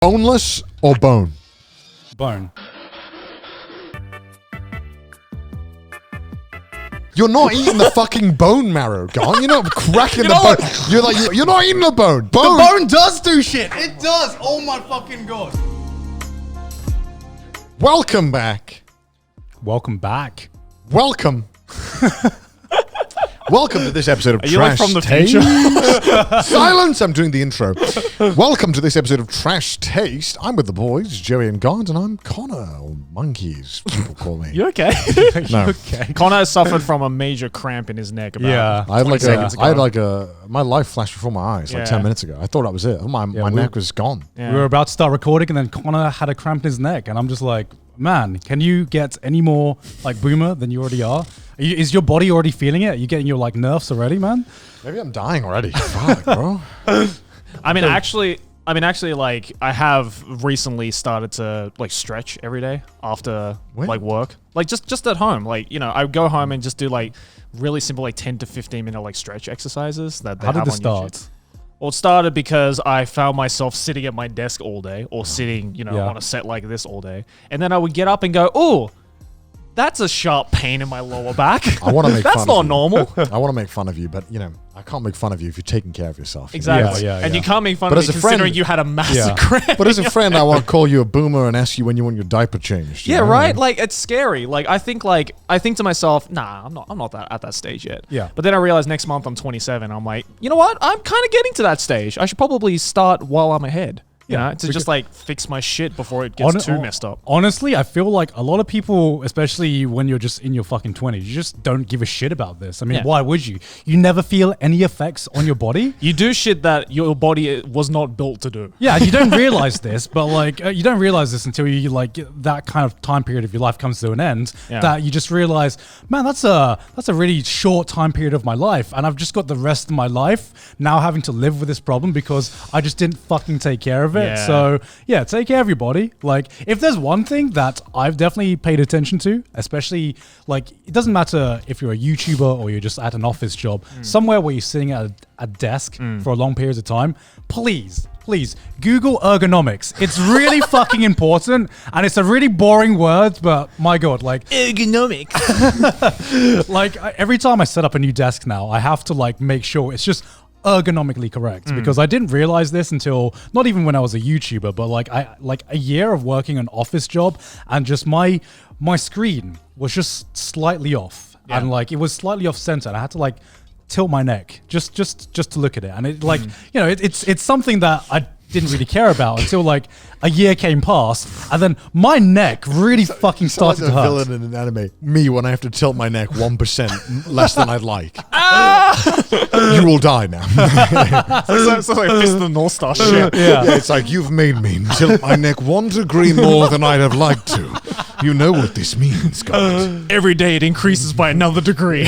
Boneless or bone? Bone. You're not eating the fucking bone marrow, Garnt. You're not cracking the bone. You're like, you're not eating the bone. The bone does do shit. It does. Oh my fucking god. Welcome back. Welcome back. Welcome. Welcome to this episode of Are you Trash like from the Taste. future? Silence! I'm doing the intro. Welcome to this episode of Trash Taste. I'm with the boys, Joey and Garnt, and I'm Connor, or Monkeys, people call me. You okay? No. Okay. Connor has suffered from a major cramp in his neck about Yeah. I had 20 seconds ago. my life flashed before my eyes like Yeah. 10 minutes ago. I thought that was it. My neck was gone. Yeah. We were about to start recording, and then Connor had a cramp in his neck, and I'm just like, man, can you get any more like boomer than you already are? Is your body already feeling it? Are you getting your like nerfs already, man? Maybe I'm dying already. Fuck, bro. I mean, actually, like, I have recently started to like stretch every day after When? like work, like just at home. Like, you know, I go home and just do like really simple, like 10 to 15 minute like stretch exercises that they How have did this on YouTube. start? Well, it started because I found myself sitting at my desk all day or sitting, you know, Yeah. on a set like this all day. And then I would get up and go, oh, that's a sharp pain in my lower back. I want to make That's fun not of you. normal. I want to make fun of you, but, you know, I can't make fun of you if you're taking care of yourself. Exactly. Yeah, and yeah. you can't make fun But of as me a friend- considering you had a massive Yeah. cramp. But as a friend, I want to call you a boomer and ask you when you want your diaper changed. you Yeah, know? right. Like, it's scary. Like, I think to myself, nah, I'm not that at that stage yet. Yeah. But then I realized next month I'm 27. I'm like, you know what? I'm kind of getting to that stage. I should probably start while I'm ahead. You Yeah, know, to because- just like fix my shit before it gets too messed up. Honestly, I feel like a lot of people, especially when you're just in your fucking 20s, you just don't give a shit about this. I mean, Yeah. why would you? You never feel any effects on your body. You do shit that your body was not built to do. Yeah, you don't realize this, but like you don't realize this until you like that kind of time period of your life comes to an end. Yeah. That you just realize, man, that's a really short time period of my life, and I've just got the rest of my life now having to live with this problem because I just didn't fucking take care of it. Yeah. So yeah, take care of your body. Like, if there's one thing that I've definitely paid attention to, especially like it doesn't matter if you're a YouTuber or you're just at an office job, somewhere where you're sitting at a desk for a long periods of time, please Google ergonomics. It's really fucking important, and it's a really boring word, but my god, like Ergonomics. every time I set up a new desk now, I have to like make sure it's just ergonomically correct, because I didn't realize this until not even when I was a YouTuber, but like a year of working an office job, and just my screen was just slightly off, and like it was slightly off center, and I had to like tilt my neck just to look at it, and it like you know it's something that I didn't really care about until like a year came past, and then my neck really fucking Sound like started the to hurt. villain in an anime. Me when I have to tilt my neck 1% less than I'd like. You will die now. It's like Fist of the North Star shit. Yeah. Yeah, it's like you've made me tilt my neck 1 degree more than I'd have liked to. You know what this means, guys. Every day it increases by another degree.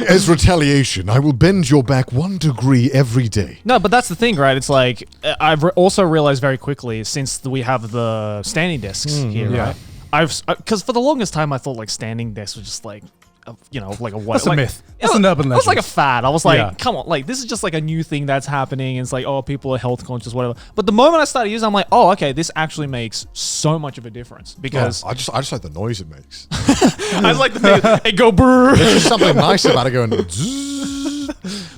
As retaliation, I will bend your back 1 degree every day. No, but that's the thing, right? It's like I've also realized very quickly, since we have the standing desks here, yeah. right? Because for the longest time I thought like standing desks was just like, like a what? That's a like, myth. That's an urban It was like a legend. fad. I was like, Yeah. come on, like this is just like a new thing that's happening. It's like, oh, people are health conscious, whatever. But the moment I started using it, I'm like, oh, okay, this actually makes so much of a difference because I just like the noise it makes. I was like, it go brrr. There's just something nice about it going. Zzz.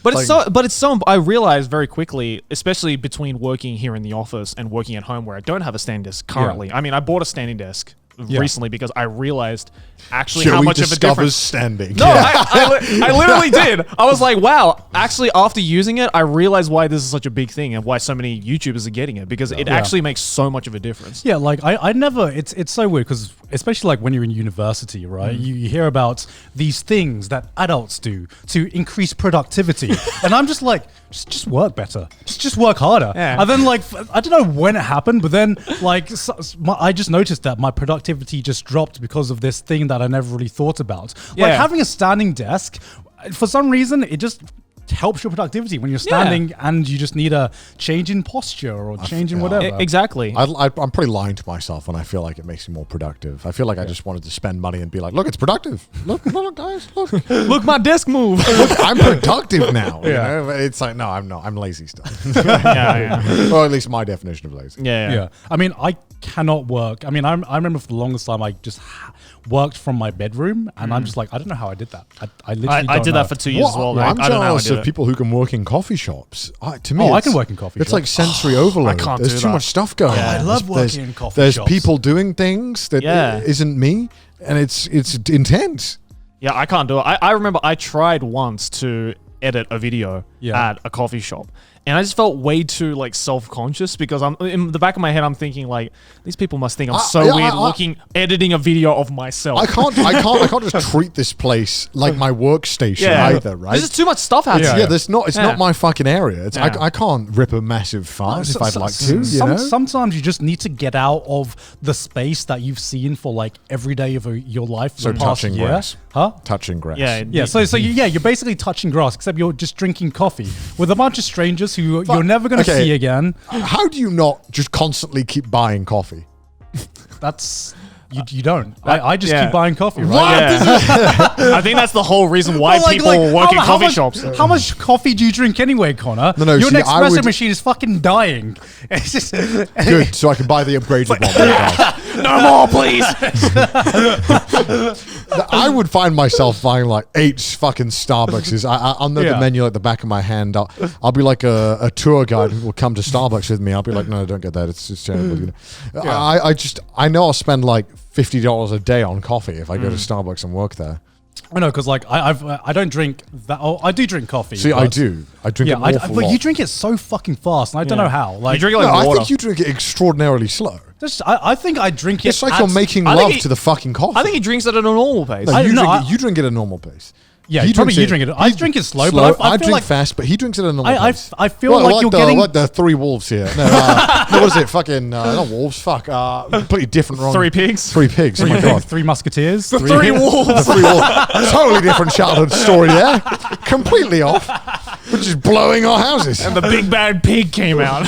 But Like- it's so. I realized very quickly, especially between working here in the office and working at home, where I don't have a standing desk currently. I mean, I bought a standing desk recently because I realized actually how Joey much of a discovers difference. standing. No, I literally did. I was like, wow. Actually, after using it, I realized why this is such a big thing and why so many YouTubers are getting it, because it actually makes so much of a difference. Yeah, like I never. It's so weird because especially like when you're in university, right? You hear about these things that adults do to increase productivity, and I'm just like, just work better, just work harder. Yeah. And then like I don't know when it happened, but then like I just noticed that my productivity just dropped because of this thing that I never really thought about. Like Yeah. having a standing desk, for some reason, it just helps your productivity when you're standing and you just need a change in posture or change in whatever. Exactly. I'm pretty lying to myself when I feel like it makes me more productive. I feel like I just wanted to spend money and be like, look, it's productive. Look, guys, look. Look, my desk move. Look, I'm productive now. You Yeah. know? It's like, no, I'm not. I'm lazy still. yeah. Or at least my definition of lazy. Yeah. I mean, I cannot work. I mean, I remember for the longest time I just worked from my bedroom, and I'm just like, I don't know how I did that. I literally I don't did know. that for 2 years as well. I'm I don't know how I jealous did of it. people who can work in coffee shops. To me, I it's- can work in coffee It's shops. like sensory overload. can't There's do too that. much stuff going Yeah. on. I love There's- working in coffee There's shops. people doing things that Yeah. isn't me, and it's intense. Yeah, I can't do it. I remember I tried once to edit a video at a coffee shop, and I just felt way too like self-conscious because I'm in the back of my head. I'm thinking like these people must think I'm so weird editing a video of myself. I can't just treat this place like my workstation either, right? There's just too much stuff happening. Yeah, it's not my fucking area. I can't rip a massive fart if I'd like to. You know? Sometimes you just need to get out of the space that you've seen for like every day of your life. So the past touching year. grass. Huh? Touching grass. Yeah, so you're basically touching grass, except you're just drinking coffee with a bunch of strangers who you're never going to see again. How do you not just constantly keep buying coffee? That's you don't. I just keep buying coffee, right? I think that's the whole reason why Well, people work in coffee shops. How much coffee do you drink anyway, Connor? No, your see, espresso machine is fucking dying. It's just Good, so I can buy the upgraded one. No more, please. I would find myself buying like 8 fucking Starbuckses. I'll know the menu like the back of my hand. I'll be like a tour guide who will come to Starbucks with me. I'll be like, no, don't get that. It's terrible. You know? I know I'll spend like $50 a day on coffee if I go to Starbucks and work there. I know, because like I don't drink that. Oh, I do drink coffee. See, I do. I drink it an awful but lot. you drink it so fucking fast, and I don't know how. Like, You drink it like No, water. I think you drink it extraordinarily slow. I think I drink it. It's like you're making I think love he- to the fucking coffee. I think he drinks it at a normal pace. No, I- you drink it at a normal pace. Yeah, He probably drinks you drink it. I drink it slow, but I feel drink like fast, but he drinks it at a normal pace. I feel like you're getting like the 3 wolves here. No, what is it? Fucking not wolves. Fuck. Completely different. Wrong. 3 pigs. 3 pigs. Oh my god. Three Musketeers. The 3 wolves. The 3 wolves. Totally different childhood story there. Completely off. We're just blowing our houses. And the big bad pig came out.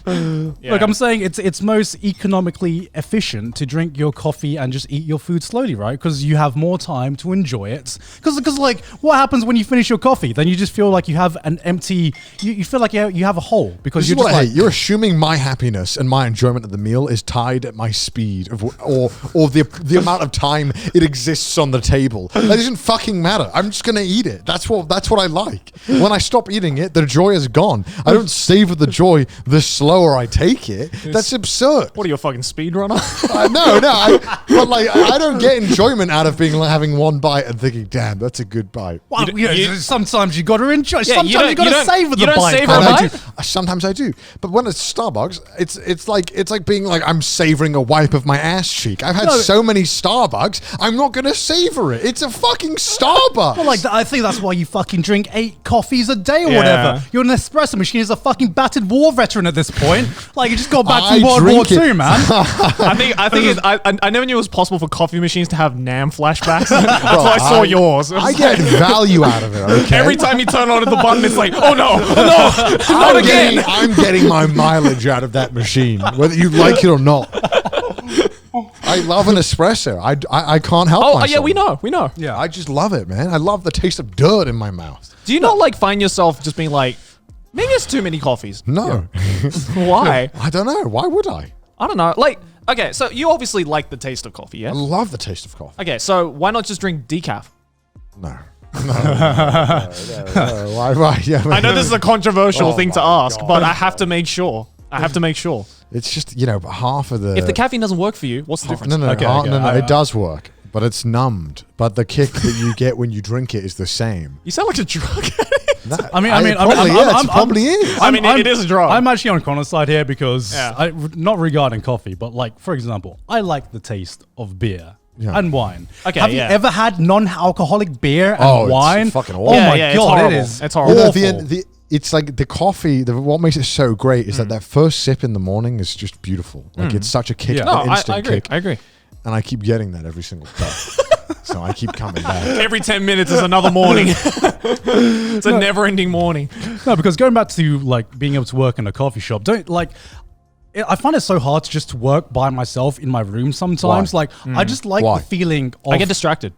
Look, I'm saying it's most economically efficient to drink your coffee and just eat your food slowly, right? Because you have more time to enjoy it. Because like, what happens when you finish your coffee? Then you just feel like you have an empty. You feel like you have a hole because This you're is what just I like. hate. You're assuming my happiness and my enjoyment of the meal is tied at my speed or the amount of time it exists on the table. That doesn't fucking matter. I'm just gonna eat it. That's what I like. When I stop eating it, the joy is gone. I don't savor the joy the slower I take it. That's absurd. What are you, a fucking speedrunner? But like I don't get enjoyment out of having one bite and thinking, damn, that's a good bite. Well, sometimes you got to enjoy. you sometimes don't- you got you to don't- savor the you don't bite. savor And a I bite? do. Sometimes I do. But when it's Starbucks, it's like being like I'm savoring a wipe of my ass cheek. I've had so many Starbucks, I'm not gonna savor it. It's a fucking Starbucks. Well, like I think that's why you fucking drink 8 coffees a day or Yeah. whatever. Your Nespresso machine is a fucking battered war veteran at this point. Like you just got back I from World War drink it. II, man. I never knew it was possible for coffee machines to have NAM flashbacks. That's why I saw yours. I get value out of it. Okay. Every time you turn on the button, it's like, oh no, not again. I'm getting my mileage out of that machine, whether you like it or not. I love an espresso. I can't help myself. Yeah, we know. Yeah. I just love it, man. I love the taste of dirt in my mouth. Do you not like find yourself just being like, maybe it's too many coffees? No. Why? I don't know. Why would I? I don't know. Like, okay, so you obviously like the taste of coffee, yeah? I love the taste of coffee. Okay, so why not just drink decaf? No. No. Why? Yeah, I know this is a controversial Oh thing to my ask, God. but I have to make sure. It's just, half of the... If the caffeine doesn't work for you, what's the difference? No, Okay. it does work, but it's numbed. But the kick that you get when you drink it is the same. You sound like a drug addict. It probably is. I mean, it is a drug. I'm actually on Connor's side here because Yeah. not regarding coffee, but like for example, I like the taste of beer. Yeah. And wine. Okay, Have yeah. you ever had non-alcoholic beer and Oh, it's wine? fucking Oh awful. Yeah, my yeah, it's god, horrible. it is. It's horrible. awful. It's like the coffee. What makes it so great is that first sip in the morning is just beautiful. Like it's such a kick, Yeah. an No, instant I agree. kick. I agree. And I keep getting that every single cup. so I keep coming back. Every 10 minutes is another morning. It's a never-ending morning. No, because going back to like being able to work in a coffee shop, I find it so hard to just work by myself in my room sometimes. Why? Like, I just like Why? the feeling of... I get distracted.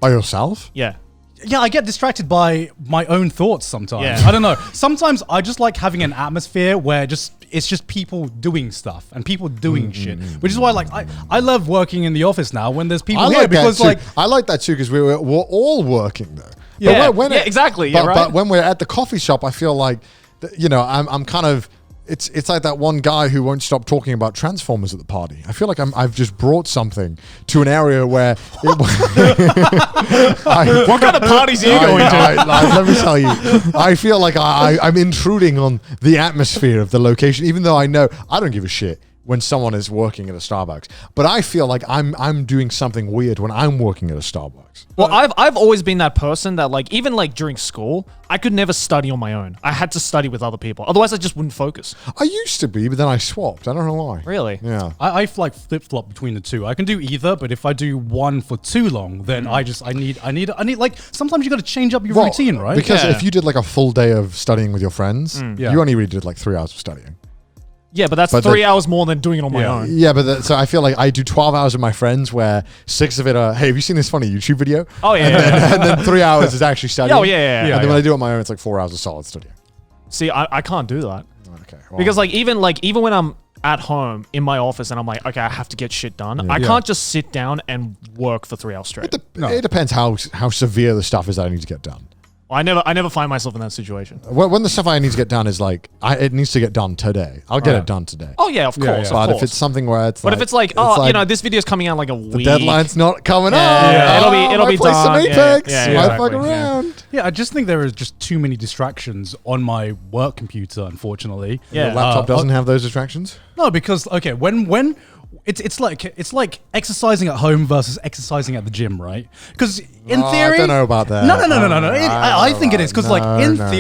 By yourself? Yeah. Yeah, I get distracted by my own thoughts sometimes. Yeah. I don't know. Sometimes I just like having an atmosphere where it's just people doing stuff and people doing shit. Which is why like I love working in the office now when there's people here because like I like that too because we're all working though. Yeah, But exactly. But, Yeah, right. but when we're at the coffee shop, I feel like I'm kind of. It's like that one guy who won't stop talking about Transformers at the party. I feel like I've just brought something to an area where... what kind of parties are you going to? Let me tell you. I feel like I'm intruding on the atmosphere of the location, even though I know I don't give a shit when someone is working at a Starbucks. But I feel like I'm doing something weird when I'm working at a Starbucks. Well, I've always been that person that like even like during school, I could never study on my own. I had to study with other people. Otherwise, I just wouldn't focus. I used to be, but then I swapped. I don't know why. Really? Yeah. I like flip-flop between the two. I can do either, but if I do one for too long, then I need like sometimes you got to change up your routine, right? Because Yeah. if you did like a full day of studying with your friends, Yeah. you only really did like 3 hours of studying. Yeah, but that's 3 hours more than doing it on my own. Yeah, but so I feel like I do 12 hours with my friends where 6 of it are, hey, have you seen this funny YouTube video? Oh, yeah. And then 3 hours is actually studying. Oh, yeah. And then when I do it on my own, it's like 4 hours of solid studying. See, I can't do that. Okay. Well, Because like even when I'm at home in my office and I'm like, okay, I have to get shit done. I can't just sit down and work for 3 hours straight. it depends how severe the stuff is that I need to get done. I never find myself in that situation. When the stuff I need to get done is like, it needs to get done today. I'll get it done today. Oh yeah, of course. But Of course. if it's something where it's But if it's like, this video's coming out like a the week. deadline's not coming up. Yeah. It'll be play some done. Yeah, Apex. yeah, Might exactly. fuck around. Yeah, I just think there is just too many distractions on my work computer, unfortunately. Yeah. Your laptop doesn't have those distractions? No, because okay, when it's like exercising at home versus exercising at the gym, right? Because in theory, I don't know about that. No. I think it is because like in No,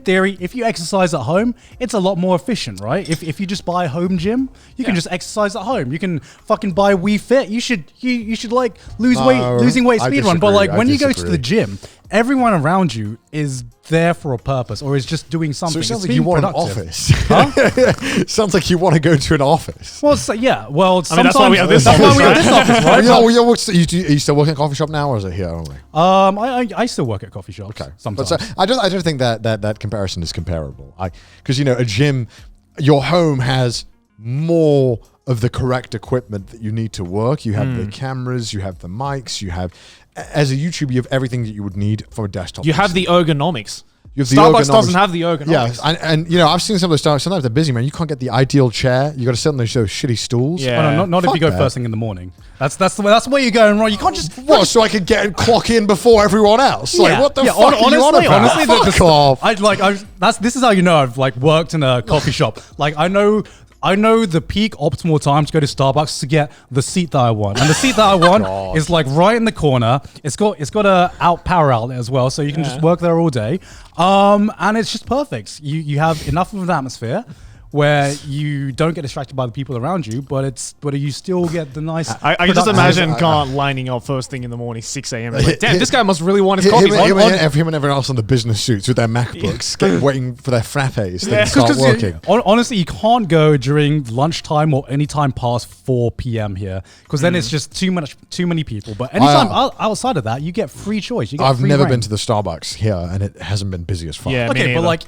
theory, if you exercise at home, it's a lot more efficient, right? If you just buy a home gym, you can just exercise at home. You can fucking buy Wii Fit. You should like losing weight I speed run. But like disagree. when I you go to disagree. the gym, everyone around you is there for a purpose or is just doing something. So it sounds It's like you being want productive. an office. Sounds like you want to go to an office. Well, yeah. Well, I mean, that's why we have this That's why office, we have this office, right? Are you still working at a coffee shop now, or is it here only? I still work at coffee shops. Okay, Sometimes. But so, I don't think that comparison is comparable. Because a gym, your home has more of the correct equipment that you need to work. You have the cameras, you have the mics, you have. As a YouTuber, you have everything that you would need for a desktop. You have the ergonomics. You have the Starbucks ergonomics. doesn't have the ergonomics. Yeah, and I've seen some of those Starbucks. Sometimes they're busy, man. You can't get the ideal chair. You got to sit on those shitty stools. Yeah. Oh, no, not if Fuck you go that. first thing in the morning. That's the way you're going wrong. You can't just. What? So I could get and clock in before everyone else? Like, what the fuck are you on about? Honestly, Fuck off. This is how you know I've like worked in a coffee shop. Like I know the peak optimal time to go to Starbucks to get the seat that I want, and the seat that I want is like right in the corner. It's got a power outlet as well, so you can just work there all day. And it's just perfect. You have enough of an atmosphere where you don't get distracted by the people around you, but you still get the nice. I can just productive- imagine Garnt lining up first thing in the morning, 6 a.m. Like, damn, this guy must really want his coffee. Him and everyone else on the business suits with their MacBooks, waiting for their frappes to start working. Honestly, you can't go during lunchtime or any time past 4 p.m. here because then it's just too many people. But anytime outside of that, you get free choice. You get I've free never reign. been to the Starbucks here, and it hasn't been busy as fuck. Yeah. me Okay, but neither. like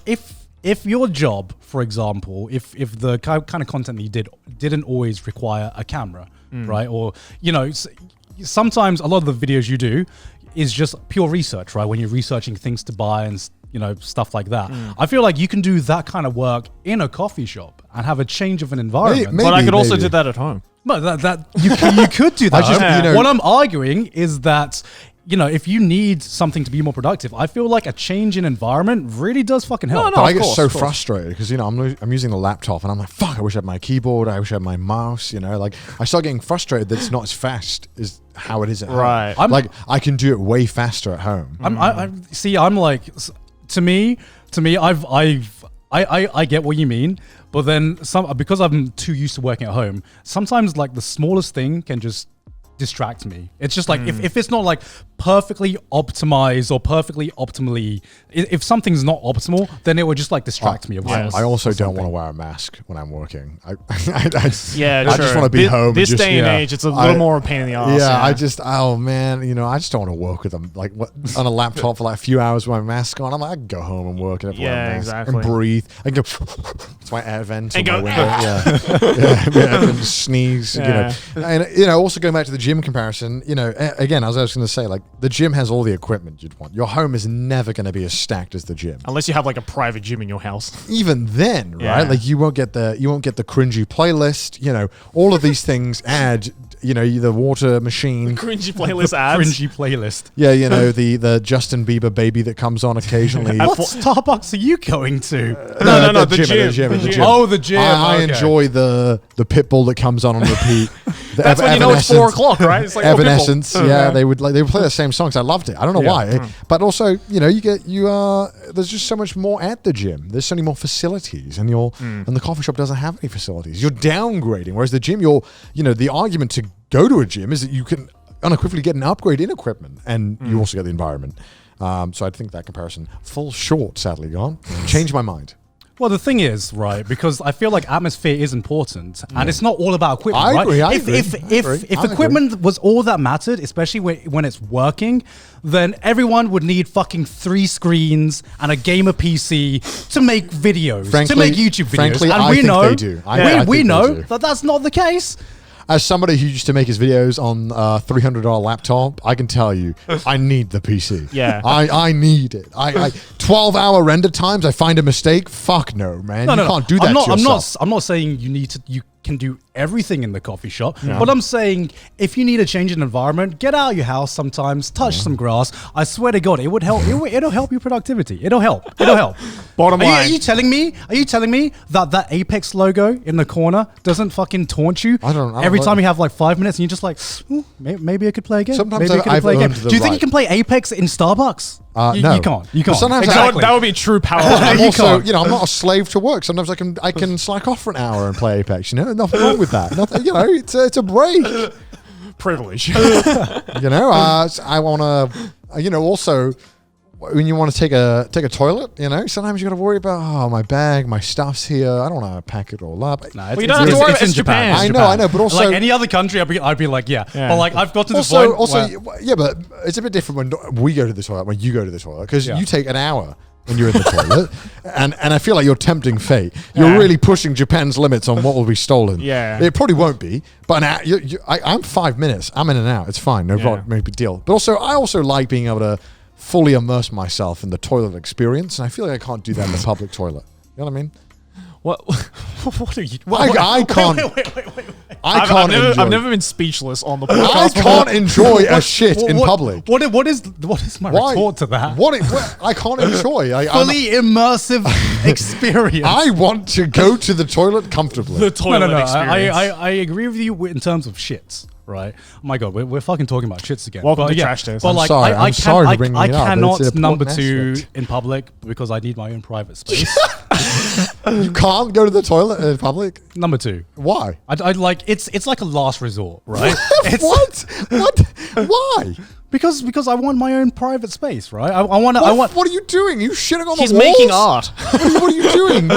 if your job, for example, if the kind of content that you didn't always require a camera, right? Or sometimes a lot of the videos you do is just pure research, right? When you're researching things to buy and stuff like that. I feel like you can do that kind of work in a coffee shop and have a change of an environment. Maybe. But I could also do that at home. No, that you could do that. What I'm arguing is that if you need something to be more productive, I feel like a change in environment really does fucking help. But I get course, so of course. frustrated because I'm using the laptop and I'm like, fuck, I wish I had my keyboard, I wish I had my mouse. Like I start getting frustrated that it's not as fast as how it is at home. Right. Like I can do it way faster at home. I'm like, to me, I get what you mean, but then because I'm too used to working at home, sometimes like the smallest thing can just distract me. It's just like if it's not like perfectly optimized or perfectly optimally, if something's not optimal, then it would just like distract me. I also don't want to wear a mask when I'm working. I just true. want to be home. This and just, day and age, it's a little more a pain in the ass. Yeah, I just, oh man, I just don't want to work with them like on a laptop for like a few hours with my mask on. I'm like, I can go home and work and wear a mask and breathe. I can go. It's my air vent on my window. And sneeze. And also going back to the gym comparison. Again, as I was going to say, like the gym has all the equipment you'd want. Your home is never going to be as stacked as the gym, unless you have like a private gym in your house. Even then, right? Like you won't get the cringy playlist. All of these things add. The water machine. The cringy playlist ads. Cringy playlist. Yeah, the Justin Bieber baby that comes on occasionally. What Starbucks are you going to? No, the gym. Oh, the gym. I enjoy the Pitbull that comes on repeat. That's when it's 4 o'clock, right? It's like Evanescence. They would play the same songs. I loved it. I don't know why, but also there's just so much more at the gym. There's so many more facilities, and the coffee shop doesn't have any facilities. You're downgrading, whereas the gym, the argument to go to a gym is that you can unequivocally get an upgrade in equipment, and you also get the environment. So I think that comparison falls short. Sadly, gone. Change my mind. Well, the thing is, right, because I feel like atmosphere is important, and it's not all about equipment, I right? agree, If equipment was all that mattered, especially when it's working, then everyone would need fucking 3 screens and a gamer PC to make videos, to make YouTube videos. Frankly, and I we think know, they do. we know that that's not the case. As somebody who used to make his videos on a $300 laptop, I can tell you, I need the PC. Yeah. I need it. 12-hour render times, I find a mistake. Fuck no, man. You can't do that to yourself. I'm not saying you can do everything in the coffee shop, but I'm saying if you need a change in environment, get out of your house sometimes, touch some grass. I swear to God, it would help. It'll help your productivity. It'll help. Bottom line. Are you telling me that Apex logo in the corner doesn't fucking taunt you? I don't Every time you have like 5 minutes and you're just like, maybe I could play a game. Sometimes maybe I could I've play a game. earned the Do you think right. you can play Apex in Starbucks? No. You can't. You can't. Sometimes Exactly. That would be true power. I'm You also, can't. I'm not a slave to work. Sometimes I can slack off for an hour and play Apex. Nothing wrong with that. Nothing. It's a break. Privilege. I want to. Also, when you want to take a toilet, sometimes you got to worry about my bag, my stuff's here. I don't want to pack it all up. Nah, you don't have to worry about it. It's Japan. I know, but also like any other country, I'd be like, yeah. But like I've got to the also, point. but it's a bit different when we go to the toilet, when you go to the toilet, because you take an hour when you're in the toilet, and I feel like you're tempting fate. You're really pushing Japan's limits on what will be stolen. Yeah. It probably won't be, but I'm 5 minutes. I'm in and out. It's fine. No big deal. But also, I also like being able to fully immerse myself in the toilet experience, and I feel like I can't do that in the public toilet. You know what I mean? What are you? I can't. Wait. I've never been speechless on the I podcast. can't enjoy a shit in public. What is my retort to that? I can't enjoy. Fully immersive experience. I want to go to the toilet comfortably. The toilet experience. I agree with you in terms of shits. Right? Oh my God, we're fucking talking about shits again. Welcome to Trash Taste. But I'm sorry. I'm sorry for bringing it up. I cannot It's an number important 2 in public because I need my own private space. You can't go to the toilet in public? Number 2. Why? I'd like it's like a last resort, right? What? Why? Because I want my own private space, right? I want. What are you doing? Are you shitting on the walls? He's making art. What are you doing?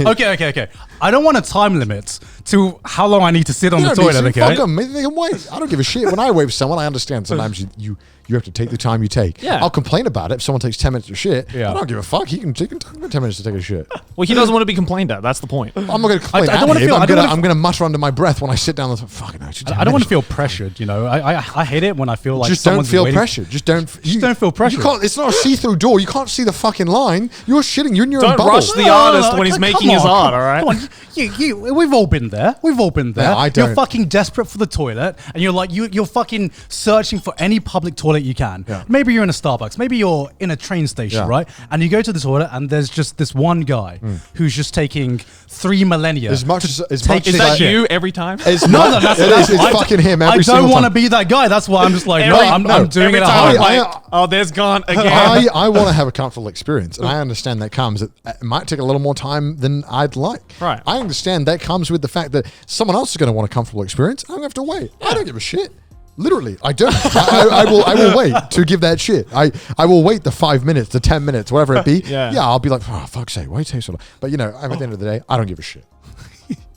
Okay. I don't want a time limit to how long I need to sit on the toilet. Okay, fuck them. They can wait. I don't give a shit. When I wave someone, I understand. Sometimes you have to take the time you take. Yeah. I'll complain about it if someone takes 10 minutes to shit. Yeah. I don't give a fuck. He can take 10 minutes to take a shit. Well, he doesn't want to be complained at. That's the point. I'm not going to complain. I don't wanna feel- I don't wanna I'm going to mutter under my breath when I sit down. Fucking no. I don't want to feel pressured. I hate it when I feel like Just don't someone's feel waiting. pressured. Just don't feel pressured. You can't. It's not a see-through door. You can't see the fucking line. You're shitting. You're in your own Don't bubble. rush the artist when he's making his art. All right. Come on. We've all been there. No, I don't. You're fucking desperate for the toilet, and you're like you're fucking searching for any public toilet you can. Yeah. Maybe you're in a Starbucks. Maybe you're in a train station, right? And you go to the toilet, and there's just this one guy who's just taking 3 millennia. As much as Is that you every time? It's It's fucking him every I single don't want to time. be that guy. That's why I'm just like, I'm doing every it at time home. I'm like, oh, there's Garnt again. I want to have a comfortable experience, and I understand that comes. It might take a little more time than I'd like. Right. I understand that comes with the fact that someone else is going to want a comfortable experience. I'm going to have to wait. I don't give a shit. Literally, I don't. I will wait to give that shit. I will wait the 5 minutes, the 10 minutes, whatever it be. Yeah. I'll be like, oh, fuck's sake, why you take so long? But at the end of the day, I don't give a shit.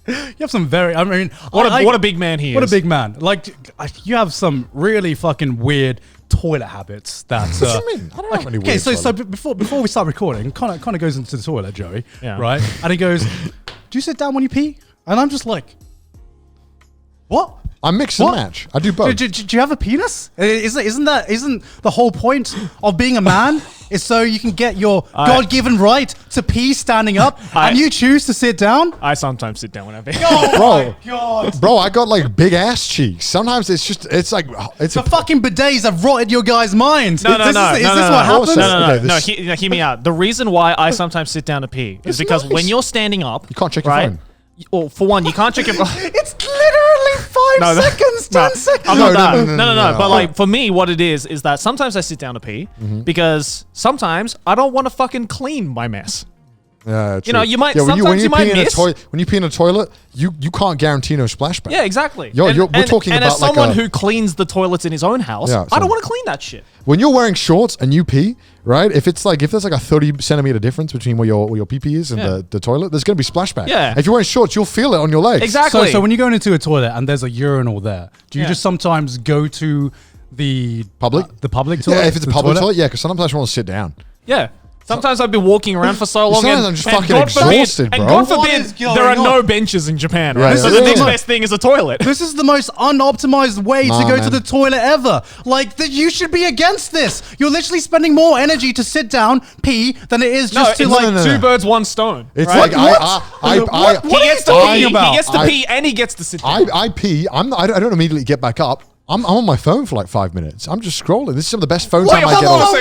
You have some very, I mean, what a big man he is. What a big man. Like, you have some really fucking weird toilet habits that. What do you mean? I don't have any weird so toilet. before we start recording, kind of goes into the toilet, Joey, Yeah. right? And he goes, "Do you sit down when you pee?" And I'm just like, "What? I mix and match. I do both. Do you have a penis? Isn't the whole point of being a man is so you can get your God-given right to pee standing up, and you choose to sit down? I sometimes sit down when I pee. Oh Bro. my God. Bro, I got like big ass cheeks. Sometimes it's The fucking bidets have rotted your guys' minds. No, Is this what no. happens? Okay, Hear me out. The reason why I sometimes sit down to pee is because when you're standing up, You can't check your phone. Well, for one, you can't check your phone. It's literally 5 seconds, 10 seconds. I'm not that. No. No. But like for me, what it is that sometimes I sit down to pee because sometimes I don't want to fucking clean my mess. Yeah, You know, you might- when sometimes you might pee in miss. when you pee in a toilet, you can't guarantee no splashback. Yeah, exactly. We're talking and about as like someone a- who cleans the toilets in his own house, Yeah, I don't so- want to clean that shit. When you're wearing shorts and you pee, right? If there's like a 30 centimeter difference between where your pee is and Yeah. the toilet, there's gonna be splashback. Yeah. If you're wearing shorts, you'll feel it on your legs. Exactly. So when you're going into a toilet and there's a urinal there, do you Yeah. just sometimes go to the Public? the public toilet? Yeah, if it's a the public toilet, yeah, because sometimes I just want to sit down. Yeah. Sometimes I've been walking around for so long, Sometimes and, I'm just and fucking God forbid- exhausted, and bro. God What forbid, is going there are on? no benches in Japan, Yeah, right? yeah, So yeah, the next yeah. best thing is a toilet. This is the most unoptimized way Nah, to go to man. the toilet ever. Like, you should be against this. You're literally spending more energy to sit down, pee, than it is No, just it's to like like. no. two birds, one stone. It's right? like What? he What are gets you to talking pee. about? He gets to pee, and he gets to sit down. I pee. I don't immediately get back up. I'm on my phone for like 5 minutes. I'm just scrolling. This is some of the best phone Wait, time I hold get on a on.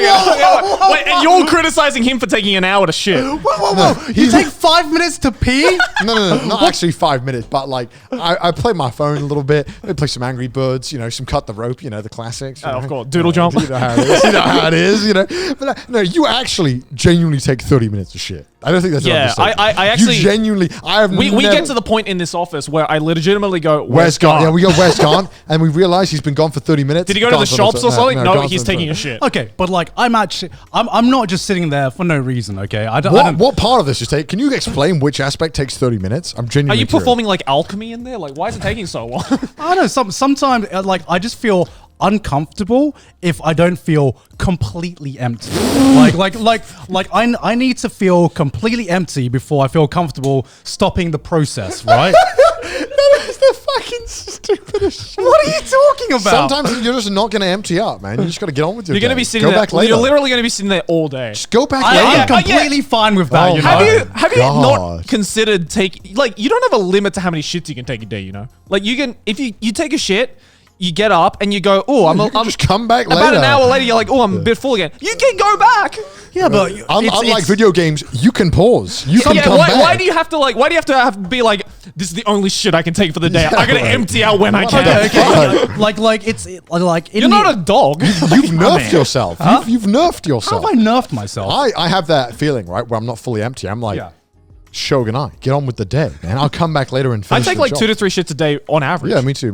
second. Wait, and you're criticizing him for taking an hour to shit. Whoa. You take 5 minutes to pee? No, not actually 5 minutes, but like I play my phone a little bit. I play some Angry Birds, some Cut the Rope, the classics. Of course, Doodle Jump. You know how it is. But no, you actually genuinely take 30 minutes to shit. I don't think that's an Yeah, understatement. I actually- You genuinely, I have We never, get to the point in this office where I legitimately go, Where's Garnt? Yeah, we go, where's Garnt? And we realize he's been gone for 30 minutes. Did he go to the Garnt's on shops or something? No, Garnt's he's on the taking a toilet. shit. Okay, but like, I'm not just sitting there for no reason, okay? I don't. What part of this is take? Can you explain which aspect takes 30 minutes? I'm Are genuinely you curious. performing like alchemy in there? Like, why is it taking so long? I don't know. Sometimes, like, I just feel uncomfortable if I don't feel completely empty. I need to feel completely empty before I feel comfortable stopping the process, right? That is the fucking stupidest shit. What are you talking about? Sometimes you're just not going to empty up, man. You just got to get on with your You're going to day. be sitting Go there. back later. You're literally going to be sitting there all day. Just go back I'm later. completely fine with that. Oh You know? my Have you God. not considered you don't have a limit to how many shits you can take a day, Like you can, if you take a shit, you get up and you go, oh, You can just come back about later. an hour later, you're like, oh, I'm a bit full again. You can go back. Yeah, but Unlike video games, you can pause. You can come back. why do you have to be like, this is the only shit I can take for the day. I gotta empty out when I can. okay. like it's like You're not a dog. You've nerfed yourself. You've nerfed How yourself. have I nerfed myself? I have that feeling, right, where I'm not fully empty. I'm like, Yeah. Shogun, get on with the day, man. I'll come back later and I finish take the like job. 2 to 3 shits a day on average. Yeah, me too.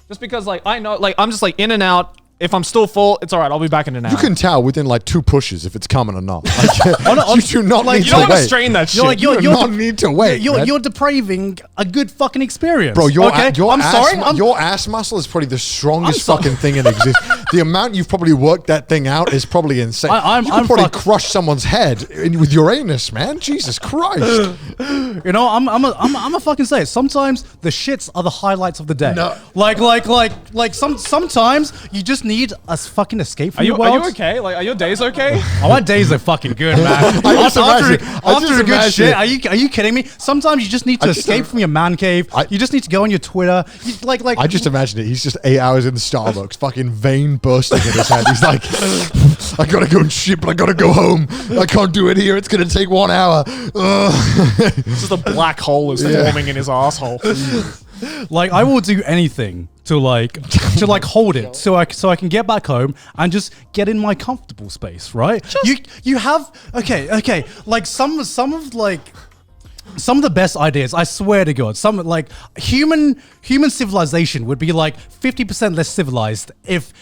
Just because like I know, like I'm just like in and out. If I'm still full, it's all right. I'll be back in an hour. You can tell within like 2 pushes if it's coming or not. Like, you do not need You to don't want to wait. strain that shit. You're like, You do not need to wait. man. You're depraving a good fucking experience. Bro, your I'm ass, sorry. your ass muscle is probably the strongest I'm so- fucking thing in existence. The amount you've probably worked that thing out is probably insane. I'm you could probably fuck- crush someone's head with your anus, man. Jesus Christ. I'm a fucking say it. Sometimes the shits are the highlights of the day. No. Sometimes you just need a fucking escape from Are you the world. okay? Like, are your days okay? Oh, my days are fucking good, man. I just imagine- after a good imagine shit, it. are you kidding me? Sometimes you just need to just escape from your man cave. You just need to go on your Twitter. I just imagine it. He's just 8 hours in the Starbucks, fucking vein bursting in his head. He's like, I gotta go and shit, but I gotta go home. I can't do it here. It's gonna take 1 hour. Ugh. Just a black hole is forming in his asshole. I will do anything to hold it so I can get back home and just get in my comfortable space, right? You have okay. Like some of some of the best ideas, I swear to God, some like human civilization would be like 50% less civilized if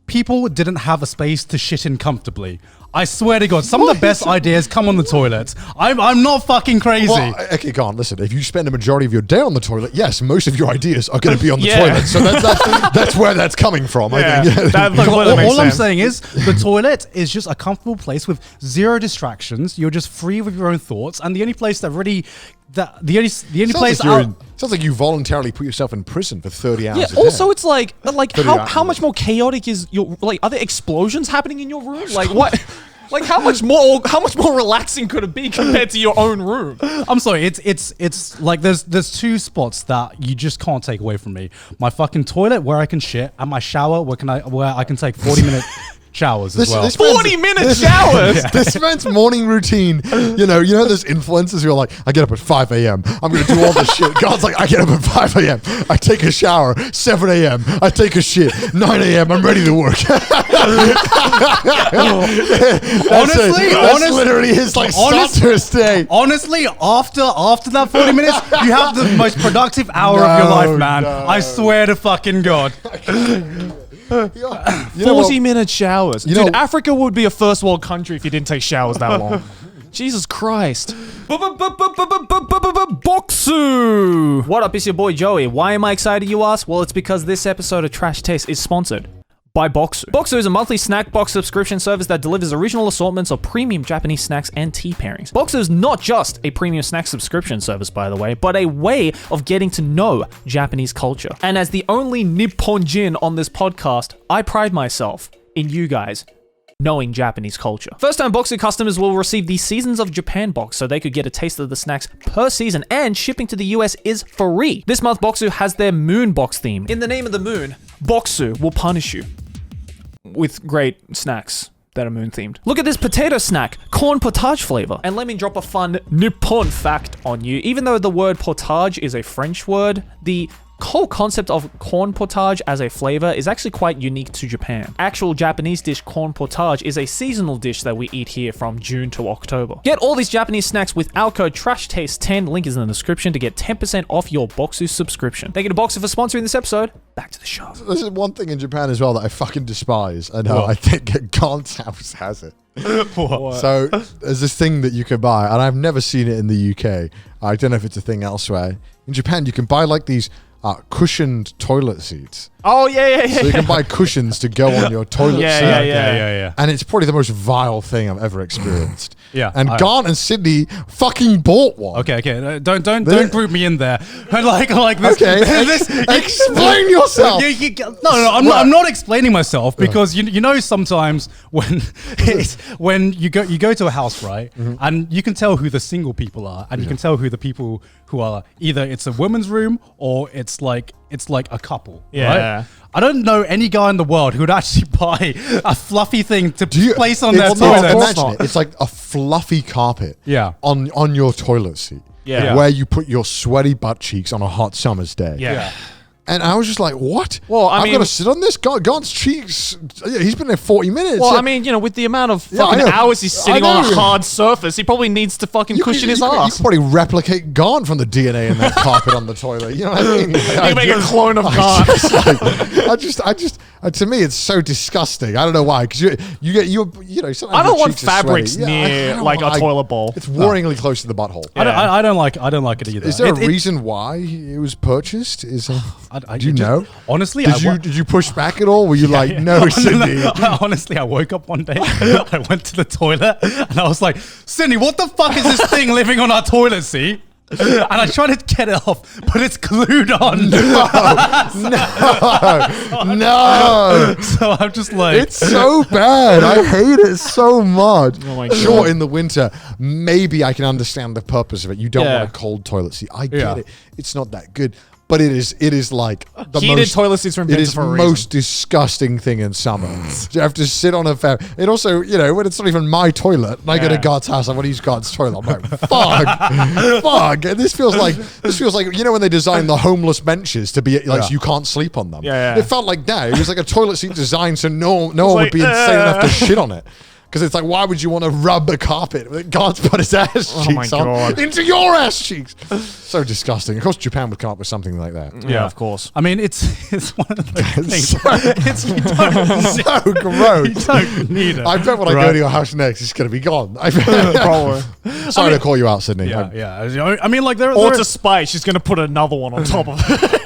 people didn't have a space to shit in comfortably. I swear to God, some of the best ideas come on the toilet. I'm not fucking crazy. Well, okay, Garnt, listen. If you spend a majority of your day on the toilet, yes, most of your ideas are going to be on the toilet. So that's where that's coming from. I think. All I'm saying is the toilet is just a comfortable place with zero distractions. You're just free with your own thoughts, and the only place that really the only place sounds like you voluntarily put yourself in prison for 30 hours. Yeah. Also, it's like how much more chaotic is your are there explosions happening in your room? Like what? Like how much more relaxing could it be compared to your own room? I'm sorry, it's like there's two spots that you just can't take away from me. My fucking toilet where I can shit, and my shower where I can take 40-minute showers as well. 40-minute showers. This man's morning routine. You know those influencers who are like, I get up at 5 a.m. I'm going to do all this shit. God's like, I get up at 5 a.m. I take a shower. 7 a.m. I take a shit. 9 a.m. I'm ready to work. That's literally his start to his day. Honestly, after that 40 minutes, you have the most productive hour of your life, man. I swear to fucking God. 40-minute showers. Dude, Africa would be a first world country if you didn't take showers that long. Jesus Christ. Bokksu! What up, it's your boy Joey. Why am I excited, you ask? Well, it's because this episode of Trash Taste is sponsored by Bokksu. Bokksu is a monthly snack box subscription service that delivers original assortments of premium Japanese snacks and tea pairings. Bokksu is not just a premium snack subscription service, by the way, but a way of getting to know Japanese culture. And as the only Nipponjin on this podcast, I pride myself in you guys knowing Japanese culture. First-time Bokksu customers will receive the Seasons of Japan box so they could get a taste of the snacks per season, and shipping to the US is free. This month, Bokksu has their Moon box theme. In the name of the moon, Bokksu will punish you with great snacks that are moon themed. Look at this potato snack, corn potage flavor. And let me drop a fun Nippon fact on you. Even though the word potage is a French word, the whole concept of corn potage as a flavor is actually quite unique to Japan. Actual Japanese dish corn potage is a seasonal dish that we eat here from June to October. Get all these Japanese snacks with our code TRASHTASTE10, link is in the description, to get 10% off your Bokksu subscription. Thank you to Bokksu for sponsoring this episode. Back to the show. This is one thing in Japan as well that I fucking despise, and I think Garnt's house has it. What? So there's this thing that you can buy, and I've never seen it in the UK. I don't know if it's a thing elsewhere. In Japan, you can buy like these cushioned toilet seats. Oh, yeah. So you can buy cushions to go on your toilet seat. Yeah. And it's probably the most vile thing I've ever experienced. Yeah. And Garnt and Sydney fucking bought one. Okay. Don't group me in there. Like this. Okay. Explain yourself. I'm not explaining myself because you know sometimes when you go to a house, right, and you can tell who the single people are, and you can tell who the people who are either it's a woman's room or it's like a couple. Yeah. Right? I don't know any guy in the world who would actually buy a fluffy thing to place on their toilet. Imagine it. It's like a fluffy carpet on your toilet seat. Yeah. Where you put your sweaty butt cheeks on a hot summer's day. Yeah. And I was just like, what? Well, I've got to sit on this? Garnt's cheeks, he's been there 40 minutes. Well, I mean, with the amount of fucking hours he's sitting on a hard surface, he probably needs to fucking cushion his ass. You could probably replicate Garnt from the DNA in that carpet on the toilet. You know what I mean? You can make a clone of Garnt. To me, it's so disgusting. I don't know why. Because sometimes I don't want fabrics near a toilet bowl. It's worryingly close to the butthole. Yeah. I don't like it either. Is there a reason why it was purchased? Do you know? Honestly, did you push back at all? Were you no, Sydney? Honestly, I woke up one day, I went to the toilet, and I was like, Sydney, what the fuck is this thing living on our toilet seat? And I tried to get it off, but it's glued on. No. So I'm just like, it's so bad. I hate it so much. Oh my God. Sure, in the winter, maybe I can understand the purpose of it. You don't want a cold toilet seat. I get it. It's not that good. But it is like the heated toilet seats are invented for a reason. Most disgusting thing in summer. You have to sit on a fan. It also, when it's not even my toilet, and I go to Garnt's house, I want to use Garnt's toilet. I'm like, fuck. And this feels like when they designed the homeless benches to be so you can't sleep on them. Yeah. It felt like that. It was like a toilet seat designed so no one would be insane enough to shit on it. Because it's like, why would you want to rub a carpet? Garnt's put his ass cheeks on God. into your ass cheeks. So disgusting. Of course, Japan would come up with something like that. Yeah, of course. I mean, it's one of the things. It's So gross. you don't need it. I bet when I go to your house next, it's going to be gone. Probably. Sorry to call you out, Sydney. Yeah. I mean, like there. Or to spite, she's gonna put another one on top of it.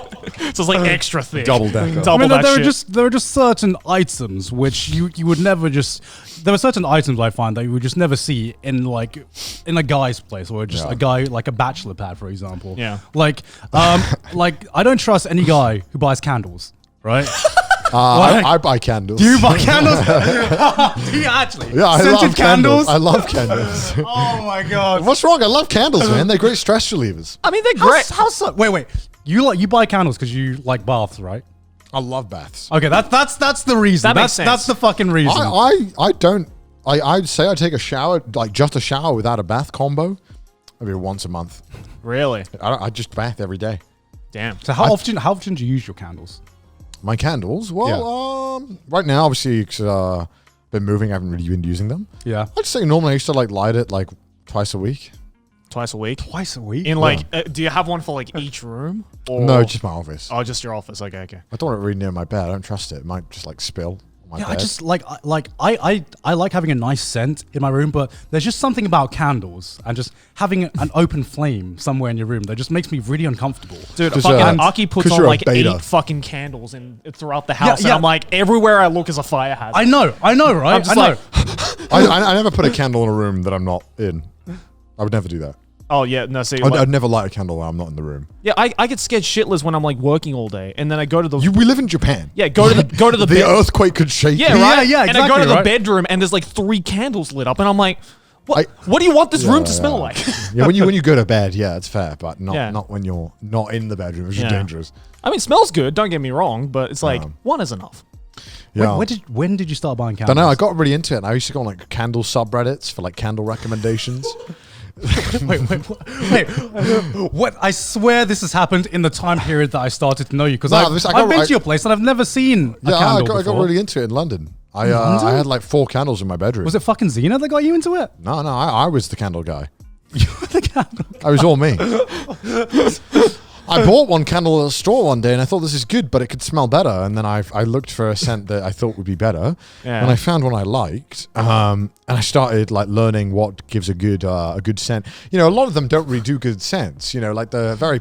So it's like extra thick. Double decker. Double I mean, that there are just certain items which you would never just. There are certain items I find that you would just never see in a guy's place, or just a guy like a bachelor pad, for example. Yeah. Like I don't trust any guy who buys candles, right? I buy candles. Do you buy candles? Do you actually? Yeah, I Scented love candles. I love candles. Oh my god. What's wrong? I love candles, man. They're great stress relievers. I mean, they're great. How so? Wait. You buy candles because you like baths, right? I love baths. Okay, that's the reason. That makes sense. That's the fucking reason. I don't. I'd say I take a shower, like just a shower without a bath combo, maybe once a month. Really? I just bath every day. Damn. So how often do you use your candles? My candles? Well, right now, obviously, because been moving, I haven't really been using them. Yeah. I'd say normally I used to like light it like twice a week. Twice a week? Twice a week? In like, do you have one for like each room? Or No, just my office. Oh, just your office. Okay. I don't want it really near my bed. I don't trust it. It might just like spill on my Yeah, bed. I just I like having a nice scent in my room, but there's just something about candles and just having an open flame somewhere in your room that just makes me really uncomfortable. Dude, 'Cause, fucking Aki puts 'cause on you're a like beta. 8 fucking candles throughout the house, yeah. and I'm like, everywhere I look is a fire hazard. I know, right? I'm just I know. I never put a candle in a room that I'm not in. I would never do that. Oh yeah, no. See, I'd never light a candle when I'm not in the room. yeah, I get scared shitless when I'm like working all day, and then I go to the We live in Japan. yeah, go to the The bed. earthquake could shake Yeah, you. right. yeah, And I go to exactly, the right. bedroom, and there's like 3 candles lit up, and I'm like, what? I- What do you want this room to Yeah, smell yeah. like? Yeah, when you go to bed, yeah, it's fair, but not Yeah. not when you're not in the bedroom, which is Yeah. dangerous. I mean, it smells good. Don't get me wrong, but it's like one is enough. Yeah. When did you start buying candles? Don't know. I got really into it. And I used to go on like candle subreddits for like candle recommendations. wait. What? I swear this has happened in the time period that I started to know you, because No, I've I been got- to your place and I've never seen a Yeah, candle I got before. really into it in London. I had like 4 candles in my bedroom. Was it fucking Xena that got you into it? No, I was the candle guy. You were the candle. I was all me. I bought one candle at a store one day and I thought this is good, but it could smell better. And then I looked for a scent that I thought would be better. Yeah. And I found one I liked. And I started like learning what gives a good scent. You know, a lot of them don't really do good scents. You know, like the very,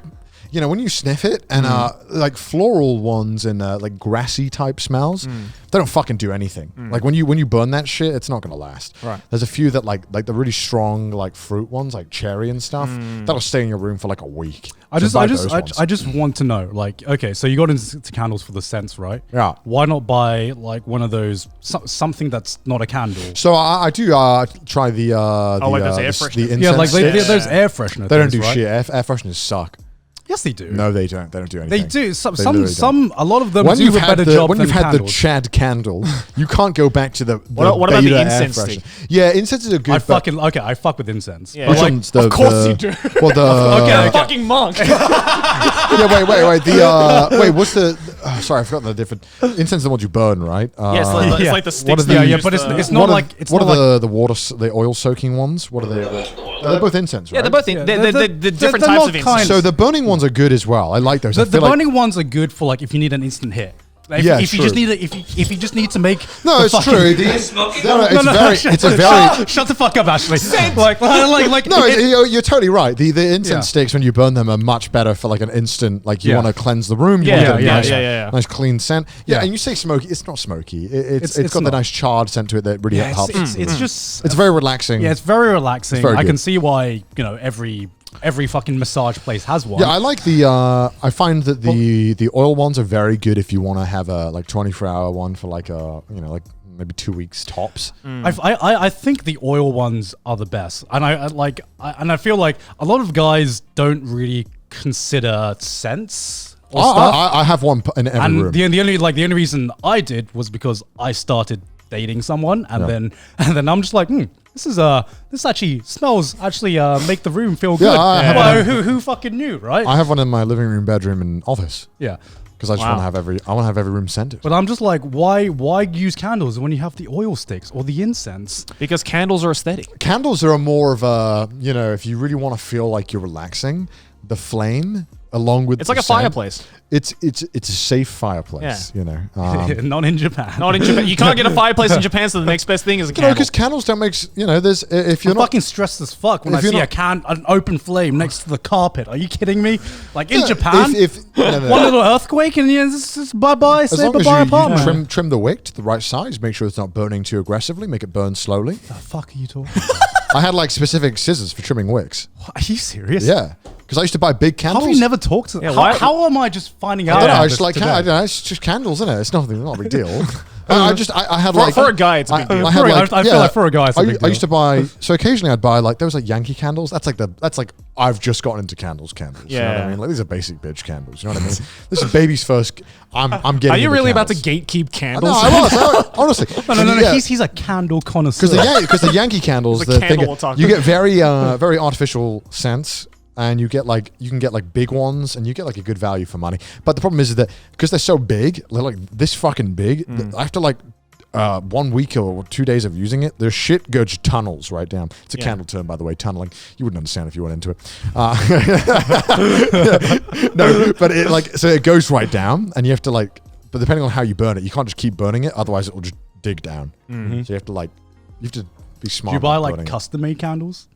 you know, when you sniff it and like floral ones and like grassy type smells, they don't fucking do anything. Like when you burn that shit, it's not gonna last. Right. There's a few that like the really strong like fruit ones, like cherry and stuff, that'll stay in your room for like a week. I just want to know, like, okay, so you got into candles for the scents, right? Yeah. Why not buy like one of those something that's not a candle? So I do try the like those air the fresheners. incense Yeah, like sticks. those air freshener. They don't things, do right? shit. Air fresheners suck. Yes, they do. No, they don't. They don't do They anything. do. They literally A lot of them When do you've a better had job when than you've had the candles. Chad candle, you can't go back to the What about the beta air incense freshener. stick? Yeah, incense is a good. I fuck with incense. Yeah. But Which like, one's the? of course the- you do. Well, the Okay, fucking monk. yeah. Wait. Wait. What's the? Sorry, I forgot the different. Incense is the ones you burn, right? Yeah, it's like, Yeah. the What sticks. are that the- you yeah, use but to- it's not like it's what not are like the water the oil soaking ones? What are they? They're both incense, right? Yeah, they're both Yeah, they're they're different they're types not of incense. kind- So the burning ones are good as well. I like those. I the feel like- burning ones are good for like if you need an instant hit. Like, Yeah, if you just true. need if you just need to make No, the it's fucking- true. It's a very. Shut the fuck up, Ashley. like No, you're totally right. The incense Yeah. sticks when you burn them are much better for like an instant. Like you Yeah. want to cleanse the room. You Yeah, want to get a yeah, nice, yeah. nice clean scent. Yeah, Yeah. and you say smoky. It's not smoky. It's It's got the not. nice charred scent to it that really yeah, helps. it's just It's very relaxing. yeah, it's very relaxing. very I can good. see why every fucking massage place has one. Yeah, I like the. I find that the oil ones are very good if you want to have a like 24-hour one for like a like maybe 2 weeks tops. I think the oil ones are the best, and I feel like a lot of guys don't really consider scents or stuff. I have one in every And room. the only reason I did was because I started dating someone, and then I'm just like, this this actually smells make the room feel good. I have Well, who fucking knew, right? I have one in my living room, bedroom, and office Yeah. because I just want to have every room scented. But I'm just like, why use candles when you have the oil sticks or the incense? Because candles are aesthetic. Candles are more of a, if you really want to feel like you're relaxing, the flame along with It's like the a scent, fireplace. It's a safe fireplace, Not in Japan. Not in Japan. You can't get a fireplace in Japan, so the next best thing is a candle. because candles don't make there's if you're I'm not fucking stressed as fuck when I if you're see not- an open flame next to the carpet. Are you kidding me? Like in Yeah, Japan, no. one little earthquake and it's bye bye, as say long as bye you apartment. trim the wick to the right size, make sure it's not burning too aggressively, make it burn slowly. The fuck are you talking? I had like specific scissors for trimming wicks. Are you serious? Yeah, because I used to buy big How candles. have you never talked to? Yeah, why- how am I just finding out? I don't know. about I just this like today? I don't know. It's just candles, isn't it? It's not a big deal. I had For a guy, it's a big deal. I had I feel like for a guy, it's a big I deal. used to buy. So occasionally, I'd buy there was like Yankee candles. That's like I've just gotten into candles. You know what Yeah. I mean? Like these are basic bitch candles. You know what I mean? This is baby's first. I'm getting. Are you into really about to candles. gatekeep No, candles? I was honestly. No. Yeah. He's a candle connoisseur. Because the Yankee candles, It's a the candle thing, we're talking you get very artificial scents, and you can get like big ones, and you get like a good value for money. But the problem is that because they're so big, they're like this fucking big. After like 1 week or 2 days of using it, the shit goes tunnels right down. It's a candle term, by the way, tunneling. You wouldn't understand if you went into it. No, but it goes right down, and you have to but depending on how you burn it, you can't just keep burning it, otherwise it will just dig down. So you have to be smart. Do you buy about like burning it. custom made candles?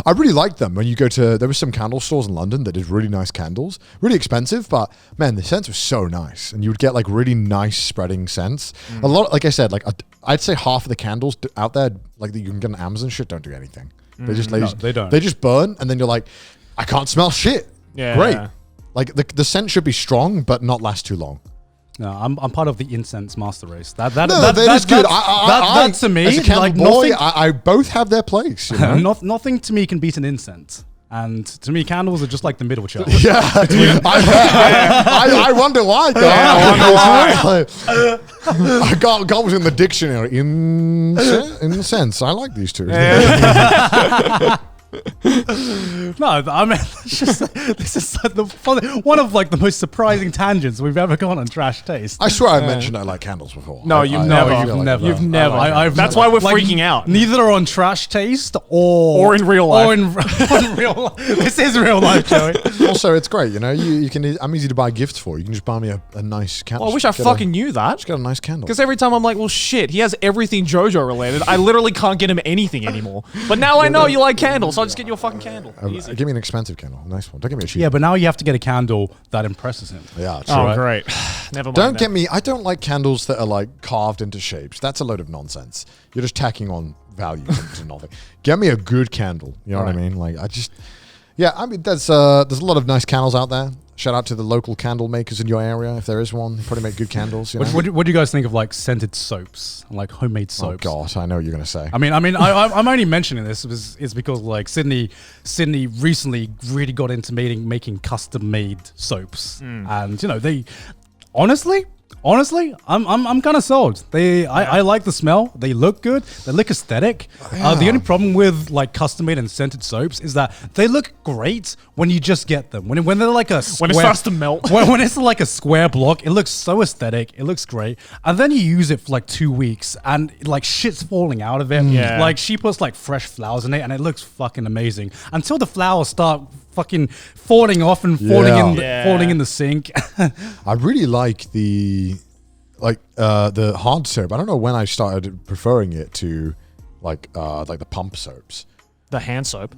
I really like them. When you go to, there were some candle stores in London that did really nice candles, really expensive, but man, the scents were so nice, and you would get like really nice spreading scents. A lot, like I said, I'd say half of the candles out there, like that you can get on Amazon shit, don't do anything. They just they don't. They just burn, and then you're like, I can't smell shit. Yeah. Great. Like the scent should be strong, but not last too long. No, I'm part of the incense master race. That is good. That to me, as a candle like boy, nothing, I both have their place. You know? nothing to me can beat an incense. And to me, candles are just like the middle child. Yeah, I wonder why. God. I wonder why. God was in the dictionary. In the sense, I like these two. No, I mean, it's just this is one of like the most surprising tangents we've ever gone on Trash Taste. I swear I mentioned I like candles before. No, you've never. You've never. That's why we're freaking out. Neither on Trash Taste or in real life. Or in real life. This is real life, Joey. Also, it's great. You can. I'm easy to buy gifts for. You can just buy me a nice candle. Well, I wish I fucking knew that. Just got a nice candle. Because every time I'm like, well, shit, he has everything JoJo related. I literally can't get him anything anymore. But now I know you like candles, so I'll just get you a fucking candle. Easy. Give me an expensive candle, a nice one. Don't give me a cheap. Yeah, but now you have to get a candle that impresses him. Yeah. True. Oh, great. Never mind. Don't get me. I don't like candles that are like carved into shapes. That's a load of nonsense. You're just tacking on value to nothing. Get me a good candle. You know what I mean? Like I mean, there's a lot of nice candles out there. Shout out to the local candle makers in your area. If there is one, they probably make good candles. What do you guys think of like scented soaps, like homemade soaps? Oh God, I know what you're gonna say. I'm only mentioning this is because like Sydney recently really got into making custom made soaps, and they honestly, I'm kind of sold. I like the smell. They look good. They look aesthetic. The only problem with like custom made and scented soaps is that they look great when you just get them. When they're like a square, When it starts to melt. when it's like a square block, it looks so aesthetic. It looks great. And then you use it for like 2 weeks and like shit's falling out of it. Yeah. Like she puts like fresh flowers in it and it looks fucking amazing. Until the flowers start fucking falling off and falling in the sink. I really like the hard soap. I don't know when I started preferring it to like the pump soaps. The hand soap.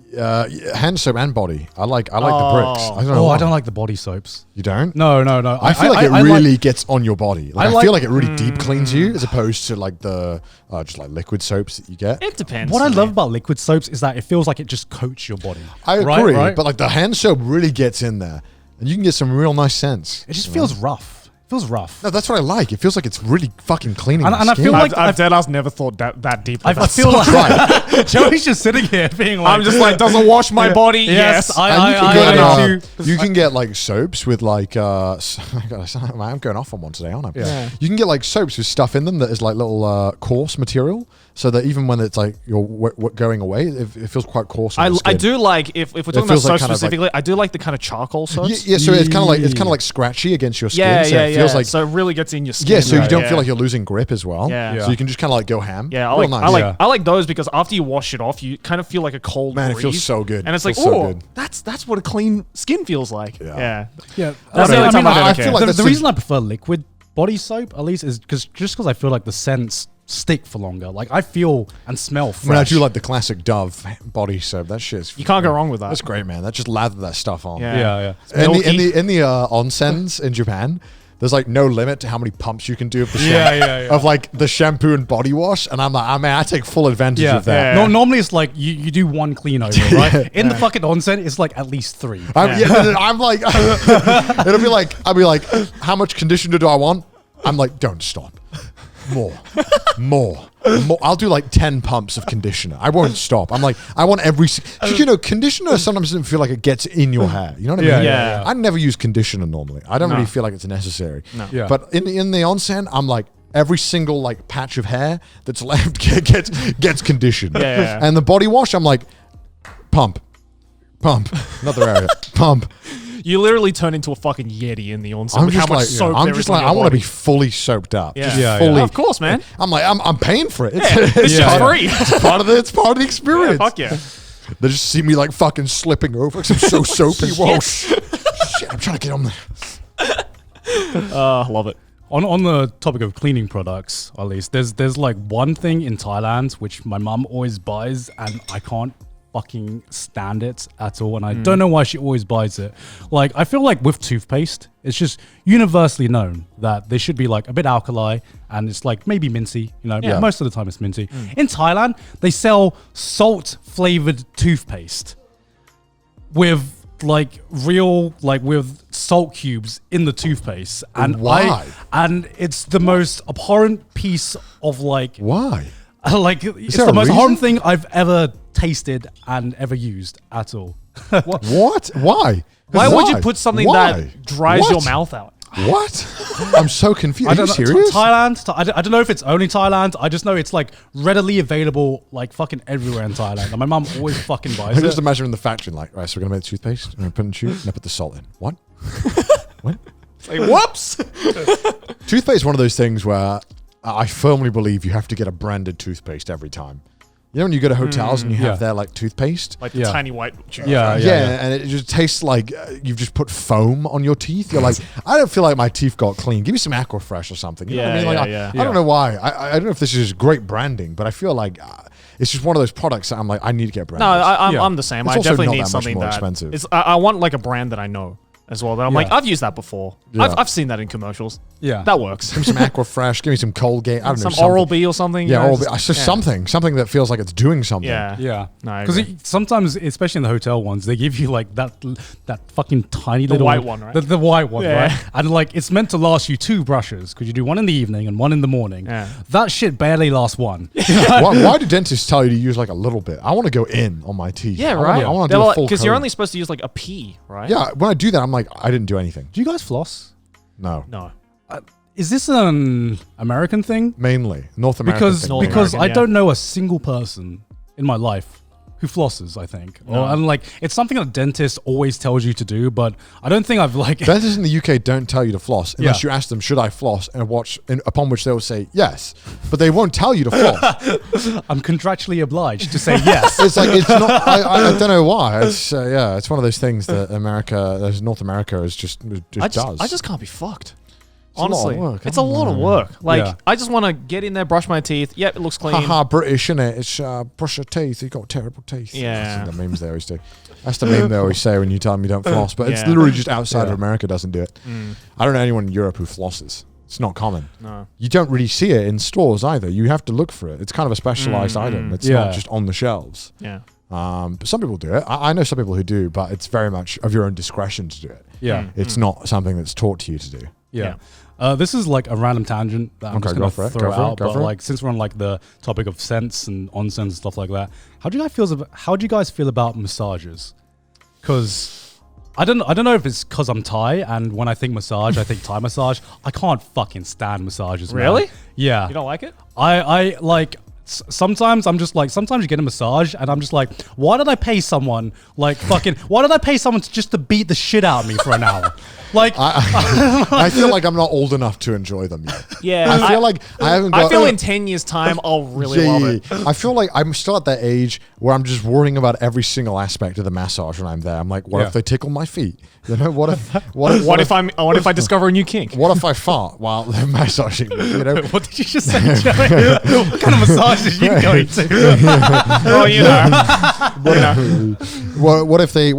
Hand soap and body. I like the bricks. I don't know. Oh, why. I don't like the body soaps. You don't? No. I feel like it really gets on your body. I feel like it really deep cleans you as opposed to like the just like liquid soaps that you get. It depends. What I love about liquid soaps is that it feels like it just coats your body. I agree, right? but like the hand soap really gets in there, and you can get some real nice scents. It just feels rough. feels rough. No, that's what I like. It feels like it's really fucking cleaning. And my I skin. feel like I've dead ass never thought that deeply. I feel like Joey's just sitting here being like, I'm just like, doesn't wash my body. Yes. You can get like soaps with like I'm going off on one today, aren't I? Yeah. You can get like soaps with stuff in them that is like little coarse material, so that even when it's like you're going away, it feels quite coarse. On the I skin. do like if we're talking about feels soap like kind of specifically, I do like the kind of charcoal soaps. Yeah, so it's kind of like scratchy against your skin. Yeah, so it feels like so it really gets in your skin. yeah, so you right? don't feel like you're losing grip as well. Yeah. So you can just kind of like go ham. Yeah, Real nice. I like those because after you wash it off, you kind of feel like a cold Man, it breeze. feels so good. And it's like, Feels so oh, good. that's what a clean skin feels like. Yeah. yeah. That's the only time I I feel like that's the reason I prefer liquid body soap, at least, is because I feel like the scents stick for longer. Like I feel and smell fresh. I mean, I do like the classic Dove body soap. That shit's You can't go wrong with that. That's great, man. That just lather that stuff on. Yeah. yeah. In the onsens in Japan, there's like no limit to how many pumps you can do of the Yeah. of like the shampoo and body wash, and I'm like, I take full advantage of that. Yeah. No, normally it's like you do one clean over, right? In the fucking onsen, it's like at least 3. I'm like, I'll be like, how much conditioner do I want? I'm like, don't stop. More. I'll do like 10 pumps of conditioner. I won't stop. I'm like, I want conditioner sometimes doesn't feel like it gets in your hair. You know what I mean? Yeah. I never use conditioner normally. I don't really feel like it's necessary. No. Yeah. But in the onsen, I'm like, every single like patch of hair that's left gets conditioned. Yeah. And the body wash, I'm like, pump, another area, pump. You literally turn into a fucking yeti in the onsen. I'm with just how much like, soap I'm there just is on like, your I want to body. be fully soaked up. Yeah. Just Yeah, fully. Of course, man. I'm like, I'm paying for it. This shit's free. It's part of the experience. Yeah, fuck yeah. They just see me like fucking slipping over because I'm so soapy. Whoa, shit! I'm trying to get on there. Love it. On the topic of cleaning products, at least, there's like one thing in Thailand which my mum always buys, and I can't fucking stand it at all, and I don't know why she always buys it. Like, I feel like with toothpaste, it's just universally known that they should be like a bit alkali, and it's like maybe minty, you know, Yeah. most of the time it's minty. In Thailand, they sell salt flavored toothpaste with like real, like with salt cubes in the toothpaste, and Why? and it's the most abhorrent piece of like Why? like it's there the a most reason? horrible thing I've ever tasted and ever used at all. What? Why? Why would you put something that dries What? your mouth out? What? I'm so confused. I Are don't you know. serious? Thailand. I don't know if it's only Thailand. I just know it's like readily available, like fucking everywhere in Thailand. And my mum always fucking I buys just it. imagine in the factory, like, right, so we're gonna make the toothpaste, we're gonna put it in the tube, and I put the salt in. What? What? Like, whoops. Toothpaste is one of those things where I firmly believe you have to get a branded toothpaste every time. You know when you go to hotels and you have Yeah. their like toothpaste? Like the Yeah. tiny white tube. Yeah. And it just tastes like you've just put foam on your teeth. You're like, I don't feel like my teeth got clean. Give me some Aquafresh or something. You know what I Yeah, mean? Like, yeah. I don't know why. I don't know if this is great branding, but I feel like it's just one of those products that I'm like, I need to get branded. No, I'm, Yeah. I'm the same. It's I also definitely not need that much something more that expensive. is. I want like a brand that I know as well. That I'm like, Yeah. I've used that before. Yeah. I've seen that in commercials. Yeah. That works. Give me some Aquafresh. Give me some Colgate. I don't know. Some Oral B or something. Yeah, you know, Oral B. just- Just something that feels like it's doing something. Yeah. Yeah, No, I because agree. sometimes, especially in the hotel ones, they give you like that fucking tiny little white one, right? The white one, Yeah. right? And like it's meant to last you 2 brushes because you do one in the evening and one in the morning. Yeah. That shit barely lasts one. Why do dentists tell you to use like a little bit? I want to go in on my teeth. Yeah, I right. want to do a full Because you're coat. only supposed to use like a pea, right? Yeah, when I do that, I'm like, I didn't do anything. Do you guys floss? No. No. Is this an American thing? Mainly North America. Because North because American, I yeah. don't know a single person in my life who flosses, I think. And like it's something that dentist always tells you to do, but I don't think I've like dentists in the UK don't tell you to floss unless Yeah. you ask them, should I floss? Upon which they will say yes, but they won't tell you to floss. I'm contractually obliged to say yes. It's like, it's not, I don't know why. It's, it's one of those things that North America is just does. I just can't be fucked. It's a lot of Honestly, work. it's a lot of work. Like, Yeah. I just want to get in there, brush my teeth. Yep, it looks clean. Haha, British, innit? It's brush your teeth. You got terrible teeth. Yeah. That's the memes they always do. That's the meme they always say when you tell them you don't floss. But it's Yeah. literally just outside Yeah. of America doesn't do it. I don't know anyone in Europe who flosses. It's not common. No. You don't really see it in stores either. You have to look for it. It's kind of a specialized item. It's Yeah. not just on the shelves. Yeah. But some people do it. I know some people who do, but it's very much of your own discretion to do it. Yeah. It's not something that's taught to you to do. Yeah. This is like a random tangent that I'm just going to throw out. But like, since we're on like the topic of scents and onsens and stuff like that, how do you guys feel about massages? Because I don't know if it's because I'm Thai, and when I think massage, I think Thai massage. I can't fucking stand massages. Really? Man. Yeah. You don't like it? I like. Sometimes I'm just like, sometimes you get a massage and I'm just like, why did I pay someone just to beat the shit out of me for an hour? Like, I feel like I'm not old enough to enjoy them yet. Yeah. I feel like I haven't got... I feel in 10 years' time, I'll really love it. I feel like I'm still at that age where I'm just worrying about every single aspect of the massage when I'm there. I'm like, what if they tickle my feet? You know, what if I discover a new kink? What if I fart while they're massaging me? You know? What did you just say, Joey? What kind of massage is you going to? Well, you know. What if they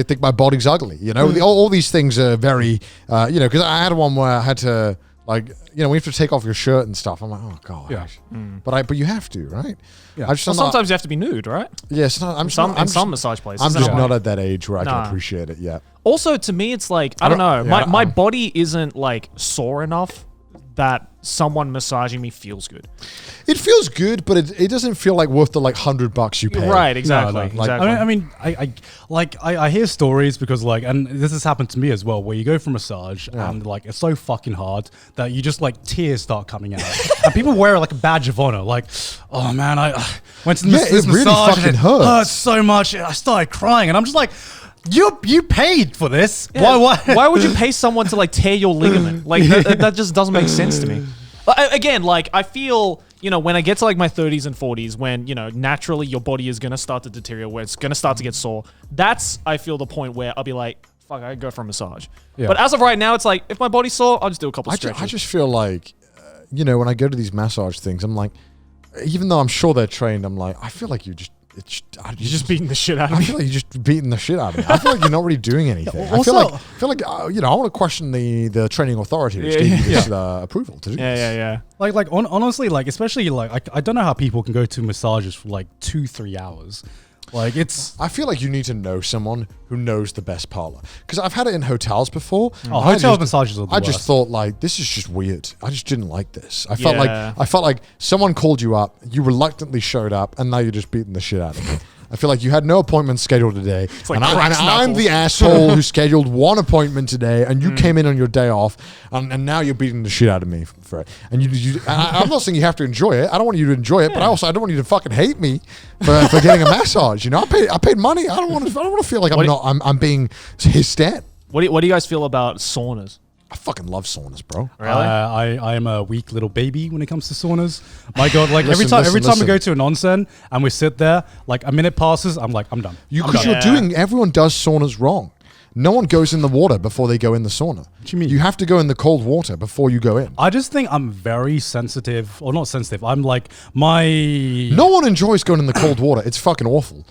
think my body's ugly? You know, all these things are very, because I had one where I had to, like, we have to take off your shirt and stuff. I'm like, oh gosh. Yeah. But you have to, right? Yeah. Sometimes you have to be nude, right? Yes. In some massage places. I'm just not at that age where I can appreciate it yet. Also, to me, it's like, I don't know. My body isn't like sore enough that someone massaging me feels good. It feels good, but it doesn't feel like worth the like $100 you pay. Right, exactly. No. Exactly. I mean, I hear stories because like, and this has happened to me as well, where you go for massage and like it's so fucking hard that you just like tears start coming out, and people wear like a badge of honor, like, oh man, I went to this really massage and it hurts so much, I started crying, and I'm just like, you paid for this. Yeah. Why would you pay someone to like tear your ligament? Like that just doesn't make sense to me. Again, like I feel, when I get to like my 30s and 40s, when, naturally your body is going to start to deteriorate, where it's going to start to get sore. That's, I feel, the point where I'll be like, fuck, I go for a massage. Yeah. But as of right now, it's like, if my body's sore, I'll just do a couple stretches. I just feel like, when I go to these massage things, I'm like, even though I'm sure they're trained, I'm like, I feel like you're just beating the shit out of me. I feel like you're just beating the shit out of me. I feel like you're not really doing anything. I feel like I want to question the training authority which gave you this approval to do this. Yeah. Like honestly, like especially like I don't know how people can go to massages for like 2-3 hours. Like I feel like you need to know someone who knows the best parlor, because I've had it in hotels before. Hotel massages are the worst. Just thought like, this is just weird. I just didn't like this. I felt like someone called you up, you reluctantly showed up, and now you're just beating the shit out of me. I feel like you had no appointment scheduled today, and I'm the asshole who scheduled one appointment today, and you came in on your day off, and now you're beating the shit out of me for it. And I'm not saying you have to enjoy it. I don't want you to enjoy it, but I don't want you to fucking hate me for getting a massage. I paid money. I don't want to feel like I'm being his stat. What do you guys feel about saunas? I fucking love saunas, bro. Really? I am a weak little baby when it comes to saunas. My God, like every time we go to an onsen and we sit there, like a minute passes, I'm like, I'm done. Everyone does saunas wrong. No one goes in the water before they go in the sauna. What do you mean? You have to go in the cold water before you go in. I just think I'm very sensitive, or not sensitive. I'm like No one enjoys going in the cold water. It's fucking awful.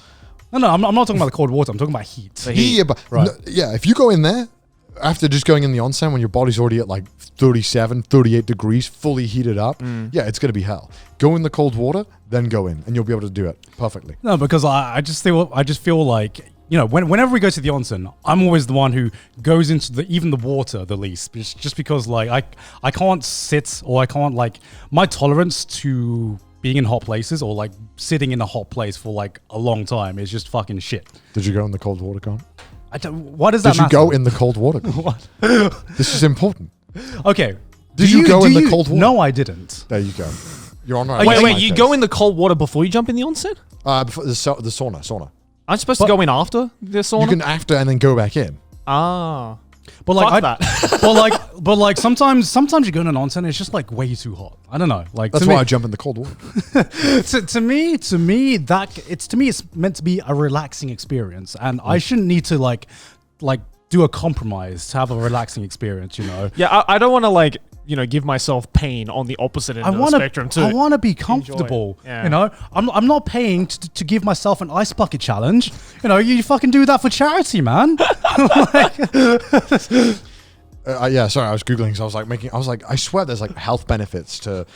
No, I'm not talking about the cold water. I'm talking about heat. If you go in there, after just going in the onsen when your body's already at like 37, 38 degrees, fully heated up, it's going to be hell. Go in the cold water, then go in, and you'll be able to do it perfectly. No, because I just feel like, whenever we go to the onsen, I'm always the one who goes into even the water the least, just because like I can't sit, or I can't, like, my tolerance to being in hot places or like sitting in a hot place for like a long time is just fucking shit. Did you go in the cold water, Garnt? What does that matter? Did you go in the cold water? What? This is important. Okay. Did you go in the cold water? No, I didn't. There you go. You're on right. Wait, you go in the cold water before you jump in the onsen? Before the sauna. I'm supposed to go in after the sauna? You can after and then go back in. Ah. But like, that. but like sometimes you go in an onsen, it's just like way too hot. I don't know. Like that's why I jump in the cold water. to me, it's meant to be a relaxing experience, and I shouldn't need to like do a compromise to have a relaxing experience. Yeah, I don't want to give myself pain on the opposite end of the spectrum too. I want to be comfortable. Yeah. I'm not paying to give myself an ice bucket challenge. You fucking do that for charity, man. Sorry, I was Googling, so I was like, I swear there's like health benefits to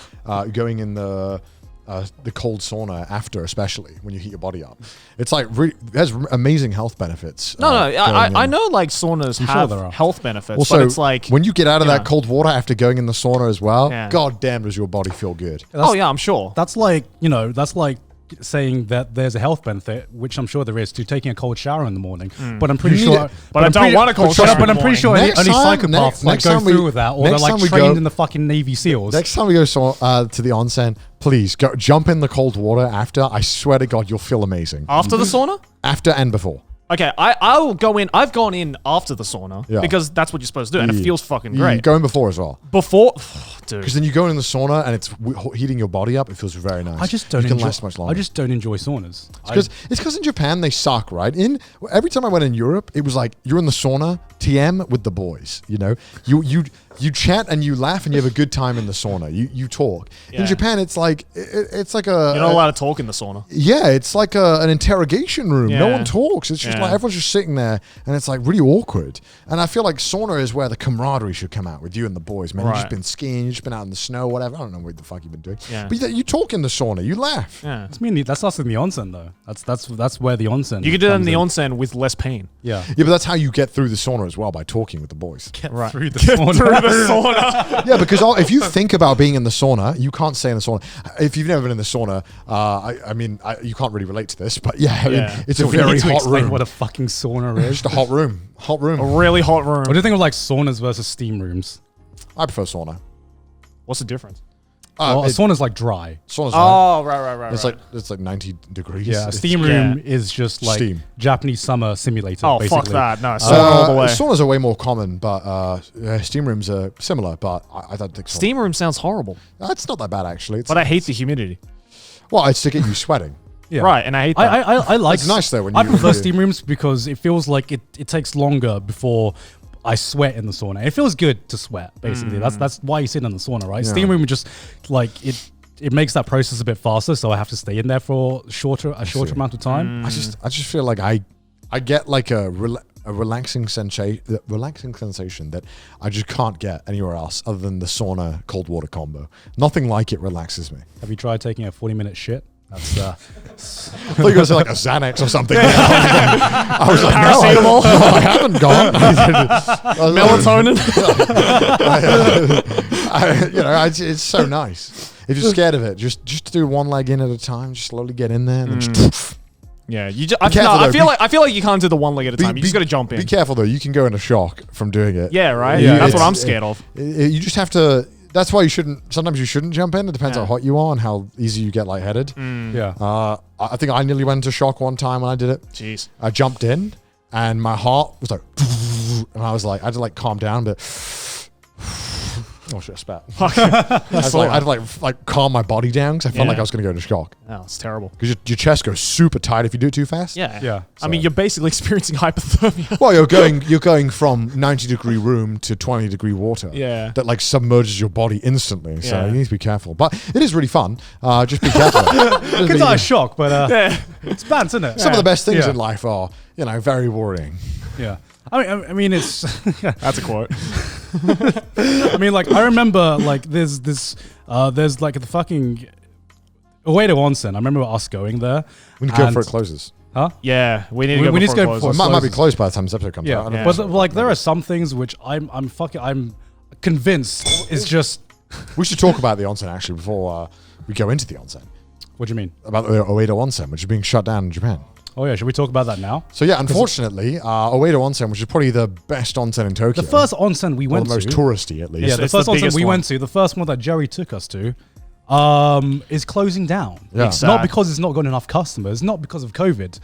going in the the cold sauna after, especially when you heat your body up. It's like it has amazing health benefits. I know like saunas have health benefits, also, but it's like when you get out of that cold water after going in the sauna as well, Yeah. god damn does your body feel good. I'm sure. That's like, that's like saying that there's a health benefit, which I'm sure there is, to taking a cold shower in the morning. But I'm pretty You need sure. it. But I don't want a cold shower. But I'm pretty sure any psychopaths next go time through with that, or they're next like time we trained go- in the fucking Navy SEALs. Next time we go to the onsen, please go jump in the cold water after. I swear to God, you'll feel amazing. After the sauna? After and before. Okay, I'll go in. I've gone in after the sauna Yeah. because that's what you're supposed to do, and it Yeah. feels fucking You great. go in before as well. Before, dude. Because then you go in the sauna and it's heating your body up. It feels very nice. I just don't You can enjoy, last much longer. I just don't enjoy saunas. It's because in Japan they suck, right? Every time I went in Europe, it was like you're in the sauna, TM with the boys. You know, you chat and you laugh and you have a good time in the sauna. You talk. Yeah. In Japan, it's like it's like a You're not allowed to talk in the sauna. yeah, it's like an interrogation room. No Yeah. one talks. It's just Yeah. like everyone's just sitting there, and it's like really awkward. And I feel like sauna is where the camaraderie should come out with you and the boys. Man, you've just Right. been skiing, you've just been out in the snow, whatever. I don't know what the fuck you've been doing. Yeah. But you talk in the sauna, you laugh. Yeah. That's us in the onsen though. That's where the onsen. You can do that in comes the onsen with less pain. Yeah. Yeah, but that's how you get through the sauna as well, by talking with the boys. Right. Through the sauna. Through the sauna. Yeah, because if you think about being in the sauna, you can't stay in the sauna. If you've never been in the sauna, I mean, you can't really relate to this, but yeah, I mean, Yeah. it's a We need very to hot explain room. what a fucking sauna is. Just a hot room. Hot room. A really hot room. What do you think of like saunas versus steam rooms? I prefer sauna. What's the difference? Well, a sauna's like dry. Sauna's Oh, right. it's like 90 degrees. Yeah, a It's- steam room is just like Steam. Japanese summer simulator. Oh, basically. fuck that. No, sauna all the way. Saunas are way more common, but steam rooms are similar. But I don't think Steam room sounds horrible, It's not that bad actually. but I hate the humidity. Well, it's to get you sweating. Yeah. Right, and I hate that. I like. It's nice though when I you- prefer steam rooms because it feels like it takes longer before I sweat in the sauna. It feels good to sweat. Basically, that's why you sit in the sauna, right? Yeah. Steam room just like it makes that process a bit faster, so I have to stay in there for a shorter amount of time. I just feel like I get like a relaxing sensation that I just can't get anywhere else other than the sauna cold water combo. Nothing like it relaxes me. Have you tried taking a 40-minute shit? That's I thought you were going to say like a Xanax or something. I was like, Paracetamol. no, I haven't gone. Melatonin. It's so nice. If you're scared of it, just do one leg in at a time. Just slowly get in there and then just Yeah, careful, though. I feel like you can't do the one leg at a time. You just got to jump in. Be careful though. You can go into shock from doing it. Yeah, right. Yeah, That's what it's- I'm scared of. You just have to. That's why you shouldn't. Sometimes you shouldn't jump in. It depends Yeah. how hot you are and how easy you get lightheaded. yeah. I think I nearly went into shock one time when I did it. Jeez. I jumped in and my heart was like, and I was like, I had to like calm down, but. Oh shit! I spat. I had to like calm my body down because I felt Yeah. like I was going to go into shock. Oh, it's terrible. Because your chest goes super tight if you do it too fast. Yeah. Yeah. I mean, you're basically experiencing hypothermia. Well, you're going from 90-degree room to 20-degree water. Yeah. That like submerges your body instantly. So Yeah. you need to be careful. But it is really fun. Just be careful. It's not a shock, but Yeah. it's bad, isn't it? Some of the best things Yeah. in life are, very worrying. Yeah. I mean, it's. That's a quote. I mean, like, I remember, like, there's like the fucking Ueda Onsen. I remember us going there. We need to go and- before it closes. Huh? Yeah, we need to We- go we need to before go it before It closes. might be closed by the time this episode comes out. I don't Yeah. know. But like, there are some things which I'm convinced is just. We should talk about the onsen actually before we go into the onsen. What do you mean? About the Ueda Onsen, which is being shut down in Japan. Oh yeah, should we talk about that now? So yeah, unfortunately, Ueda Onsen, which is probably the best onsen in Tokyo. The first onsen we or went the most to. touristy at least. Yeah, the It's first the onsen biggest we one. went to, the first one that Jerry took us to, is closing down. Yeah. Exactly. Not because it's not got enough customers, not because of COVID,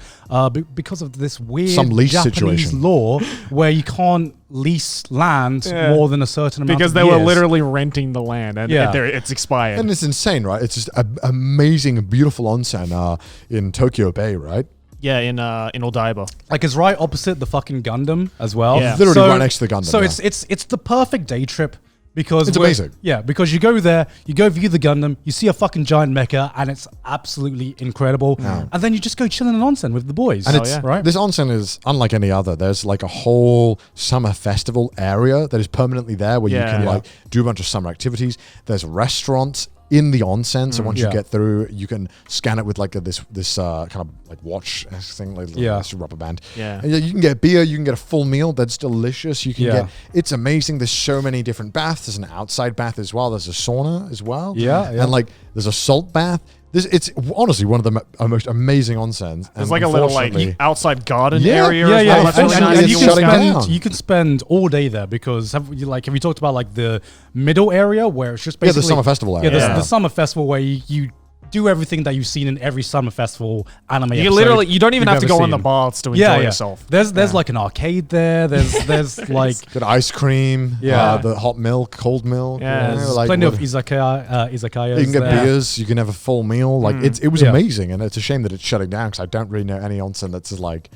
because of this weird Some lease Japanese situation. law where you can't lease land Yeah. more than a certain amount Because of they were years. literally renting the land and Yeah. it's expired. And it's insane, right? It's just an amazing, beautiful onsen in Tokyo Bay, right? Yeah, in Odaiba. Like, it's right opposite the fucking Gundam as well. Yeah. Literally right next to the Gundam, So yeah. it's the perfect day trip. Because It's we're- amazing. Yeah, because you go there, you go view the Gundam, you see a fucking giant mecha, and it's absolutely incredible. And then you just go chill in an onsen with the boys. And yeah. right? this onsen is unlike any other. There's like a whole summer festival area that is permanently there where you Yeah. can Yeah. like do a bunch of summer activities. There's restaurants in the onsen. So once you get through, you can scan it with like this kind of like watch thing, like this rubber band. Yeah. And you can get beer, you can get a full meal that's delicious. You can get, it's amazing. There's so many different baths. There's an outside bath as well. There's a sauna as well. Yeah. And like there's a salt bath. It's honestly one of the most amazing onsens. There's like a little like outside garden area. Yeah. That's really nice. You can spend all day there because have you talked about like the middle area where it's just basically the summer festival area. Yeah, the summer festival where you do everything that you've seen in every summer festival anime. You literally, you don't even have to go in the baths to enjoy yourself. There's like an arcade there. There's like good ice cream. The hot milk, cold milk. Yeah, there's plenty of izakayas. You can get beers. You can have a full meal. Like it was amazing, and it's a shame that it's shutting down because I don't really know any onsen that's like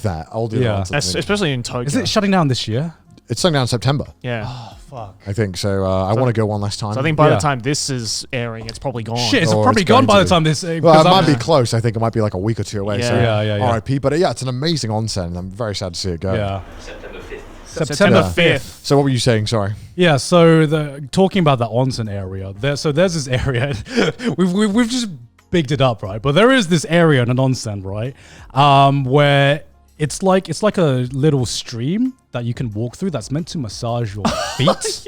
that. All the other onsens, especially in Tokyo. Is it shutting down this year? It's shutting down in September. Yeah. Oh, fuck. I think so. I want to go one last time. So I think by the time this is airing, it's probably gone. Shit, it's probably gone by the time this. Well, it might be close. I think it might be like a week or two away. Yeah. RIP. But it's an amazing onsen. And I'm very sad to see it go. Yeah. September 5th. So what were you saying? Sorry. Yeah. So talking about the onsen area, there's this area. we've just bigged it up, right? But there is this area in an onsen, right? Where it's like a little stream that you can walk through that's meant to massage your feet.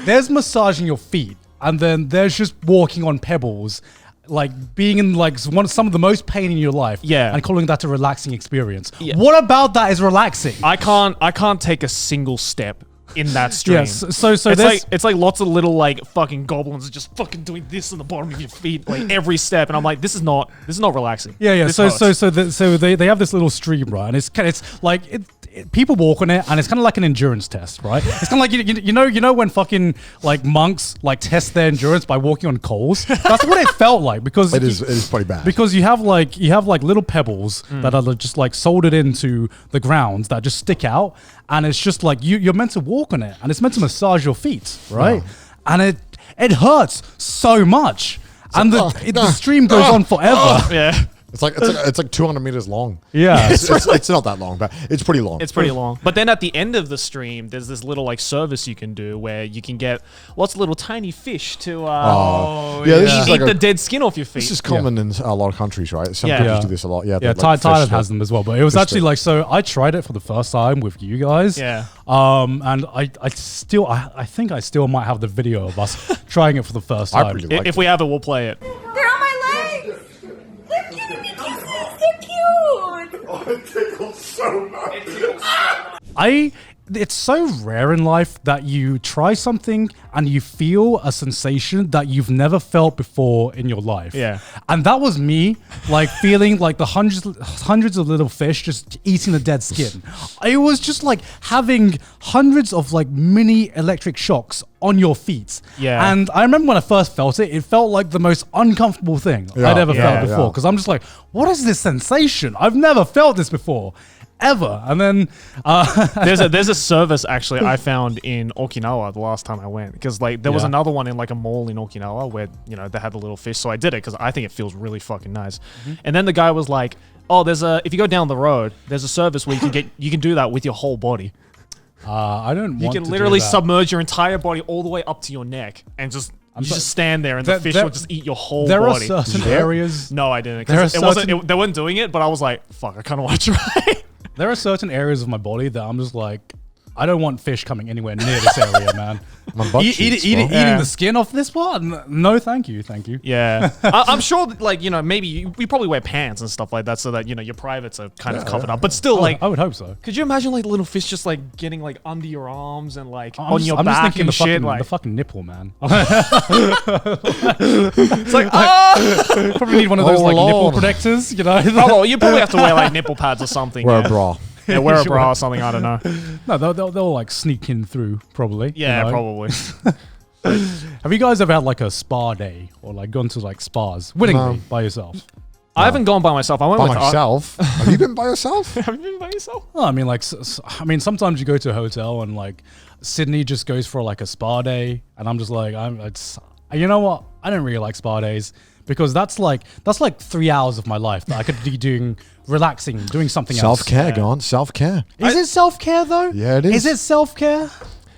There's massaging your feet, and then there's just walking on pebbles, like being in like some of the most pain in your life. Yeah. And calling that a relaxing experience. Yeah. What about that is relaxing? I can't take a single step in that stream. Yes. So it's like lots of little like fucking goblins just fucking doing this on the bottom of your feet like every step, and I'm like, this is not relaxing. Yeah. This So they have this little stream, right, and it's like people walk on it, and it's kind of like an endurance test, right? It's kind of like you know when fucking like monks like test their endurance by walking on coals. That's what it felt like because it is pretty bad because you have like little pebbles that are just like soldered into the ground that just stick out, and it's just like you're meant to walk on it, and it's meant to massage your feet, right? Wow. And it hurts so much, and the stream goes on forever. Yeah. It's like 200 meters long. Yeah. It's not that long, but it's pretty long. It's pretty long. But then at the end of the stream, there's this little like service you can do where you can get lots of little tiny fish to eat the dead skin off your feet. This is common in a lot of countries, right? Some countries do this a lot. Yeah, Thailand has them as well. But it was actually like, so I tried it for the first time with you guys. Yeah. And I think I still might have the video of us trying it for the first time. I really like if we have it, we'll play it. They're on my legs! They're giving me kisses! They're cute! Oh, it tickles so much. It's so rare in life that you try something and you feel a sensation that you've never felt before in your life. Yeah. And that was me, like feeling like the hundreds of little fish just eating the dead skin. It was just like having hundreds of like mini electric shocks on your feet. Yeah. And I remember when I first felt it, it felt like the most uncomfortable thing I'd ever felt before. Because I'm just like, what is this sensation? I've never felt this before. Ever. And then there's a service actually I found in Okinawa the last time I went, because like there was another one in like a mall in Okinawa where they had the little fish, so I did it because I think it feels really fucking nice. And then the guy was like, oh, if you go down the road, there's a service where you can do that with your whole body. I don't want you to can literally do that. submerge your entire body all the way up to your neck and just just stand there, and the fish will just eat your whole body. There are certain areas. No, I didn't. They weren't doing it, but I was like, fuck, I kind of want to try. There are certain areas of my body that I'm just like, I don't want fish coming anywhere near this area, man. Eating the skin off this one? No, thank you. Yeah. I'm sure that, like, maybe you probably wear pants and stuff like that so that, your privates are kind of covered up. But still, I would hope so. Could you imagine, like, the little fish just, like, getting, like, under your arms and, like, I'm your just back thinking and shit? The fucking nipple, man. It's like, probably need one of those, like, nipple protectors, Oh, well, you probably have to wear, like, nipple pads or something. Wear a bra. Yeah, wear a bra or something, I don't know. No, they'll like sneak in through, probably. Yeah, probably. Have you guys ever had like a spa day or like gone to like spas willingly by yourself? I haven't gone by myself. I went by with myself. Have you been by yourself? Have you been by yourself? Well, I mean, like, sometimes you go to a hotel and like Sydney just goes for like a spa day, and I'm just like, you know what? I don't really like spa days because that's like 3 hours of my life that I could be doing relaxing, doing something else. Self-care, Garnt. Self-care. Is it self-care though? Yeah, it is. Is it self-care?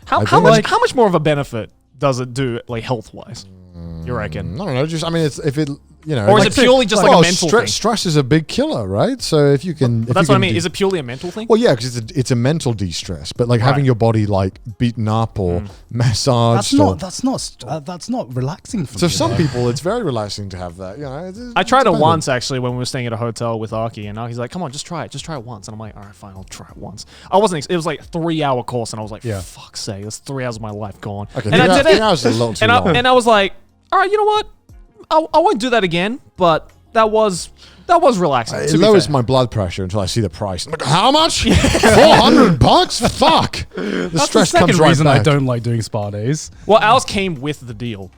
How much more of a benefit does it do like health wise? You reckon? I don't know. Just I mean, it's if it Or is it purely just like a mental thing? Stress is a big killer, right? So if you can, But that's what I mean. Is it purely a mental thing? Well, yeah, because it's a mental de-stress, but like having your body like beaten up or massaged. That's not relaxing for So me. for some people, it's very relaxing to have that. You know, I tried it dependent. once actually when we were staying at a hotel with Aki, and Aki's like, "Come on, just try it once." And I'm like, "All right, fine, I'll try it once." I wasn't. It was like a 3-hour course, and I was like, "Fuck's sake, that's 3 hours of my life gone." Okay, and I did it, hours is a little too long. and I was like, "All right, you know what? I won't do that again." But that was relaxing. It lowers my blood pressure until I see the price. I'm like, how much? $400? Fuck. The That's stress the second comes right reason back. I don't like doing spa days. Well, ours came with the deal.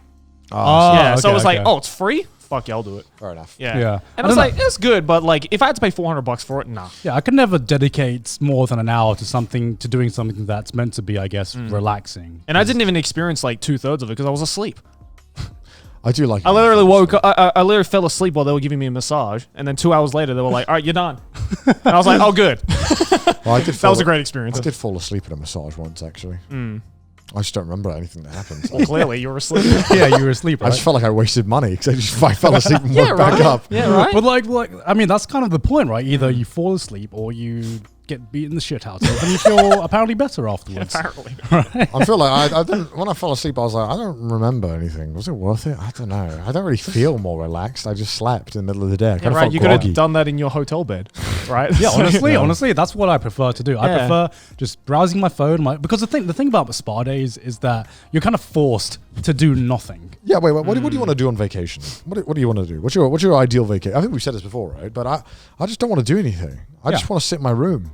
Oh, Yeah, so okay, I was like, okay. "Oh, it's free? Fuck yeah, I'll do it." Fair enough. Yeah, Yeah. And I I was don't like, "It's good," but like, if I had to pay $400 for it, nah. Yeah, I could never dedicate more than an hour to doing something that's meant to be, I guess, relaxing. And I didn't even experience like 2/3 of it because I was asleep. I do like. I literally woke up. I literally fell asleep while they were giving me a massage, and then 2 hours later they were like, "All right, you're done." And I was like, "Oh, good." Well, That was a great experience. I did fall asleep at a massage once, actually. I just don't remember anything that happened. Well, clearly you were asleep. Yeah, you were asleep, I right? just felt like I wasted money because I fell asleep and woke back up. Yeah, right. But like, I mean, that's kind of the point, right? Either you fall asleep or you get beaten the shit out of, and you feel apparently better afterwards. Apparently. I feel like I didn't. When I fell asleep, I was like, I don't remember anything. Was it worth it? I don't know. I don't really feel more relaxed. I just slept in the middle of the day. I Yeah, kind of right. felt You could groggy. have done that in your hotel bed, right? Yeah, honestly, that's what I prefer to do. I Yeah. prefer just browsing my phone. Because the thing about spa days is that you're kind of forced to do nothing. Yeah, wait. What do you want to do on vacation? What do you want to do? What's your ideal vacation? I think we've said this before, right? But I just don't want to do anything. I just want to sit in my room.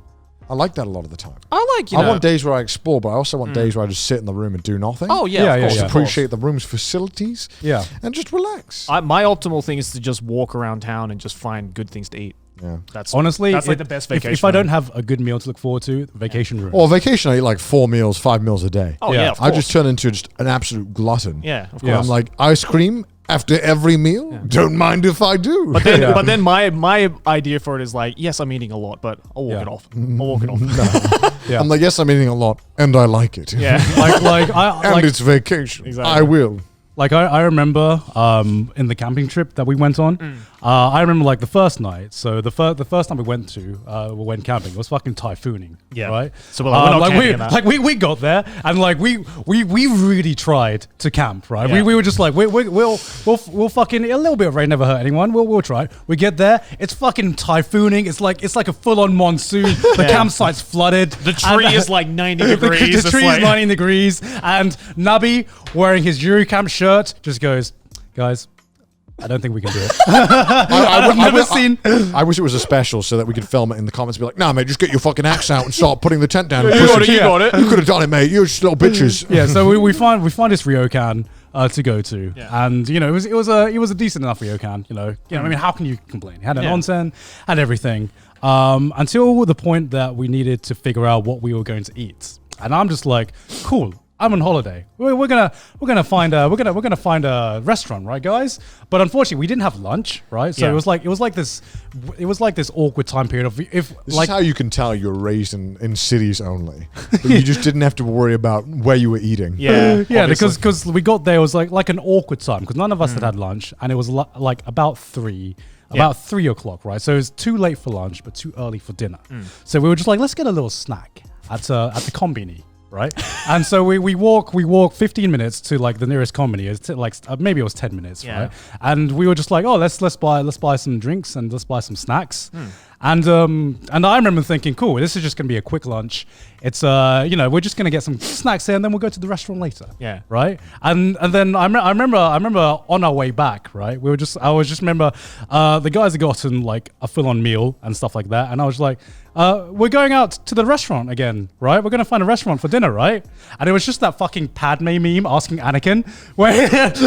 I like that a lot of the time. I like, I want days where I explore, but I also want days where I just sit in the room and do nothing. Oh, yeah. Yeah, of yeah, course, yeah. of course. Appreciate the room's facilities. Yeah. And just relax. My optimal thing is to just walk around town and just find good things to eat. Yeah. That's Honestly, that's like the best vacation. If I don't have a good meal to look forward to, vacation room. Or vacation, I eat like 5 meals a day. Oh, Yeah. yeah, of I course. just turn into just an absolute glutton. Yeah, of course. Yeah. I'm like, ice cream after every meal? Don't mind if I do. But then, but then my idea for it is like, yes, I'm eating a lot, but I'll walk Yeah. it off. I'll walk it off. Yeah. I'm like, yes, I'm eating a lot, and I like it. Yeah. And it's vacation. Exactly. I will. Like I remember in the camping trip that we went on, I remember like the first night. So the first time we went camping, it was fucking typhooning. Yeah. Right. So we're not camping in that. we got there and like we really tried to camp. Right. Yeah. We were just like we'll fucking a little bit of rain never hurt anyone. We'll try. We get there. It's fucking typhooning. It's like a full on monsoon. The campsite's flooded. The tree is like 90 degrees. The It's tree like- is 90 degrees, and Nubby, wearing his Eurocamp shirt, just goes, guys, I don't think we can do it. I've never seen. I wish it was a special so that we could film it in the comments and be like, nah, mate, just get your fucking axe out and start putting the tent down. You got it, you got it. You could have done it, mate. You're just little bitches. Yeah, so we find this ryokan to go to, Yeah. and you know it was a decent enough ryokan. I mean, how can you complain? It had an Yeah. onsen, had everything, until the point that we needed to figure out what we were going to eat, and I'm just like, cool. I'm on holiday. We're gonna find a restaurant, right, guys? But unfortunately, we didn't have lunch, right? So Yeah. it was like this awkward time period of if This like is how you can tell you're raised in cities only. But you just didn't have to worry about where you were eating. Yeah. yeah, obviously. because we got there, it was like an awkward time because none of us had lunch, and it was like about 3 o'clock, right? So it was too late for lunch, but too early for dinner. So we were just like, let's get a little snack at the combini. Right, and so we walk 15 minutes to like the nearest combini. It's like maybe it was 10 minutes, Yeah. right? And we were just like, oh, let's buy some drinks and let's buy some snacks. And I remember thinking, cool, this is just gonna be a quick lunch. It's we're just gonna get some snacks here and then we'll go to the restaurant later. Yeah. Right. And then I remember on our way back, right? Remember the guys had gotten like a full on meal and stuff like that, and I was like, we're going out to the restaurant again, right? We're gonna find a restaurant for dinner, right? And it was just that fucking Padme meme asking Anakin where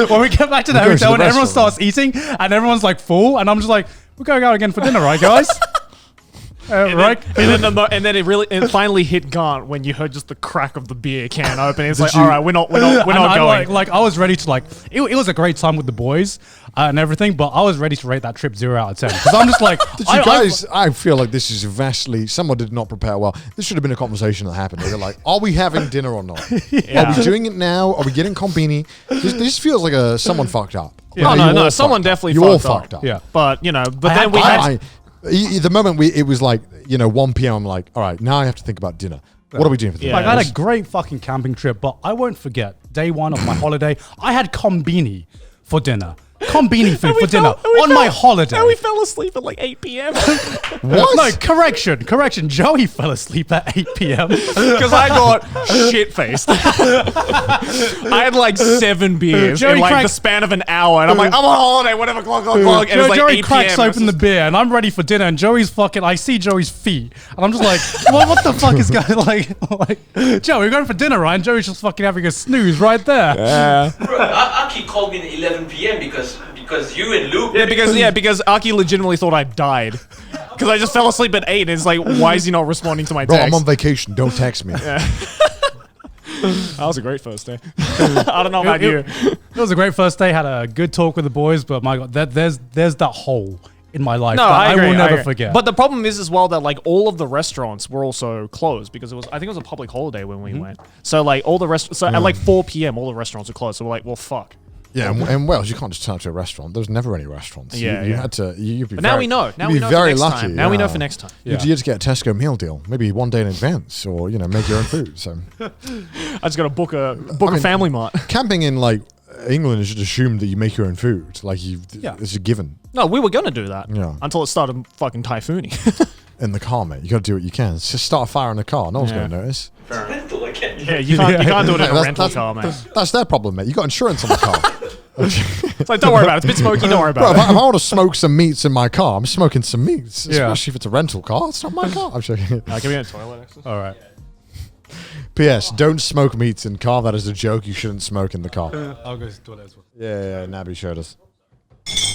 when we get back to the We're going to hotel the and everyone restaurant. starts eating and everyone's like full, and I'm just like, we're going out again for dinner, right, guys? right? And then it finally hit Garnt when you heard just the crack of the beer can open. It's like, all right, we're not going. Like I was ready to it was a great time with the boys and everything, but I was ready to rate that trip 0 out of 10 because I'm just like, I feel like this is vastly. Someone did not prepare well. This should have been a conversation that happened. They're like, are we having dinner or not? Are we doing it now? Are we getting compini? This feels like someone fucked up. Yeah. No. Someone definitely you all fucked fucked up. Yeah. But then we had. The moment it was like 1 p.m. I'm like, all right, now I have to think about dinner. What are we doing for dinner? Like I had a great fucking camping trip, but I won't forget day 1 of my holiday. I had kombini for dinner. Kombini food for dinner on my holiday. And we fell asleep at like 8 p.m. What? No, correction. Joey fell asleep at 8 p.m. Because I got shit-faced. I had like 7 beers in like the span of an hour. And I'm like, I'm on holiday, whatever, clock. And it's like Joey 8 cracks PM. open the beer and I'm ready for dinner and Joey's fucking, I see Joey's feet. And I'm just like, what the fuck is going like, Joey, we're going for dinner, right? And Joey's just fucking having a snooze right there. Yeah. Bro, Aki called me at 11 p.m. because you and Luke. Because Aki legitimately thought I died. Because I just fell asleep at 8 and it's like, why is he not responding to my Bro, text? I'm on vacation. Don't text me. Yeah. That was a great first day. I don't know about you. It was a great first day. Had a good talk with the boys, but my God, there's that hole in my life that I will never forget. But the problem is as well that like all of the restaurants were also closed because I think it was a public holiday when we went. So like all the restaurants, at like 4 p.m. all the restaurants were closed. So we're like, well, fuck. Yeah, and Wales, you can't just turn up to a restaurant. There's never any restaurants. Yeah, you had to. You'd be but now we know. Now we know very for next lucky. time. Now we know for next time. You had to get a Tesco meal deal, maybe 1 day in advance, or make your own food. So I just got to book a Family Mart. Camping in like England is just assumed that you make your own food. Like it's a given. No, we were gonna do that. Yeah. Until it started fucking typhooning. In the car, mate. You got to do what you can. Just start a fire in the car. No one's going to notice. Rental again. Yeah, you can't do it in a rental car, mate. That's their problem, mate. You got insurance on the car. It's like, don't worry about it. It's a bit smoky. Don't worry about Bro, it. if I want to smoke some meats in my car, I'm smoking some meats. Especially if it's a rental car. It's not my car. I'm joking. Can we get a toilet next to us? All right. P.S. Don't smoke meats in car. That is a joke. You shouldn't smoke in the car. I'll go to the toilet as well. Yeah, Nabby showed us.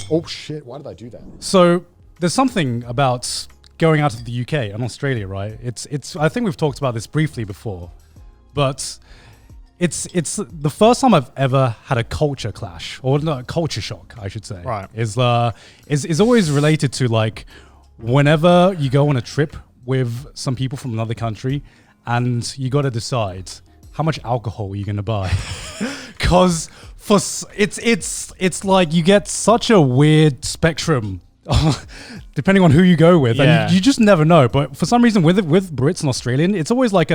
Oh, shit. Why did I do that? So there's something about going out of the UK and Australia, right? It's. I think we've talked about this briefly before, but it's the first time I've ever had a culture clash or no, culture shock, I should say. Right. Is always related to like whenever you go on a trip with some people from another country and you got to decide how much alcohol you're gonna buy, because it's like you get such a weird spectrum depending on who you go with, and you just never know. But for some reason, with Brits and Australian, it's always like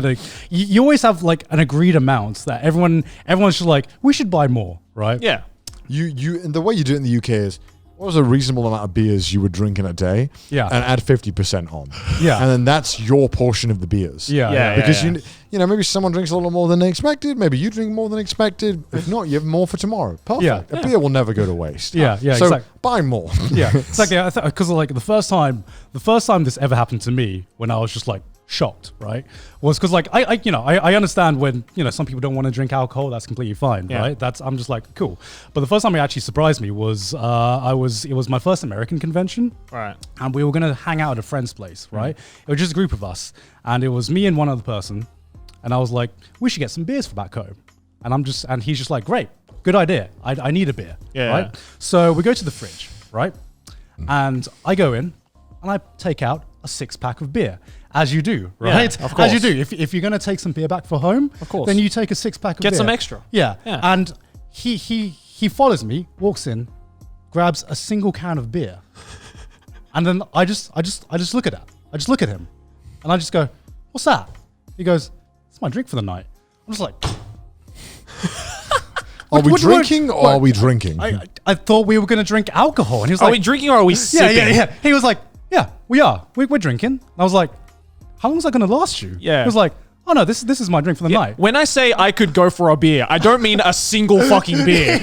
you always have like an agreed amount that everyone's just like, we should buy more, right? Yeah. You and the way you do it in the UK is, what was a reasonable amount of beers you would drink in a day? Yeah. And add 50% on. Yeah. And then that's your portion of the beers. Yeah. Because you know, maybe someone drinks a little more than they expected. Maybe you drink more than expected. If not, you have more for tomorrow. Perfect. Yeah. A beer will never go to waste. Yeah, So exactly. buy more. Yeah, exactly. Because like the first time this ever happened to me, when I was just like shocked, right, was because like I understand when some people don't want to drink alcohol. That's completely fine, right? I'm just like, cool. But the first time it actually surprised me was it was my first American convention, Right. and we were gonna hang out at a friend's place, right? It was just a group of us, and it was me and one other person, and I was like, we should get some beers for back home, and he's just like, great, good idea. I need a beer, right? So we go to the fridge, right, and I go in and I take out a 6-pack of beer. As you do, right? Yeah, of course. As you do. If you're going to take some beer back for home, Of course. then you take a 6-pack of beer. Get some extra. Yeah. Yeah. And he follows me, walks in, grabs a single can of beer. And then I just look at that. I just look at him. And I just go, what's that? He goes, it's my drink for the night. I'm just like, Are we What- drinking or what- are we drinking? I thought we were going to drink alcohol. And he was Are like, we drinking or are we sipping? yeah. He was like, yeah, we are. We're drinking. And I was like, how long is that going to last you? Yeah. He was like, oh no, this is my drink for the night. When I say I could go for a beer, I don't mean a single fucking beer.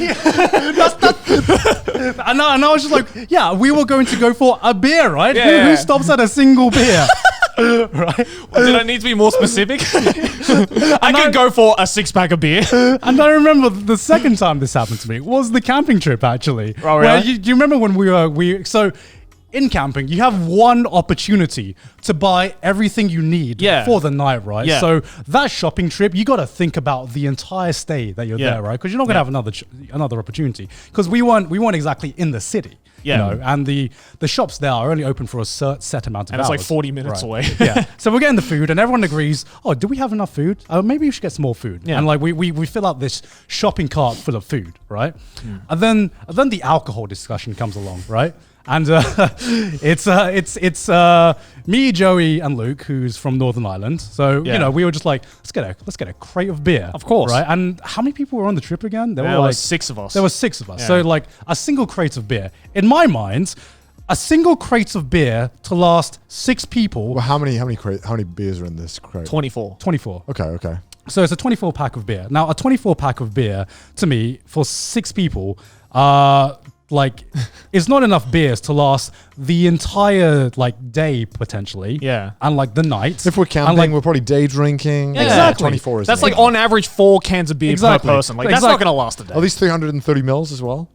And I was just like, yeah, we were going to go for a beer, right? Yeah. Who stops at a single beer? Right? Did I need to be more specific? I could go for a 6-pack of beer. And I remember the second time this happened to me was the camping trip, actually. Oh, Where really? do you remember when so in camping, you have one opportunity to buy everything you need for the night, right? Yeah. So that shopping trip, you got to think about the entire stay that you're there, right? Because you're not going to have another opportunity. Because we weren't exactly in the city. Yeah. You know, and the shops there are only open for a set amount of hours. And it's like 40 minutes away. Yeah. So we're getting the food and everyone agrees, oh, do we have enough food? Maybe we should get some more food. Yeah. And like we fill out this shopping cart full of food, right? And then the alcohol discussion comes along, right? And it's me, Joey, and Luke, who's from Northern Ireland. So you know, we were just like, let's get a crate of beer, of course, right? And how many people were on the trip again? There were like 6 of us. There were 6 of us. Yeah. So like a single crate of beer. In my mind, a single crate of beer to last 6 people. Well, how many beers are in this crate? 24. 24. Okay. So it's a 24 pack of beer. Now, a 24 pack of beer to me for 6 people, like, it's not enough beers to last the entire like day potentially. Yeah. And like the night. If we're camping, like, we're probably day drinking. Yeah. Exactly. 24 is That's like on average 4 cans of beer per person. Like that's not going to last a day. Are these 330 mils as well?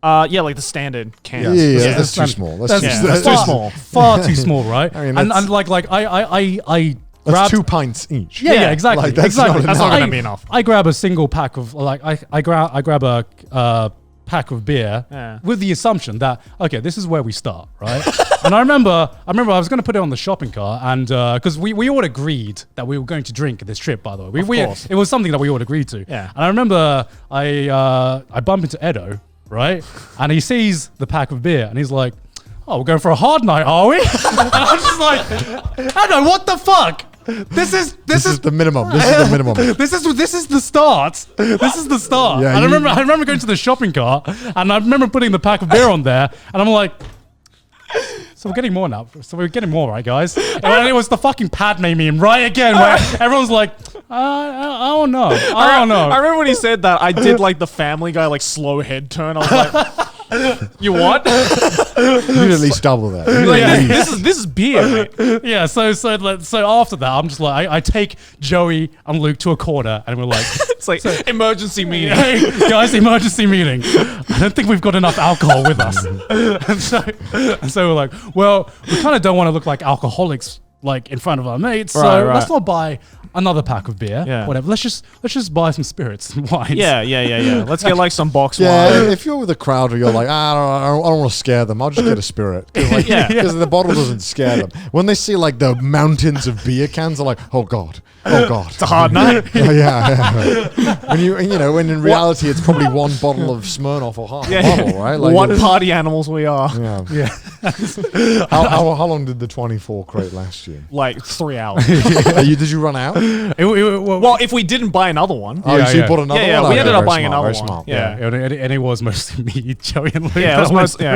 Yeah, like the standard cans. Yeah. That's too small. That's too small. Far too small, right? I mean, and like I that's grabbed 2 pints each. Yeah, exactly. Like, that's exactly. That's not going to be enough. I grab a single pack of like I grab a pack of beer with the assumption that okay, this is where we start, right? And I remember I was going to put it on the shopping cart, and because we all agreed that we were going to drink this trip. By the way, it was something that we all agreed to. Yeah. And I remember I bump into Edo, right, and he sees the pack of beer, and he's like, "Oh, we're going for a hard night, are we?" And I'm just like, "Edo, what the fuck? This is the minimum. This is the minimum. This is the start. This is the start." Yeah, and I remember going to the shopping cart, and I remember putting the pack of beer on there, and I'm like, so we're getting more now. So we're getting more, right, guys? And it was the fucking Padme meme, right again, where everyone's like, I don't know. I don't know. I remember when he said that, I did like the Family Guy like slow head turn. I was like, you what? You'd at least double that. Like, this is beer, mate. Yeah, so after that, I'm just like, I take Joey and Luke to a corner, and we're like, It's like emergency meeting. hey, guys, emergency meeting. I don't think we've got enough alcohol with us. and so we're like, well, we kind of don't want to look like alcoholics like in front of our mates, so let's not buy another pack of beer. Yeah. Whatever. Let's just buy some spirits and wines. Yeah. Let's get like some box Yeah, wine. if you're with a crowd or you're like, I don't want to scare them, I'll just get a spirit. Because the bottle doesn't scare them. When they see like the mountains of beer cans, they're like, oh God. It's a hard night. When when in reality it's probably one bottle of Smirnoff or half a bottle, right? Like what party animals we are. Yeah. How long did the 24 crate last you? Like 3 hours. Did you run out? Well, if we didn't buy another one. Oh, so you bought another one? Yeah, we ended up Very buying smart, another very one. smart. Yeah. And it was mostly me, Joey, and Luke. Yeah, it was mostly,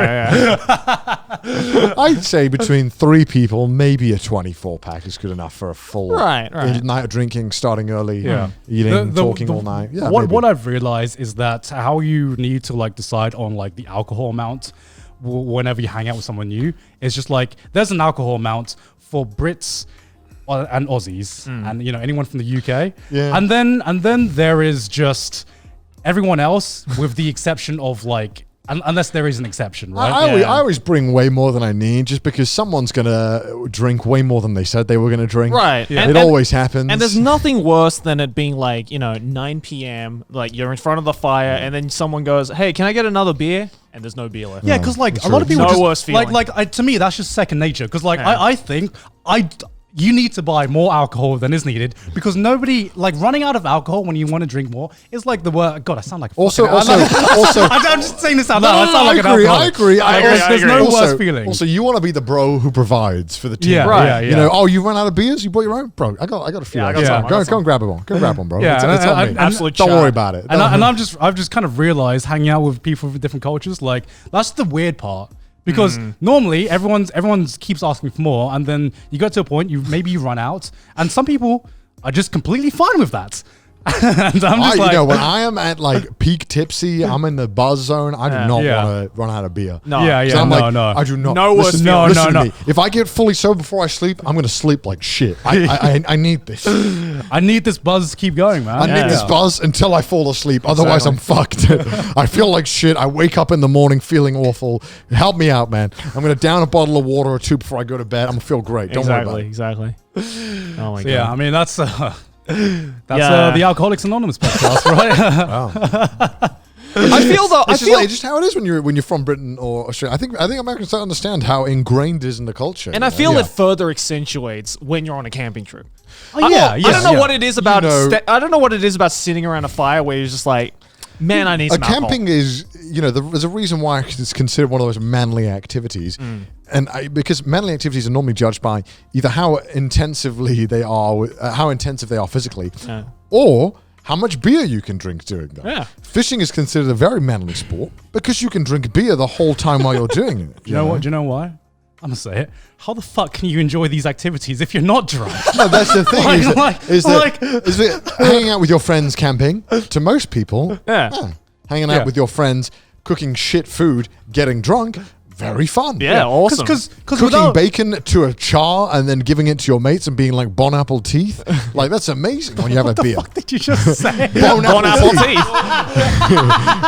I'd say between 3 people, maybe a 24 pack is good enough for a full Right. night of drinking, starting early, eating, talking all night. Yeah, what I've realized is that how you need to like decide on like the alcohol amount whenever you hang out with someone new is just like there's an alcohol amount for Brits and Aussies and anyone from the UK. Yeah. And then there is just everyone else with the exception of like unless there is an exception, right? I always bring way more than I need just because someone's going to drink way more than they said they were going to drink. Right. Yeah. It always happens. And there's nothing worse than it being like, 9 p.m., like you're in front of the fire and then someone goes, hey, can I get another beer? And there's no beer left. Yeah, because like That's a lot of true. people No worse feeling. to me that's just second nature. Because like Yeah. I think you need to buy more alcohol than is needed because nobody like running out of alcohol when you want to drink more is like the word. God, I sound like a Also, fucking- I'm just saying this out loud. I sound like an alcoholic. I agree. There's no worse feeling. Also, you want to be the bro who provides for the team. Yeah, Right. yeah. You run out of beers? You bought your own? Bro, I got a few. Yeah, I got extra. some, I got Go some. and grab one. Go grab one, bro. Yeah, It's on me. and- Absolute Don't chat. worry about it. And I've just kind of realized hanging out with people from different cultures, like that's the weird part. Because normally everyone's keeps asking for more, and then you get to a point maybe you run out, and some people are just completely fine with that. And I'm just like, when I am at like peak tipsy, I'm in the buzz zone. I do not want to run out of beer. No. yeah, yeah, So I'm no, like, no. I do not. No worse listen, feeling. listen No, to me. If I get fully sober before I sleep, I'm gonna sleep like shit. I need this. I need this buzz to keep going, man. I need this buzz until I fall asleep. Otherwise, I'm fucked. I feel like shit. I wake up in the morning feeling awful. Help me out, man. I'm gonna down a bottle of water or two before I go to bed. I'm gonna feel great. Don't worry about it. Exactly. Oh my god. Yeah, I mean that's the Alcoholics Anonymous podcast, right? I feel though. It's just how it is when you're from Britain or Australia. I think Americans don't understand how ingrained it is in the culture. And I feel it further accentuates when you're on a camping trip. Oh, I yeah, don't know yeah. what it is about. You know- I don't know what it is about sitting around a fire where you're just like, man, I need some alcohol. camping is, there's a reason why it's considered one of those manly activities, and because manly activities are normally judged by either how intensive they are physically, or how much beer you can drink during them. Yeah. Fishing is considered a very manly sport because you can drink beer the whole time while you're doing it. Do you know what? Do you know why? I'm gonna say it. How the fuck can you enjoy these activities if you're not drunk? No, that's the thing. Is that hanging out with your friends camping, to most people, hanging out with your friends, cooking shit food, getting drunk, very fun. Yeah, awesome. Because Cooking bacon to a char and then giving it to your mates and being like bon apple teeth, like that's amazing when you have a beer. What the fuck did you just say? Bon apple teeth.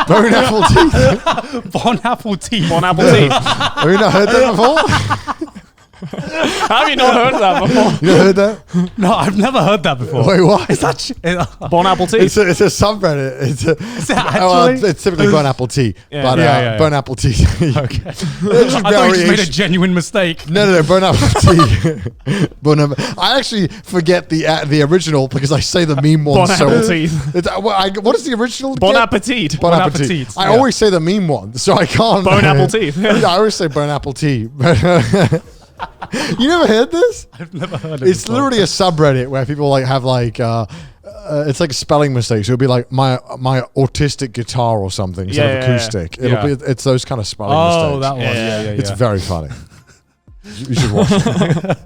Bon apple teeth. Bon apple teeth. Bon apple teeth. Have you not heard that before? How have you not heard that before? You not heard that? No, I've never heard that before. Wait, what? Is that Bon apple teeth. It's a subreddit. It's it actually? it's typically bon apple tea, but Yeah. bon apple tea. Okay. I thought you just made a genuine mistake. No, bon apple tea. I actually forget the original because I say the meme one. Bon apple teeth. What is the original? Bon again? appetit. Bon Bon appetit. appetit, I yeah. always say the meme one, so I can't. Bon apple teeth. Yeah, I always say bon apple tea. You never heard this? I've never heard it. It's before. literally a subreddit where people have it's like a spelling mistake. So it'll be like my autistic guitar or something instead of acoustic. It's those kind of spelling mistakes. Oh, that one. Yeah. It's very funny. You should watch it.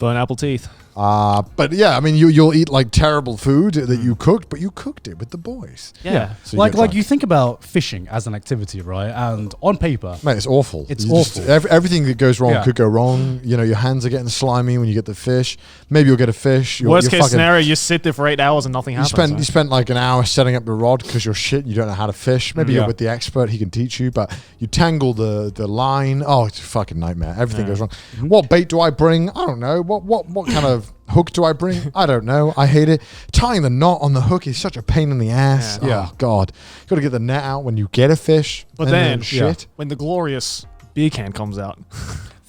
Bon apple teeth. But yeah, I mean, you'll eat like terrible food that you cooked, but you cooked it with the boys. Yeah. So Like you think about fishing as an activity, right? And on paper, Mate, it's awful. It's awful. Everything that goes wrong could go wrong. Your hands are getting slimy when you get the fish. Maybe you'll get a fish. Worst case scenario, you sit there for 8 hours and nothing happens. You spent like an hour setting up the rod because you're shit. You don't know how to fish. Maybe you're with the expert. He can teach you. But you tangle the line. Oh, it's a fucking nightmare. Everything goes wrong. What bait do I bring? I don't know. What kind of hook do I bring? I don't know. I hate it. Tying the knot on the hook is such a pain in the ass. Yeah. Oh, God. You got to get the net out when you get a fish. But and then, shit. when the glorious beer can comes out,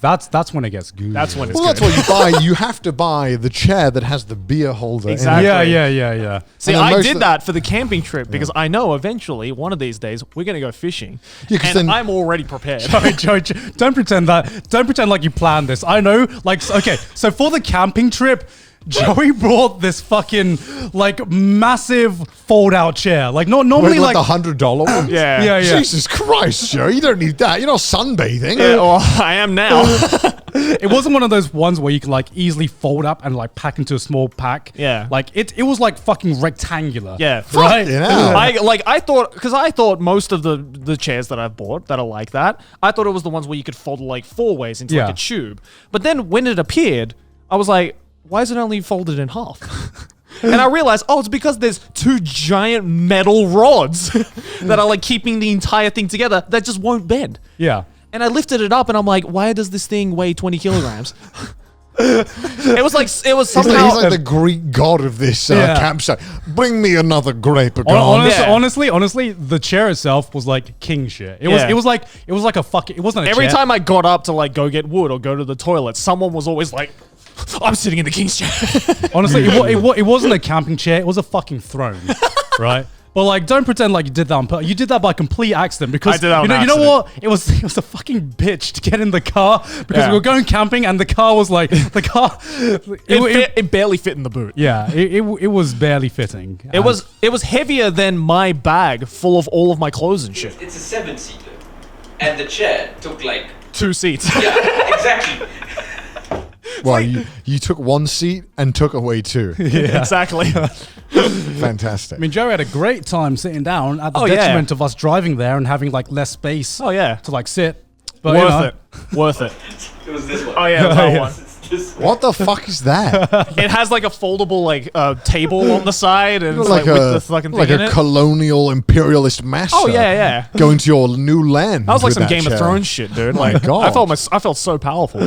that's when it gets good. that's when it's Well, good. that's what you buy. You have to buy the chair that has the beer holder. Exactly. Yeah. See, And then I most did of- that for the camping trip because I know eventually one of these days we're going to go fishing. Yeah, 'cause and then- I'm already prepared. Joe, don't pretend like you planned this. I know, okay, so for the camping trip, Joey brought this fucking massive fold-out chair. Like not normally Wait, the $100 one? Yeah. Jesus Christ, Joe. You don't need that. You're not sunbathing. Yeah, well, I am now. It wasn't one of those ones where you can easily fold up and pack into a small pack. Yeah. It was fucking rectangular. Yeah. Right? Yeah. I thought most of the chairs that I've bought that are like that, I thought it was the ones where you could fold four ways into Yeah. a tube. But then when it appeared, I was like, why is it only folded in half? And I realized, it's because there's two giant metal rods that are keeping the entire thing together that just won't bend. Yeah. And I lifted it up and I'm like, why does this thing weigh 20 kilograms? It was somehow. He's like the Greek god of this campsite. Bring me another grape of Honestly, the chair itself was king shit. It was like a fucking. It wasn't a Every chair. time I got up to go get wood or go to the toilet, someone was always like, I'm sitting in the king's chair. Honestly, it wasn't a camping chair. It was a fucking throne, right? But don't pretend like you did that on purpose. You did that by complete accident because I did that on you know accident. what? It was a fucking bitch to get in the car because we were going camping and the car was It barely fit in the boot. Yeah, it was barely fitting. It was heavier than my bag full of all of my clothes and shit. It's a 7-seater. And the chair took 2 seats. yeah, exactly. Well, you took one seat and took away two. Yeah, exactly. Fantastic. I mean, Joey had a great time sitting down at the Oh, yeah. detriment of us driving there and having like less space Oh yeah, to like sit. But, you know, worth it. It was this one. Oh yeah, that Yeah. one. It's this one. What the fuck is that? It has like a foldable like table on the side and it's, like like with the fucking thing like in a it. colonial imperialist master. Oh yeah. Going to your new land. That was like with some Game chair. of Thrones shit, dude. Oh my Like, God. I felt so powerful.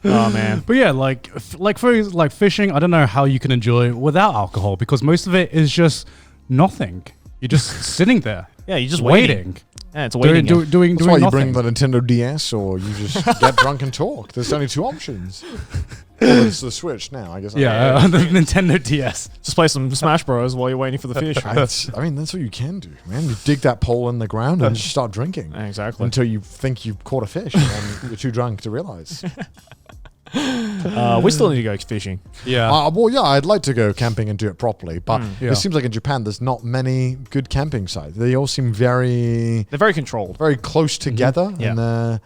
Oh man. But yeah, like for like fishing, I don't know how you can enjoy it without alcohol because most of it is just nothing. You're just sitting there. Yeah, you're just waiting. Yeah, it's waiting. Doing That's why you nothing. bring the Nintendo DS or you just get drunk and talk. There's only two options. Well, it's the Switch now, I guess. yeah, the Nintendo DS. Just play some Smash Bros while you're waiting for the fish. I mean, that's what you can do, man. You dig that pole in the ground and just start drinking. Exactly. Until you think you've caught a fish and you're too drunk to realize. We still need to go fishing. Yeah. Well, yeah, I'd like to go camping and do it properly, but Yeah. it seems like in Japan there's not many good camping sites. They all seem very They're very controlled. very close together, Yeah. and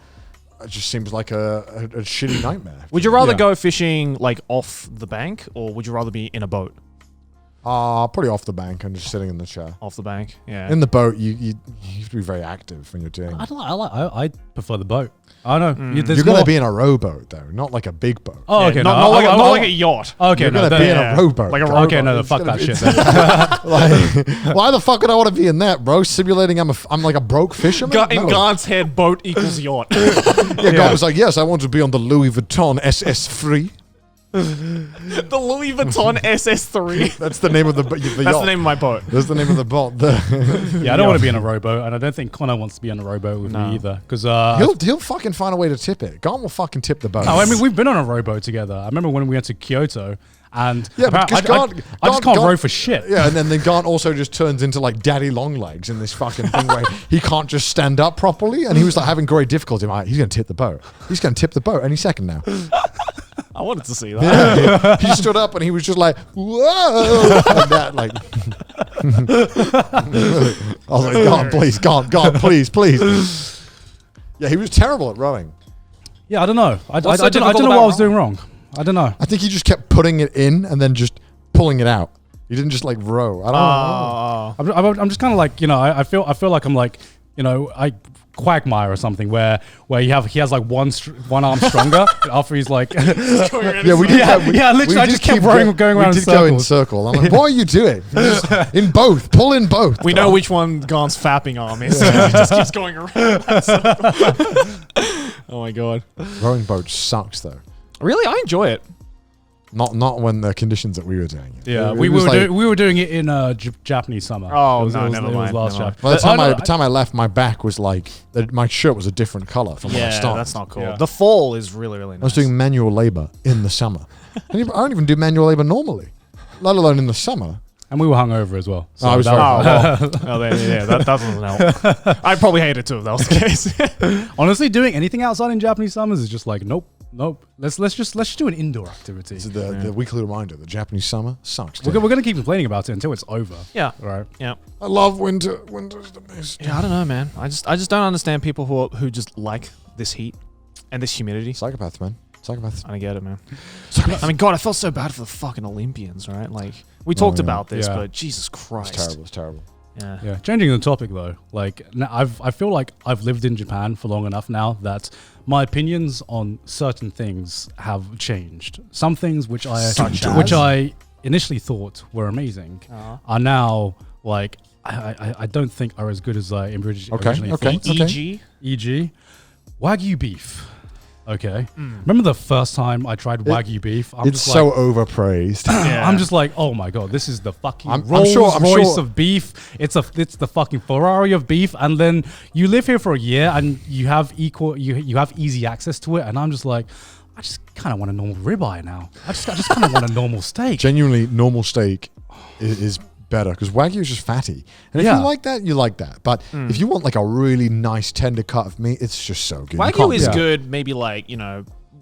it just seems like a shitty nightmare. Would you rather Yeah. go fishing like off the bank, or would you rather be in a boat Pretty off the bank and just sitting in the chair. off the bank? Yeah. In the boat, you have to be very active when you're doing. I prefer the boat. I don't know. There's You're gonna more- be in a rowboat though, not like a big boat. Oh, Yeah, okay. not, no, not like, I- not I- like a yacht. Okay, You're no, gonna be in yeah. a rowboat. Like a though. rowboat. Okay, no, It's fuck gonna that be- shit. Then. Like, why the fuck would I want to be in that, bro? Simulating I'm like a broke fisherman. In No. Garnt's head, boat equals yacht. Yeah, God was like, yes, I want to be on the Louis Vuitton SS3. The Louis Vuitton SS3. That's the name of the That's yacht. the name of my boat. That's the name of the boat. Yeah, I don't want to be in a rowboat, and I don't think Connor wants to be on a rowboat with No. me either. Because He'll fucking find a way to tip it. Garnt will fucking tip the boat. oh, I mean, we've been on a rowboat together. I remember when we went to Kyoto, and Yeah, but apparently- because I just can't Garnt- row for shit. Yeah, and then Garnt also just turns into like daddy long legs in this fucking thing where he can't just stand up properly, and he was like having great difficulty. I'm like, he's gonna tip the boat. He's gonna tip the boat any second now. I wanted to see that. Yeah, he stood up and he was just like, whoa, like that, like. I was like, Garnt, please. Yeah, he was terrible at rowing. Yeah, I don't know. I What's so don't know difficult what I was about doing wrong. I don't know. I think he just kept putting it in and then just pulling it out. He didn't just like row. I don't know. Oh. I'm just kind of like, you know, I feel like I'm like, you know, Quagmire or something where he has like one arm stronger after he's like Yeah, we did. Yeah, we, yeah, literally, I did just kept keep going around We in did go in circles. circle. I'm like, what are you doing? Just in both. Pull in both. We know which one Garnt's fapping arm is. It just keeps going around. Oh my god. Rowing boat sucks though. Really, I enjoy it. Not when the conditions that we were doing it. yeah, It we was were doing it in Japanese summer. Oh, It was- no, it was- never it was mind, last never mind. Jap- By the time Oh, no, by the time I left, my back was like my shirt was a different color from when I Yeah, started. that's not cool. Yeah. The fall is really, really nice. I was doing manual labor in the summer. I don't even do manual labor normally, let alone in the summer. and we were hungover as well. So I was that very- that doesn't help. I'd probably hate it too if that was the case. honestly, doing anything outside in Japanese summers is just like nope. Let's just do an indoor activity. This is the weekly reminder that Japanese summer sucks. We're gonna keep complaining about it until it's over. Yeah. Right. Yeah. I love winter. Winter's the best. Yeah, I don't know, man. I just don't understand people who just like this heat and this humidity. Psychopaths, man. Psychopaths. I don't get it, man. I mean, God, I felt so bad for the fucking Olympians, right? Like, we talked yeah. about this, Yeah. but Jesus Christ. It's terrible. It's terrible. Yeah. Yeah, changing the topic though, like I feel like I've lived in Japan for long enough now that my opinions on certain things have changed. Some things which I initially thought were amazing are now like I don't think are as good as I originally okay. thought. E.g. Wagyu beef. Okay. Remember the first time I tried Wagyu beef? I'm It's just so like, overpraised. Yeah. I'm just like, oh my god, this is the fucking I'm Rolls sure- I'm Royce sure- of beef. It's the fucking Ferrari of beef. And then you live here for a year and you have you have easy access to it. And I'm just like, I just kind of want a normal ribeye now. I just kind of want a normal steak. Genuinely, normal steak is better because Wagyu is just fatty. And if Yeah. you like that, you like that. But if you want like a really nice tender cut of meat, it's just so good. You Wagyu can't is beat it. good maybe like,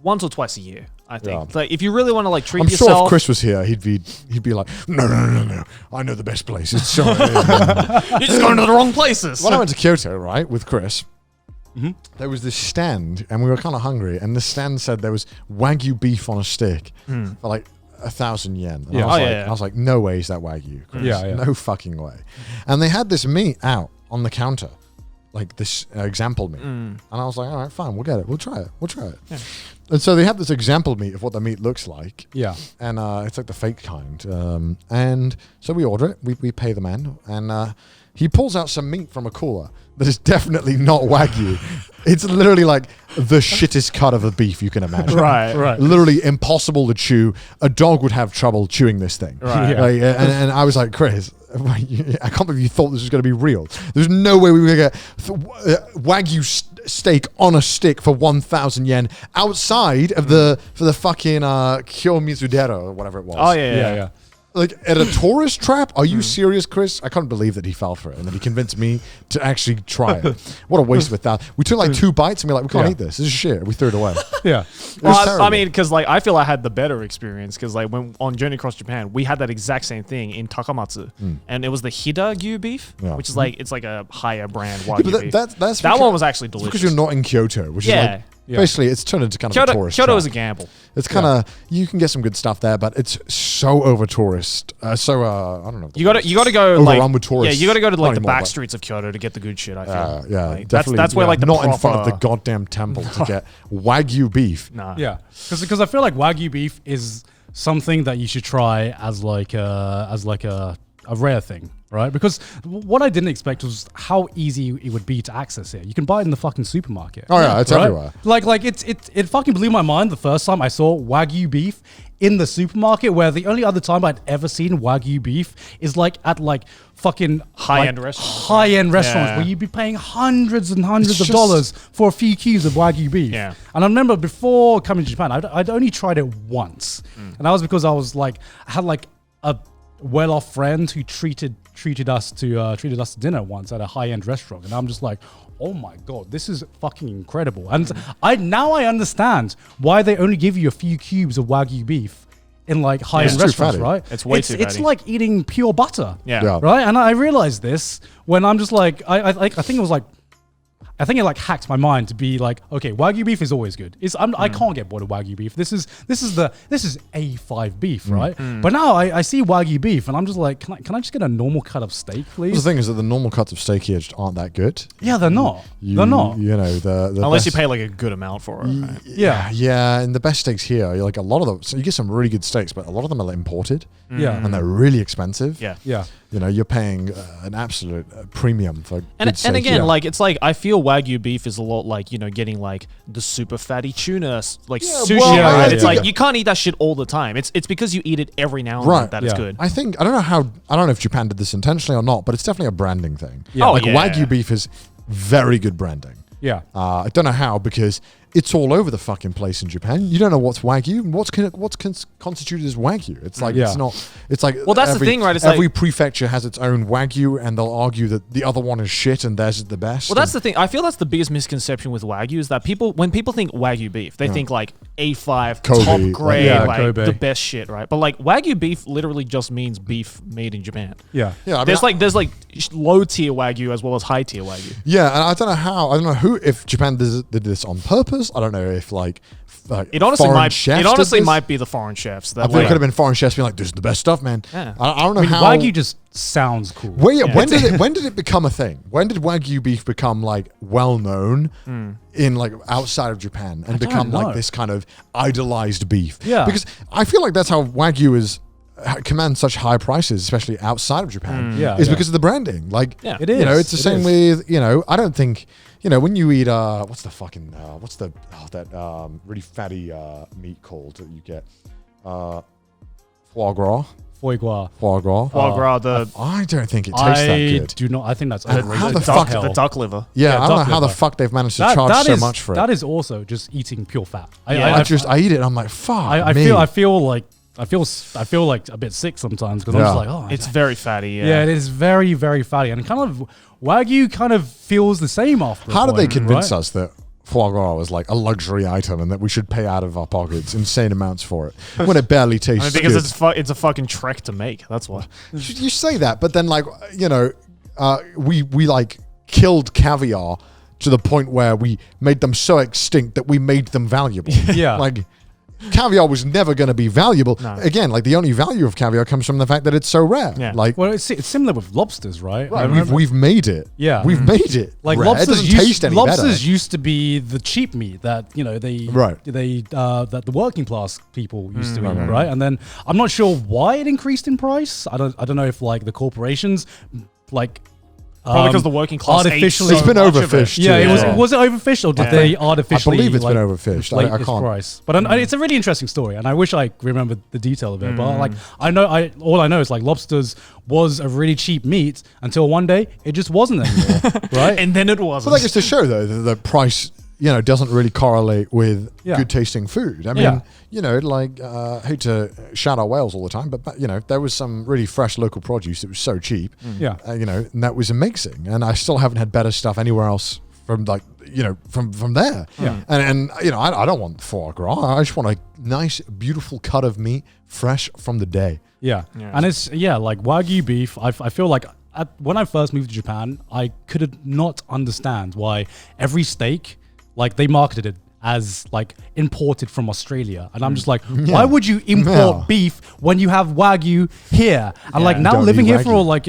once or twice a year, I think. Yeah. Like, if you really want to like treat I'm yourself. sure if Chris was here, he'd be like, no. I know the best place. It's so. You're just going to the wrong places. When I went to Kyoto, right, with Chris, there was this stand, and we were kind of hungry, and the stand said there was Wagyu beef on a stick for like 1,000 yen. And Yeah. I was like, no way is that Wagyu, Chris. Yeah. No fucking way. And they had this meat out on the counter, like this example meat. And I was like, all right, fine, we'll get it. We'll try it. Yeah. And so they have this example meat of what the meat looks like. Yeah. And it's like the fake kind. And so we order it. We pay the man. And he pulls out some meat from a cooler that is definitely not Wagyu. It's literally like the shittest cut of a beef you can imagine. Right. Literally impossible to chew. A dog would have trouble chewing this thing. Right. Yeah. Like, and I was like, Chris, I can't believe you thought this was going to be real. There's no way we were going to get Wagyu steak on a stick for 1,000 yen outside of for the fucking Kyomizudero or whatever it was. Oh yeah. Like at a tourist trap? Are you serious, Chris? I can't believe that he fell for it and that he convinced me to actually try it. What a waste of 1,000. We took like 2 bites and we're like, we can't eat this. This is shit. We threw it away. Yeah. Well, terrible. I mean, because like I feel I had the better experience because like when on Journey Across Japan, we had that exact same thing in Takamatsu, and it was the Hidagyu beef, Yeah. which is like it's like a higher brand Yeah, Wagyu but beef. that's that because- one was actually it's delicious. because you're not in Kyoto, which is like basically it's turned into kind of a tourist Kyoto trap. is a gamble. It's kind of you can get some good stuff there, but it's so over tourist. I don't know. You got to go Overrun like with tourists. Yeah, you got to go to like Not the anymore, back but- streets of Kyoto to get the good shit. I feel. yeah, Like, definitely. That's where like the not in front of the proper- goddamn temple to get Wagyu beef. Nah. Yeah, because I feel like Wagyu beef is something that you should try as like a rare thing, right? Because what I didn't expect was how easy it would be to access it. You can buy it in the fucking supermarket. Oh yeah, it's right? everywhere. Like it fucking blew my mind the first time I saw Wagyu beef in the supermarket, where the only other time I'd ever seen Wagyu beef is like at like fucking High-end restaurants. high-end restaurants Yeah. where you'd be paying hundreds and hundreds It's of just- dollars for a few cubes of Wagyu beef. Yeah. And I remember before coming to Japan, I'd only tried it once, and that was because I was like, I had like a well-off friend who treated us to dinner once at a high-end restaurant, and I'm just like, oh my god, this is fucking incredible. And I understand why they only give you a few cubes of Wagyu beef in like high-end It's too restaurants, fatty. right? It's way too It's fatty. like eating pure butter. Yeah. Right? And I realized this when I'm just like, I think it was like, I think it like hacked my mind to be like, okay, Wagyu beef is always good. I can't get bored of Wagyu beef. This is A5 beef, right? But now I see Wagyu beef and I'm just like, can I just get a normal cut of steak, The please? thing is that the normal cuts of steak here just aren't that good. Yeah, they're not. They're not. You know the Unless you best- pay like a good amount for it. Right? Yeah, and the best steaks here, you're like a lot of them. So you get some really good steaks, but a lot of them are like imported, Yeah. and they're really expensive. Yeah. Yeah. You know, you're paying an absolute premium for good And steak. again, Yeah. like it's like I feel Wagyu beef is a lot like getting like the super fatty tuna, like Yeah, sushi. well, I right? think It's like that- you can't eat that shit all the time. It's because you eat it every now and Right. then that it's Yeah. good. I don't know if Japan did this intentionally or not, but it's definitely a branding thing. Yeah. Oh, Like yeah. Wagyu beef is very good branding. Yeah. I don't know how, because it's all over the fucking place in Japan. You don't know what's Wagyu and what's constituted as Wagyu. It's like Yeah. it's not. It's like Well, that's the thing, right? It's every like- prefecture has its own Wagyu, and they'll argue that the other one is shit and theirs is the best. Well, that's the thing. I feel that's the biggest misconception with Wagyu is that when people think Wagyu beef, they think like A5, Kobe, top like- grade, Yeah, like Kobe. the best shit, right? But like Wagyu beef literally just means beef made in Japan. Yeah. Yeah, I mean, There's like low tier Wagyu as well as high tier Wagyu. yeah, and I don't know how. I don't know if Japan did this on purpose. I don't know if like It honestly foreign might. chefs It did honestly this. might be the foreign chefs. I That think it like, could have been foreign chefs being like, "This is the best stuff, man." Yeah. I don't know I mean, how. Wagyu just sounds cool. When did it become a thing? When did Wagyu beef become like well known in like outside of Japan and don't become like know. this kind of idolized beef? Yeah. because I feel like that's how Wagyu commands such high prices, especially outside of Japan. Yeah, is yeah. because of the branding. Like, Yeah. It You know, is, it's the it same is. with I don't think when you eat really fatty meat called that you get foie gras. Foie gras. Foie gras. foie gras, the I don't think it tastes that I good. do not. I think that's How overrated. the fuck- the duck liver. Yeah, Yeah, I don't know duck how the liver. fuck they've managed to charge so much for it. That is also just eating pure fat. Yeah. I eat it and I'm like, fuck I me. feel like a bit sick sometimes because I'm just Yeah. like, oh, It's very fatty. yeah, it is very, very fatty, and kind of Wagyu kind of feels the same after. How a did they point, convince right? us that foie gras was like a luxury item and that we should pay out of our pockets insane amounts for it when it barely tastes I mean, because good? it's a fucking trek to make. That's why. You say that, but then like we like killed caviar to the point where we made them so extinct that we made them valuable. Yeah. Like, caviar was never going to be valuable. No. Again, like the only value of caviar comes from the fact that it's so rare. Yeah. Like, well, it's similar with lobsters, right? We've made it. Yeah, we've made it. Like rare. lobsters, lobsters used to be the cheap meat that that the working class people used to eat, right? And then I'm not sure why it increased in price. I don't know if like the corporations like. Probably because the working class artificially, it's been overfished. Yeah, was it overfished or did they artificially? I believe it's been overfished. I can't. Price. But it's a really interesting story, and I wish I remembered the detail of it. But like, all I know is like lobsters was a really cheap meat until one day it just wasn't anymore, right? And then it wasn't. But that goes to show though that the price, doesn't really correlate with good tasting food. I mean, I hate to shout out Wales all the time, but there was some really fresh local produce that was so cheap. And that was amazing. And I still haven't had better stuff anywhere else from from there. Yeah. And I don't want foie gras. I just want a nice, beautiful cut of meat, fresh from the day. Yeah. And it's like Wagyu beef. I feel like when I first moved to Japan, I could not understand why every steak, like they marketed it as like imported from Australia, and I'm just like, why would you import beef when you have Wagyu here? And like now living here for like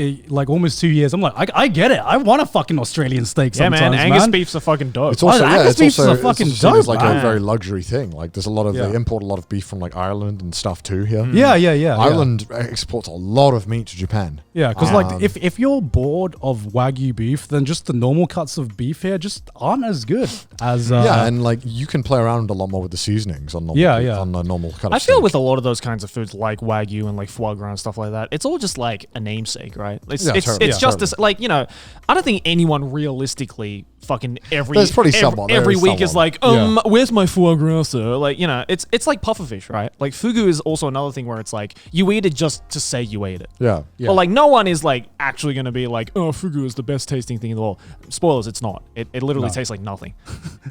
almost 2 years, I'm like, I get it. I want a fucking Australian steak sometimes, man. Angus beef's are fucking dope. It's also Angus beef's are fucking dope. It's like a very luxury thing. Like there's a lot of they import a lot of beef from like Ireland and stuff too here. Yeah. Ireland exports a lot of meat to Japan. Yeah, because like if you're bored of Wagyu beef, then just the normal cuts of beef here just aren't as good as and like you can play around a lot more with the seasonings on the normal cut of I feel steak. with a lot of those kinds of foods like Wagyu and like foie gras and stuff like that, it's all just like a namesake, right? It's just this, like, I don't think anyone realistically fucking every week is like, where's my foie gras, sir? Like, it's like pufferfish, right? Like fugu is also another thing where it's like you eat it just to say you ate it. Yeah. But like no one is like actually going to be like, oh, fugu is the best tasting thing in the world. Spoilers, it's not. It literally tastes like nothing.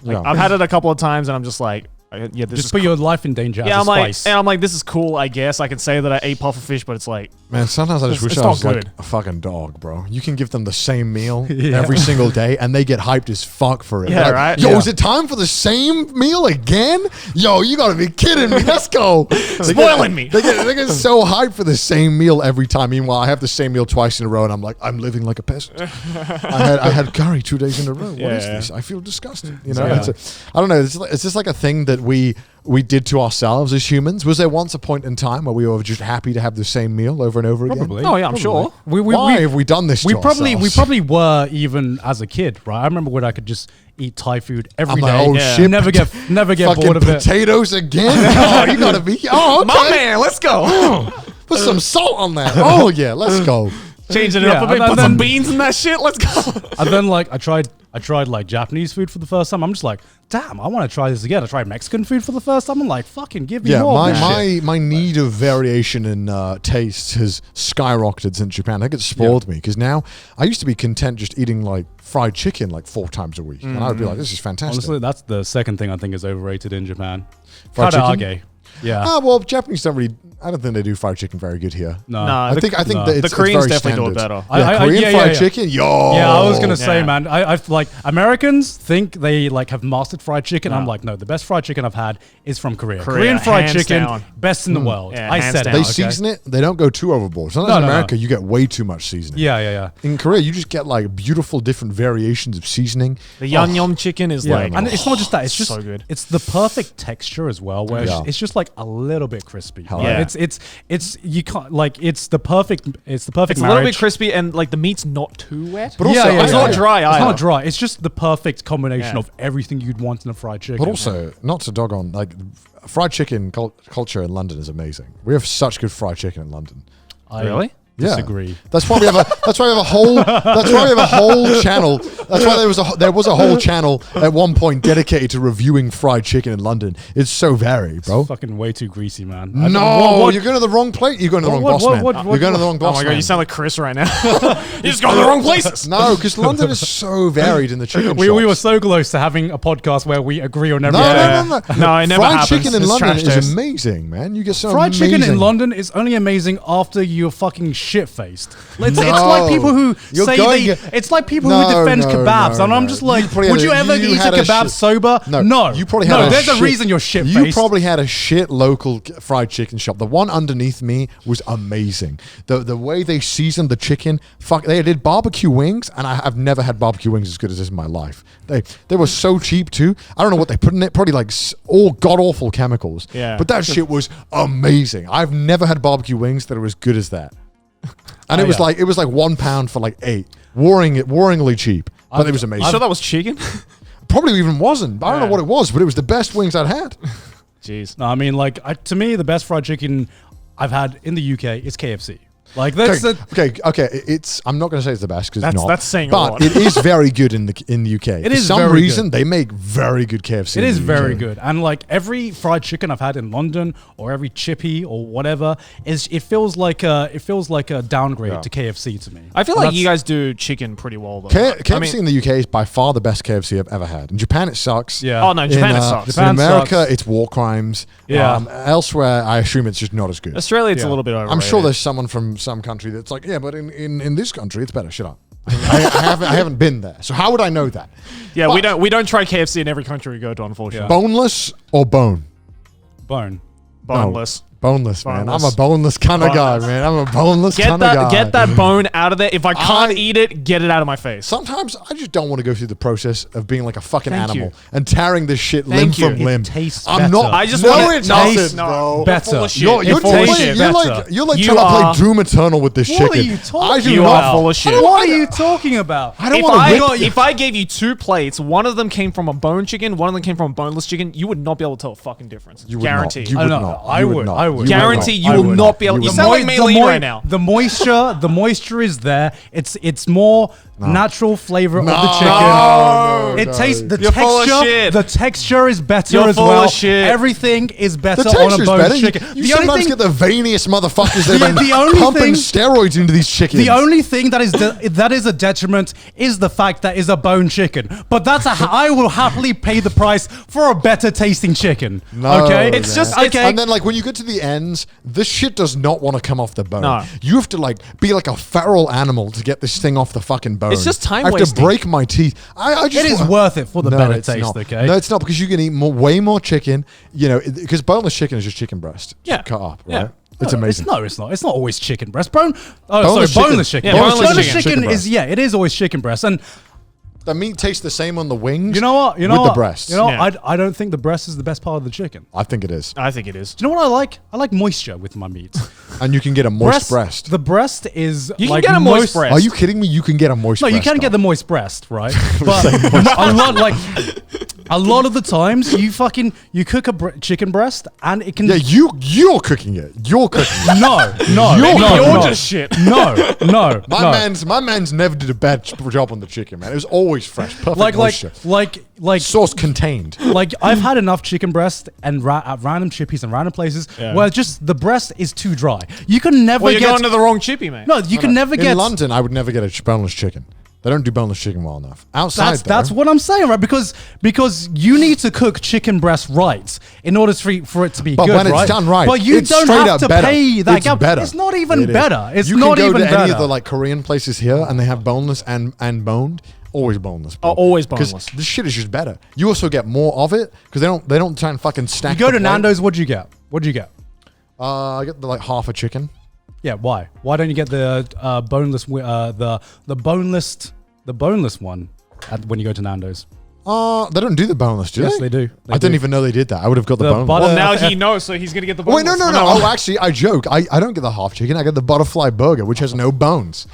I've had it a couple of times and I'm just like, this just is put your life in danger. Yeah, as a spice. I'm like, this is cool. I guess I can say that I ate pufferfish, but it's like, man, sometimes I just wish I was like a fucking dog, bro. You can give them the same meal every single day, and they get hyped as fuck for it. Yeah, like, right. Yo, is it time for the same meal again? Yo, you gotta be kidding me. Let's go. Spoiling me. They get so hyped for the same meal every time. Meanwhile, I have the same meal twice in a row, and I'm like, I'm living like a peasant. I had curry 2 days in a row. What is this? I feel disgusted. I don't know. It's just like a thing that we did to ourselves as humans. Was there once a point in time where we were just happy to have the same meal over and over again? Probably. Oh yeah, I'm sure. Why have we done this? We probably were even as a kid, right? I remember when I could just eat Thai food every day. Shit, never get bored of it. Potatoes again? Oh, you gotta be. Oh, okay. My man, let's go. Put some salt on that. Oh yeah, let's go. Changing it up a bit. Put some beans in that shit. Let's go. And then like I tried like Japanese food for the first time. I'm just like, damn, I want to try this again. I tried Mexican food for the first time. I'm like, fucking give me more. My need of variation in taste has skyrocketed since Japan. I think it spoiled me because now I used to be content just eating like fried chicken like 4 times a week, and I would be like, this is fantastic. Honestly, that's the second thing I think is overrated in Japan. Fried chicken. Yeah. Well, Japanese don't really. I don't think they do fried chicken very good here. No, I think the Koreans definitely do it better. Korean fried chicken. Yo. Yeah, I was gonna say, man. I've like Americans think they like have mastered fried chicken. I'm like, no, the best fried chicken I've had is from Korea. Korean fried chicken, best in the world. Yeah, I said it. They season it. They don't go too overboard. Sometimes in America, you get way too much seasoning. Yeah. In Korea, you just get like beautiful different variations of seasoning. The Yeom chicken is like, and it's not just that. It's just so good. It's the perfect texture as well, where it's just like a little bit crispy. It's you can't like it's the perfect It's marriage. a little bit crispy and like the meat's not too wet. But also, it's not dry either. It's not dry. It's just the perfect combination of everything you'd want in a fried chicken. But also, not to dog on, like fried chicken culture in London is amazing. We have such good fried chicken in London. Really? Disagree. That's why we have a. That's why we have a whole. That's why we have a whole channel. That's why there was a whole channel at one point dedicated to reviewing fried chicken in London. It's so varied, bro. It's fucking way too greasy, man. No, you're going to the wrong place. You're going to the wrong boss man. You're going to the wrong boss. Oh my god, man. you sound like Chris right now. You're just going to the wrong places. No, because London is so varied in the chicken. We were so close to having a podcast where we agree on everything. No, it never happens. Fried chicken in London is amazing, man. You get so fried chicken in London is only amazing after you're fucking shit faced. It's like people who it's like people who defend kebabs, and I'm just like, would you ever eat a kebab sober? No. You probably had there's a reason you're shit faced. You probably had a shit local fried chicken shop. The one underneath me was amazing. The way they seasoned the chicken, they did barbecue wings, and I've never had barbecue wings as good as this in my life. They were so cheap too. I don't know what they put in it. Probably like all god awful chemicals. Yeah. But that shit was amazing. I've never had barbecue wings that are as good as that. And it was like £1 for like 8. Warringly cheap. But it was amazing. You sure that was chicken? Probably even wasn't. I don't know what it was, but it was the best wings I'd had. Jeez. No, I mean, like, to me, the best fried chicken I've had in the UK is KFC. Like, that's okay. It's. I'm not going to say it's the best because it's not. That's saying a but lot. it is very good in the UK. It is For some very reason good. they make very good KFC. It in is the very UK. good, and like every fried chicken I've had in London or every chippy or whatever it feels like a downgrade to KFC to me. I feel like you guys do chicken pretty well though. KFC in the UK is by far the best KFC I've ever had. In Japan it sucks. Yeah. Oh no, Japan it sucks. In America it's war crimes. Yeah. Elsewhere I assume it's just not as good. Australia, it's a little bit overrated. I'm sure there's someone from some country that's like, yeah, but in this country it's better. Shut up. I haven't been there, so how would I know that? Yeah, But we don't try KFC in every country we go to, unfortunately. boneless or bone? Bone. Boneless. Boneless, man. I'm Boneless. a boneless kind of guy, man. I'm a boneless Get kind of guy. get that bone out of there. If I can't eat it, get it out of my face. Sometimes I just don't want to go through the process of being like a fucking Thank animal you. and tearing this shit limb Thank you. from limb. It tastes I'm better. not. I just no, want it it doesn't, tastes bro. better. Full of shit. You're You're trying full of shit. you're Better. like You trying to are- play Doom Eternal with this What chicken. are you talking I do You not. are full of shit. What are you talking about? I don't If want to. if I gave you 2 plates, one of them came from a bone chicken, one of them came from a boneless chicken, you would not be able to tell a fucking difference. You would Guarantee. not. You I would know. not. I You would. not. I would. You Guarantee not. you will would not be able. You You would sound not. like Maylene right now. The moisture is there. It's more natural flavor of the chicken. No, It no. tastes the You're full of texture. shit. The texture is better You're as full well. of shit. Everything is better The on a texture's boneless better. chicken. You The only sometimes thing, get the veiniest motherfuckers that have The been only pumping thing- steroids into these chickens. the only thing that is a detriment is the fact that it's a bone chicken. But I will happily pay the price for a better tasting chicken. No, okay, It's just- okay. And then like when you get to the ends, this shit does not want to come off the bone. No. You have to like be like a feral animal to get this thing off the fucking bone. It's just time I have wasting. to break my teeth. I just It is worth it for the better it's taste, not. okay? No, it's not because you can eat way more chicken. You know, because boneless chicken is just chicken breast. Yeah. Just cut up. Yeah. Right? It's amazing. It's not. It's not always chicken breast. Boneless Boneless chicken. chicken. Yeah, boneless boneless chicken. chicken Chicken is it is always chicken breast. And The meat tastes the same on the wings. you know what? You know with what? the breasts. You know, Yeah. I don't think the breast is the best part of the chicken. I think it is. I think it is. Do you know what I like? I like moisture with my meat. And you can get a moist breast. The breast is You can like get a moist breast. Are you kidding me? You can get a moist No, breast. you can get though. the moist breast, right? But a lot of the times you cook a chicken breast and it can Yeah, you're cooking it. You're cooking it. no Maybe you're no. just shit. no My man's never did a bad job on the chicken, man. It was always fresh, perfect moisture. like Sauce contained. like I've had enough chicken breast and at random chippies and random places where just the breast is too dry. You can never Well, you're get going to the wrong chippy, mate. no. You can never In get London, I would never get a boneless chicken. They don't do boneless chicken well enough. Outside, That's what I'm saying, right? Because you need to cook chicken breast right in order for it to be But good, when it's right? done right, but you it's don't straight have up to better. pay that It's gap. better. It's not even It is. better. It's you not can go even to better. any of the like Korean places here, and they have boneless and boned. Always boneless. Bro. Always Because boneless. this shit is just better. You also get more of it because they don't try and fucking stack. You go the to plate. Nando's. What'd you get? I get like half a chicken. Yeah, why? Why don't you get the boneless the boneless one when you go to Nando's? They don't do the boneless, do Yes, they? they do. They I didn't do. even know they did that. I would have got the The boneless. butter- Well, now F- he knows, so he's gonna get the. Wait, no. boneless. Oh, actually, I joke. I don't get the half chicken. I get the butterfly burger, which has no bones.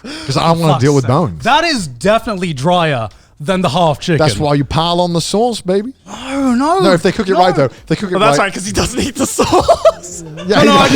Because I don't want Fuck's to deal with sake. bones. That is definitely drier than the half chicken. That's why you pile on the sauce, baby. Oh no! No, if they cook it right, though. If they cook it Well, that's right. right, because he doesn't eat the sauce. Yeah, No.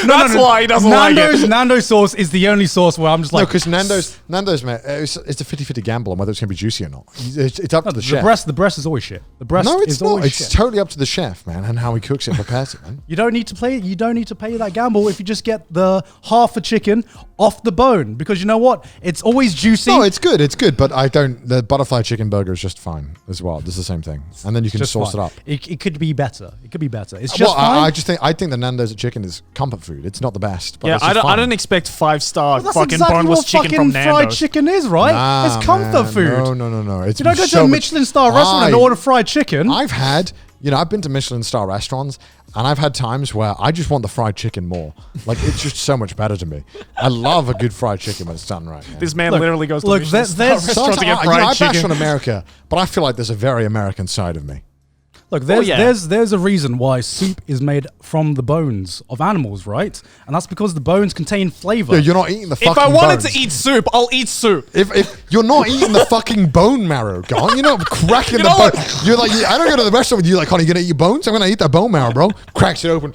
That's why he doesn't like it. Nando's sauce is the only sauce where I'm just No, like, because Nando's, man, it's a 50-50 gamble on whether it's going to be juicy or not. It's up to the the chef. breast is always shit. The breast No, it's is not. always It's shit. totally up to the chef, man, and how he cooks it and prepares it, man. You don't need to play. You don't need to pay that gamble if you just get the half a chicken off the bone, because you know what? It's always juicy. No, it's good. It's good, but I don't the butterfly chicken burger is just fine as well. Does the same thing, and then you can Just sauce fine. it up. It could be better. It could be better. It's just Well, fine. I think the Nando's chicken is comfort food. It's not the best. But Yeah, it's just I fine. don't expect 5-star That's fucking exactly boneless what chicken fucking from fried Nando's. chicken is, right? Nah, It's comfort man. food. No. It's You don't go to so a much- Michelin star restaurant and I- order fried chicken. I've had, I've been to Michelin star restaurants, and I've had times where I just want the fried chicken more. Like, it's just so much better to me. I love a good fried chicken when it's done right. man. This man Look, literally goes to look, Michelin there's- star there's- restaurant to get Sometimes- fried I bash chicken. on America, but I feel like there's a very American side of me. Look, yeah. there's a reason why soup is made from the bones of animals, right? And that's because the bones contain flavor. Yeah, you're not eating the fucking If I wanted bones. to eat soup, I'll eat soup. If you're not eating the fucking bone marrow, Garnt, you're not cracking the know bone. what? You're like, I don't go to the restaurant with you like, honey, you gonna eat your bones? I'm gonna eat that bone marrow, bro. Cracks it open.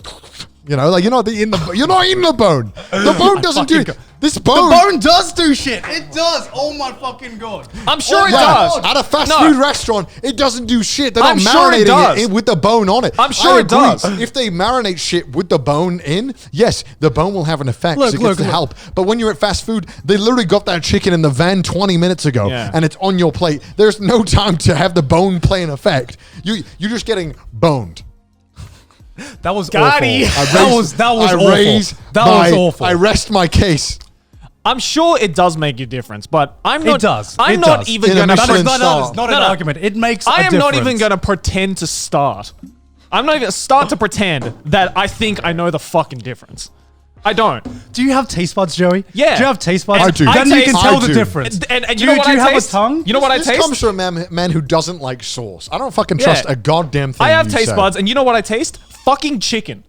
You're not eating the bone. The bone doesn't do fucking it. This the bone. bone does do shit. It does. Oh my fucking god. I'm sure it Yeah, does. At a fast No. food restaurant, it doesn't do shit. They're not I'm sure it marinating does. it with the bone on it. I'm sure I it agree. does. If they marinate shit with the bone in, yes, the bone will have an effect. Look, so it look, gets to look. help. But when you're at fast food, they literally got that chicken in the van 20 minutes ago, Yeah. and it's on your plate. There's no time to have the bone play an effect. You're just getting boned. That was Gotti. awful. That was awful. That was awful. I rest my case. I'm sure it does make a difference, but I'm not. It does. I'm It not does. even In a gonna. Michelin that star. is not No, an no. argument. It makes I a am not even difference. gonna pretend to start. I'm not even start to pretend that I think I know the fucking difference. I don't. Do you have taste buds, Joey? Yeah. Do you have taste buds? I do. Then you taste- can tell I the do. difference. And you do know what do you I have taste? a tongue? You know what I This taste? comes from a man who doesn't like sauce. I don't fucking trust Yeah. a goddamn thing. I have you taste say. buds, and you know what I taste? Fucking chicken.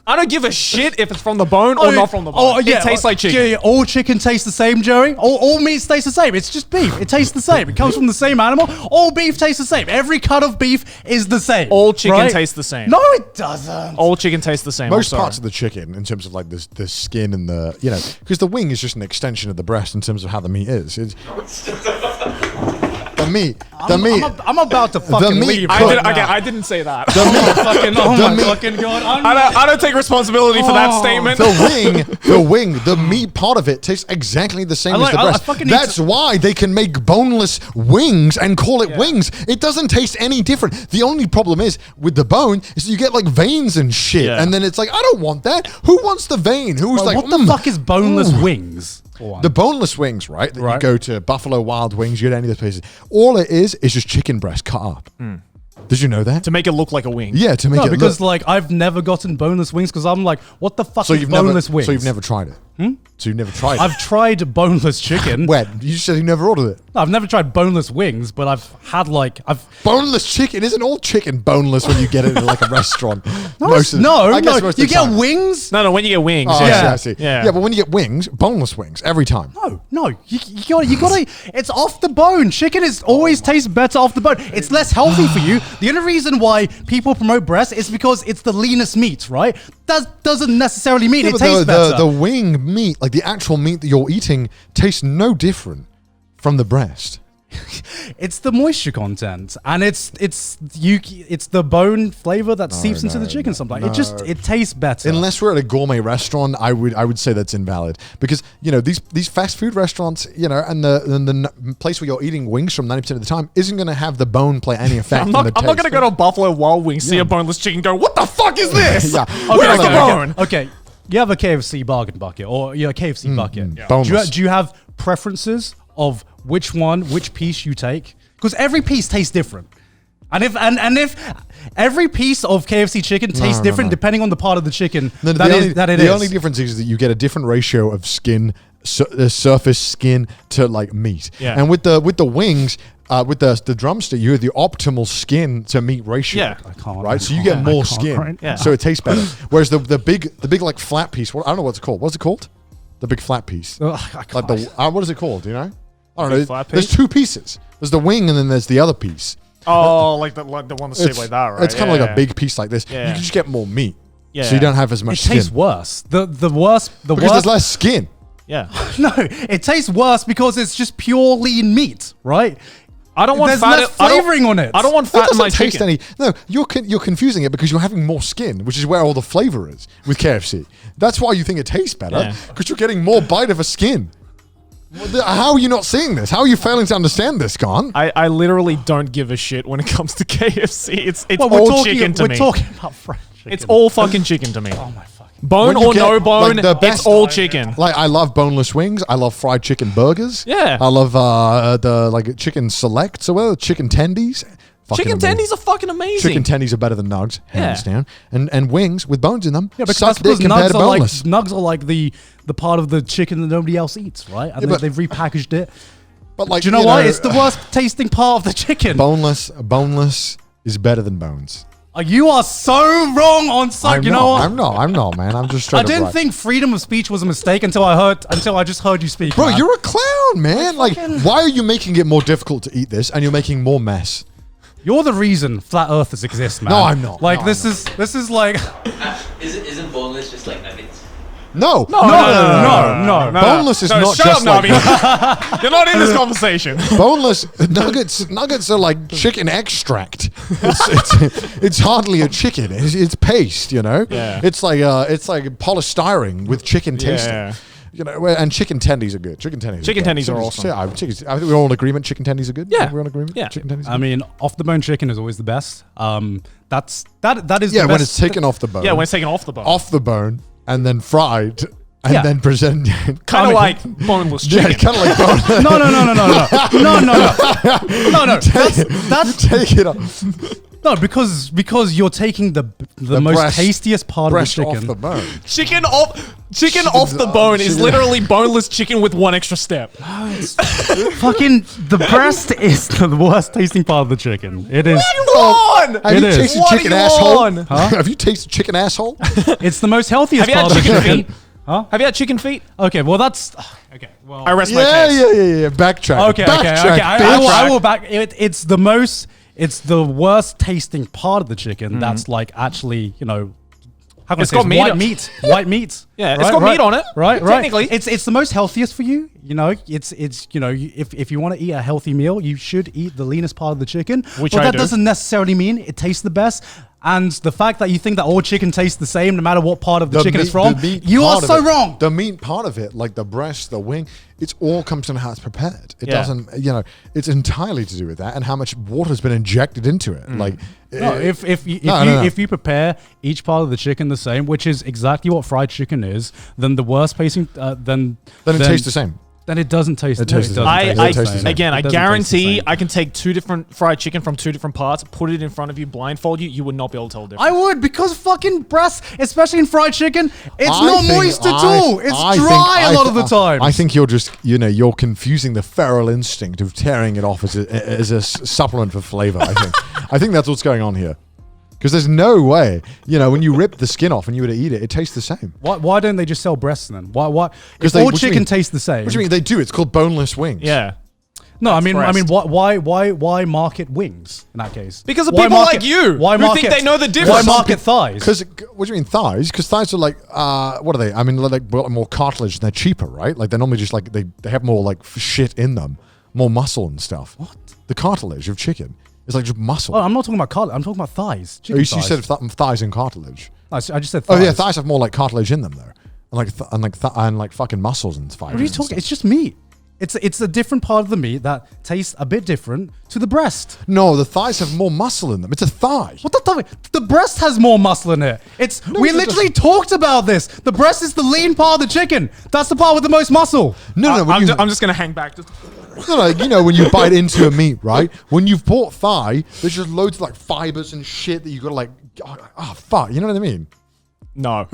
I don't give a shit if it's from the bone or not from the bone. It tastes like chicken. Yeah, all chicken tastes the same, Joey. All meats taste the same. It's just beef. It tastes the same. It comes from the same animal. All beef tastes the same. Every cut of beef is the same. All chicken right? tastes the same. No, it doesn't. All chicken tastes the same. Most I'm sorry. parts of the chicken, in terms of like the skin and the, because the wing is just an extension of the breast in terms of how the meat is. It's, the meat. I'm about to fucking meat leave. cooked. right now. I didn't say that. Oh the my meat- fucking god! I don't take responsibility for that statement. the meat part of it tastes exactly the same I as like- the I breast. fucking need That's to- why they can make boneless wings and call it wings. It doesn't taste any different. The only problem is with the bone is you get like veins and shit, Yeah. and then it's like, I don't want that. Who wants the vein? Who's like, what the fuck is boneless wings? The boneless wings, right? That you Right. go to Buffalo Wild Wings, you go to any of those places. All it is just chicken breast cut up. Did you know that? To make it look like a wing. Yeah, to make No, it because look. like I've never gotten boneless wings because I'm like, what the fuck So is you've never, boneless wings? so you've never tried it. So you've never tried it. I've tried boneless chicken. When you said you never ordered it. No, I've never tried boneless wings, but I've had Boneless chicken isn't all chicken boneless when you get it at like a restaurant. no, Most of- I guess most of you the get time. wings. No, when you get wings. Oh, yeah. I see. Yeah. Yeah, but when you get wings, boneless wings every time. No, you gotta. It's off the bone. Chicken is always tastes better off the bone. It's less healthy for you. The only reason why people promote breast is because it's the leanest meat, right? That doesn't necessarily mean Yeah, it but tastes better. the wing meat, like the actual meat that you're eating, tastes no different from the breast. It's the moisture content, and it's the bone flavor that seeps into the chicken. Sometimes it tastes better. Unless we're at a gourmet restaurant, I would say that's invalid because these fast food restaurants, and the place where you're eating wings from 90% of the time isn't going to have the bone play any effect. I'm not going to go to Buffalo Wild Wings, see a boneless chicken, go, what the fuck is this? Yeah. Where's Okay, the bone? Okay, you have a KFC bargain bucket or a KFC bucket. Boneless. Do you have preferences of which piece you take? Because every piece tastes different. And if every piece of KFC chicken tastes different depending on the part of the chicken The only difference is that you get a different ratio of skin, surface skin to like meat. Yeah. And with the wings, with the drumstick, you have the optimal skin to meat ratio. Yeah. I can't. Right, so you get more skin, right? Yeah. so it tastes better. Whereas the big like flat piece, I don't know what's it called. What's it called? The big flat piece. Ugh, I Like can't. what is it called? Do you know? I don't Big know. flat There's piece? two pieces. There's the wing and then there's the other piece. Oh, like the one that's shaped like that, right? It's kind of Yeah, like a big piece like this. Yeah. You can just get more meat. Yeah. So you don't have as It much skin. tastes worse. The worst. Because there's less skin. Yeah. No, it tastes worse because it's just pure lean meat, right? I don't want There's fat. less flavoring on it. I don't want That fat in my doesn't taste chicken. any. No, you're confusing it because you're having more skin, which is where all the flavor is with KFC. That's why you think it tastes better Yeah. because you're getting more bite of a skin. How are you not seeing this? How are you failing to understand this, Garnt? I literally don't give a shit when it comes to KFC. It's Well, all chicken to me. We're talking about fried chicken. It's all fucking chicken to me. Oh my fucking. Bone When you or get, no bone, like, the it's best- all chicken. Like, I love boneless wings. I love fried chicken burgers. Yeah. I love the like chicken selects or whatever, chicken tendies. Fucking Chicken amazing. tendies are fucking amazing. Chicken tendies are better than nugs, hands Yeah. down. And wings with bones in them. Yeah, because suck that's because dick compared nugs to are like boneless. nugs are like the part of the chicken that nobody else eats, right? And Yeah, but- they've repackaged it. But like, Do you know what? It's the worst tasting part of the chicken. Boneless is better than bones. You are so wrong on something. You know what? I'm not, man. I'm just straight I up didn't right. think freedom of speech was a mistake until I just heard you speak. Bro, man. you're a clown, man. Like, fucking- why are you making it more difficult to eat this and you're making more mess? You're the reason flat earthers exist, man. No, I'm not. Like No, this I'm is like Isn't boneless just like nuggets? No. no. Boneless is not shut just up, like Navi. You're not in this conversation. boneless nuggets are like chicken extract. It's hardly a chicken. It's paste, you know. Yeah. It's like polystyrene with chicken tasting. Yeah. You know, and chicken tendies are good. Chicken tendies. Chicken great. tendies are Chickens- awesome. Yeah, I think we're all in agreement. Chicken tendies are good. Yeah. We're in agreement. Yeah. Chicken tendies. I mean, off the bone chicken is always the best. That is yeah, the best. when it's taken off the bone. Yeah, when it's taken off the bone. off the bone and then fried and Yeah. then presented. Kind of like boneless Yeah, chicken. kind of like bone. No. That's Take it off. no because you're taking the most breast- tastiest part of the Breast chicken. off the bone. Chicken off the bone is chicken- literally boneless chicken with one extra step. Fucking the breast is the worst tasting part of the chicken. It is. What? Have It you is. tasted What are chicken you asshole? on? Have you tasted chicken asshole? It's the most healthiest Have you had part of the chicken chicken. feet? Huh? Have you had chicken feet? Okay, well that's okay. Well, I rest my Yeah, case. yeah. Backtrack. okay. Backtrack, I bitch. will back. It's the most. It's the worst tasting part of the chicken. That's like actually, you know. How can It's I say got this? meat White on- meat. White meat. Yeah, it's got meat on it. Right. Technically. It's the most healthiest for you. You know, it's you know, if you want to eat a healthy meal, you should eat the leanest part of the chicken. Which but I that do. doesn't necessarily mean it tastes the best. And the fact that you think that all chicken tastes the same, no matter what part of the chicken it's from, meat you are part of so it- wrong. The meat part of it, like the breast, the wing, it's all comes from how it's prepared. It Yeah. doesn't, you know, it's entirely to do with that and how much water's been injected into it. Like, No, if you prepare each part of the chicken the same, which is exactly what fried chicken is, then the worst tasting then it tastes the same. Then it doesn't taste. It tastes the same. I It tastes the same. again, I It doesn't taste the guarantee same. I can take two different fried chicken from two different parts, put it in front of you, blindfold you, you would not be able to tell the difference. I would, because fucking breast, especially in fried chicken, it's I not think- moist at I- all. It's I dry think- a lot of the time. I think you're just, you know, you're confusing the feral instinct of tearing it off as a supplement for flavor. I think that's what's going on here. Because there's no way, you know, when you rip the skin off and you were to eat it, it tastes the same. Why don't they just sell breasts then? Why? If they- all what do you chicken mean? tastes the same. What do you mean? They do. It's called boneless wings. Yeah. No, I mean, breast. why market wings in that case? Because of Why people like you who think they know the difference. Why market thighs? Because what do you mean thighs? Because thighs are like, what are they? I mean, like more cartilage and they're cheaper, right? Like they're normally just like they have more like shit in them, more muscle and stuff. What? The cartilage of chicken is like just muscle. Oh, I'm not talking about cartilage. I'm talking about thighs. Oh, Chicken you thighs. said thighs and cartilage. I just said Oh thighs. yeah, thighs have more like cartilage in them though, and like fucking muscles and fibers. What are you talking? It's just meat. It's a different part of the meat that tastes a bit different to the breast. No, the thighs have more muscle in them. It's a thigh. What the breast has more muscle in it. We it literally talked about this. The breast is the lean part of the chicken. That's the part with the most muscle. No, when I'm just gonna hang back. no, you know when you bite into a meat, right? When you've bought thigh, there's just loads of like fibers and shit that you gotta like. Oh fuck, you know what I mean? No.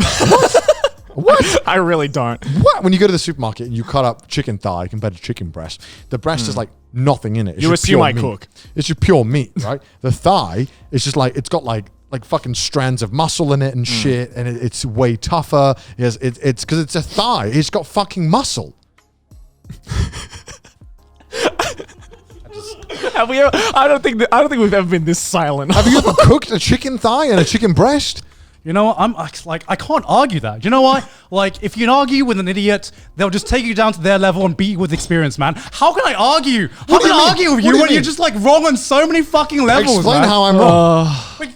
What? I really don't. What? When you go to the supermarket and you cut up chicken thigh compared to chicken breast, the breast is like nothing in it. It's You just assume pure I meat. cook. It's just pure meat, right? The thigh is just like it's got like fucking strands of muscle in it and shit, and it's way tougher. It's because it's a thigh. It's got fucking muscle. Have we ever, I don't think we've ever been this silent. Have you ever cooked a chicken thigh and a chicken breast? You know what? I can't argue that. You know why? Like, if you can argue with an idiot, they'll just take you down to their level and beat you with experience, man. How can I argue? How What do can you I mean? argue with What you do you when you're mean? just like wrong on so many fucking levels, Explain man? how I'm wrong. Like,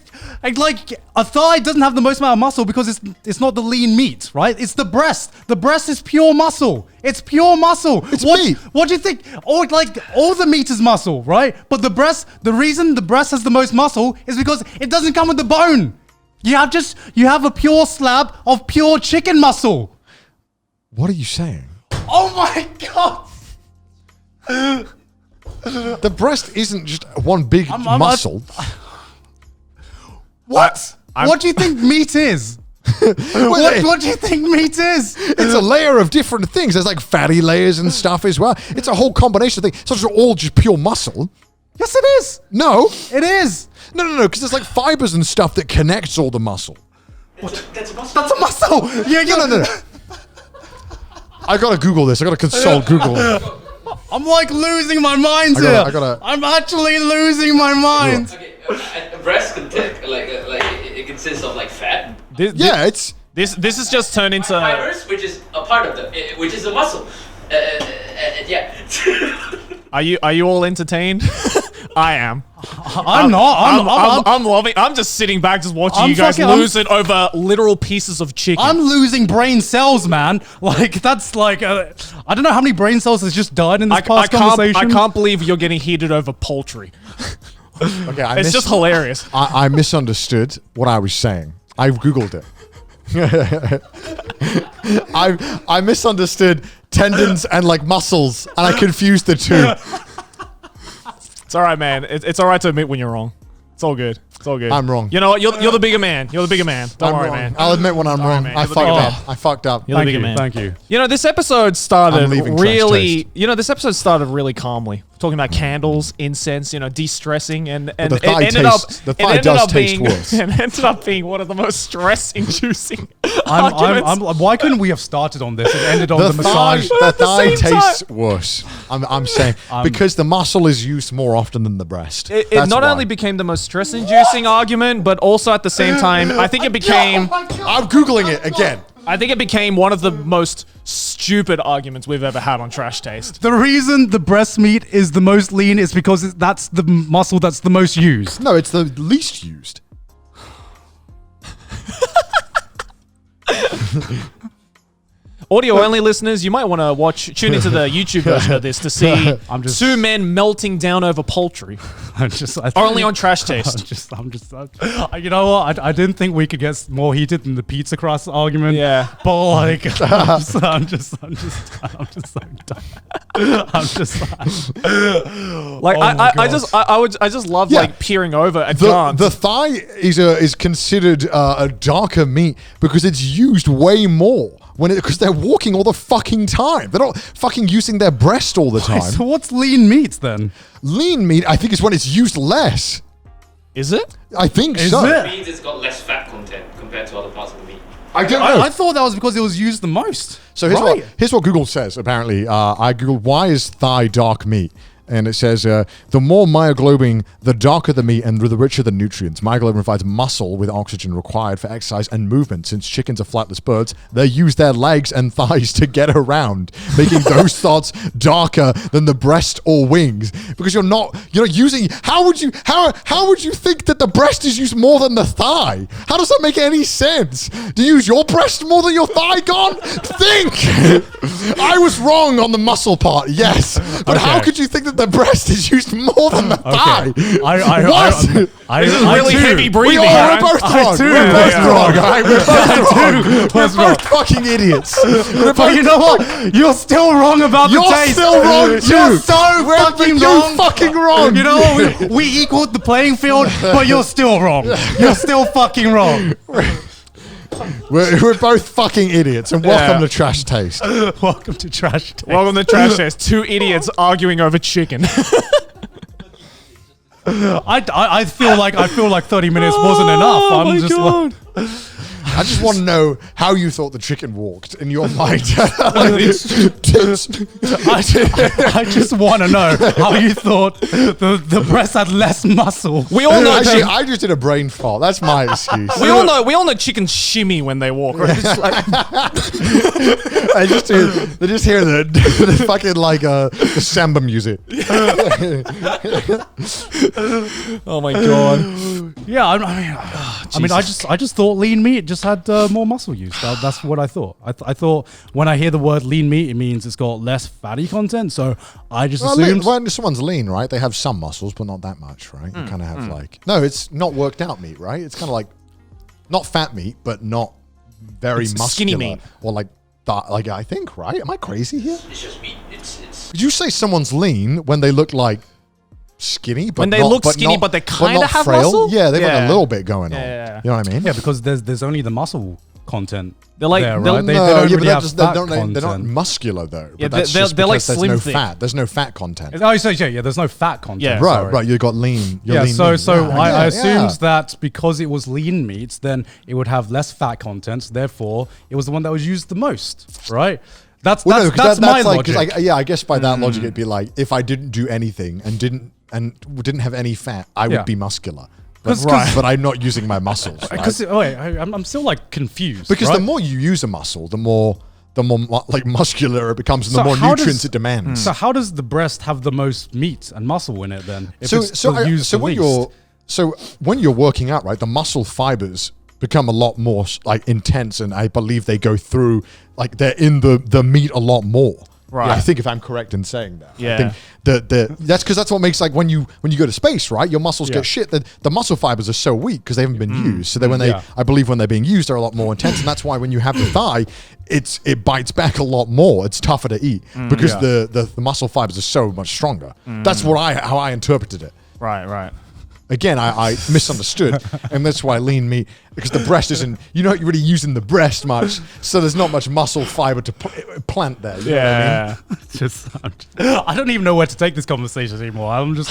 Like a thigh doesn't have the most amount of muscle because it's not the lean meat, right? It's the breast. The breast is pure muscle. It's pure muscle. It's meat. What do you think? All the meat is muscle, right? But the reason the breast has the most muscle is because it doesn't come with the bone. You have a pure slab of pure chicken muscle. What are you saying? Oh my god! The breast isn't just one big muscle. What? What do you think meat is? What do you think meat is? It's a layer of different things. There's like fatty layers and stuff as well. It's a whole combination of things. It's not all just pure muscle. Yes, it is. No. It is. No, because there's like fibers and stuff that connects all the muscle. That's a muscle. That's a muscle. Yeah, No. I gotta Google this. I gotta consult Google. I'm like losing my mind here. I'm actually losing my mind. Okay, a breast it consists of like fat. This is just turned into Fibers, which is a part of which is a muscle. Yeah. Are you all entertained? I am. I'm not. I'm loving. I'm just sitting back, just watching you guys lose it over literal pieces of chicken. I'm losing brain cells, man. Like that's like I don't know how many brain cells has just died in this past conversation. I can't believe you're getting heated over poultry. Okay, it's just hilarious. I misunderstood what I was saying. I Googled it. I misunderstood tendons and like muscles, and I confused the two. It's all right, man. It's all right to admit when you're wrong. It's all good. It's all good. I'm wrong. You know what? You're the bigger man. You're the bigger man. Don't worry, wrong. man. I'll admit when I'm wrong. man. I fucked up. You're the bigger man. Thank you. You know, this episode started I'm leaving really. trash taste. You know, this episode started really calmly, talking about candles, incense, de-stressing, and the it thigh ended tastes- up. the It thigh ended does up taste being. worse. It ended up being one of the most stress-inducing arguments. Why couldn't we have started on this and ended on the massage? The At the thigh same tastes worse. I'm saying because the muscle is used more often than the breast. It That's not why. only became the most stress-inducing argument, but also at the same time, I think it became. I'm Googling it again. I think it became one of the most stupid arguments we've ever had on Trash Taste. The reason the breast meat is the most lean is because that's the muscle that's the most used. No, it's the least used. Audio-only listeners, you might want to tune into the YouTube version of this to see two men melting down over poultry. Only on Trash Taste. You know what? I didn't think we could get more heated than the pizza crust argument. Yeah. But like, I'm just so done. I'm just like, oh my I just love like peering over at Garnt. The thigh is considered a darker meat because it's used way more because they're walking all the fucking time. They're not fucking using their breast all the time. So what's lean meat then? Lean meat, I think, is when it's used less. Is it? I think Is so. it? It means it's got less fat content compared to other parts of the meat. I don't know. I thought that was because it was used the most. So here's what Google says, apparently. I Googled, why is thigh dark meat? And it says, the more myoglobin, the darker the meat and the richer the nutrients. Myoglobin provides muscle with oxygen required for exercise and movement. Since chickens are flightless birds, they use their legs and thighs to get around, making those thoughts darker than the breast or wings. Because you're not using. How would you think that the breast is used more than the thigh? How does that make any sense? Do you use your breast more than your thigh, Gone? Think. I was wrong on the muscle part, yes, but how could you think that the breast is used more than the thigh? This is really heavy breathing. We're both wrong. We're both wrong. All right? We're both wrong. We're both fucking idiots. But you know what? You're still wrong about the taste. You're still wrong too. You're so fucking wrong. You're fucking wrong. You know what? We equaled the playing field, but you're still wrong. You're still fucking wrong. We're both fucking idiots, and welcome to Trash Taste. Welcome to Trash Taste. Welcome to Trash Taste. Two idiots arguing over chicken. I feel like 30 minutes wasn't enough. I'm just like, I just want to know how you thought the chicken walked in your mind. I just want to know how you thought the breast had less muscle. We all know. Actually, I just did a brain fart. That's my excuse. We all know chickens shimmy when they walk. Right? It's like, they just hear the fucking like the samba music. oh my god. Yeah, I mean, I just thought lean meat just had more muscle use. That's what I thought. I thought when I hear the word lean meat, it means it's got less fatty content. So I just assumed. When someone's lean, right? They have some muscles, but not that much, right? You kind of have no, it's not worked out meat, right? It's kind of like not fat meat, but not very muscular, skinny meat, or like I think, right? Am I crazy here? It's just meat. It's. Did you say someone's lean when they look like skinny, but when they look skinny, but they kind of have frail? muscle? Yeah, they've got a little bit going on. Yeah. You know what I mean? Yeah, because there's only the muscle content. They're like there, they're- right? No, They don't really have fat they're not content. muscular though. Yeah, But that's they're just like because there's slim no thick. fat. There's no fat content. Oh, so yeah, there's no fat content. Yeah. Right, sorry. right. You got lean. You're Yeah, lean so meat. I Yeah, assumed yeah. that because it was lean meats, then it would have less fat content. Therefore, it was the one that was used the most, right? That's my like, logic. I guess by that logic, it'd be like if I didn't do anything and didn't have any fat, I would Yeah. be muscular. 'Cause- But I'm not using my muscles. Right? Because I'm still like confused. Because right? the more you use a muscle, the more like muscular it becomes, and the So more how nutrients does- it demands. So how does the breast have the most meat and muscle in it then? If it's So used the least? when you're working out, right, the muscle fibers become a lot more like intense, and I believe they go through like they're in the meat a lot more. Right. Yeah, I think if I'm correct in saying that. Yeah. I think that's because that's what makes like when you go to space, right? Your muscles Yeah. get shit. The muscle fibers are so weak because they haven't been used. So that when Yeah. I believe when they're being used, they're a lot more intense, and that's why when you have the thigh, it bites back a lot more. It's tougher to eat because Yeah. the muscle fibers are so much stronger. That's how I interpreted it. Right. Again, I misunderstood, and that's why lean meat, because the breast isn't, you're not really using the breast much, so there's not much muscle fiber to plant there. You know what I mean? I don't even know where to take this conversation anymore. I'm just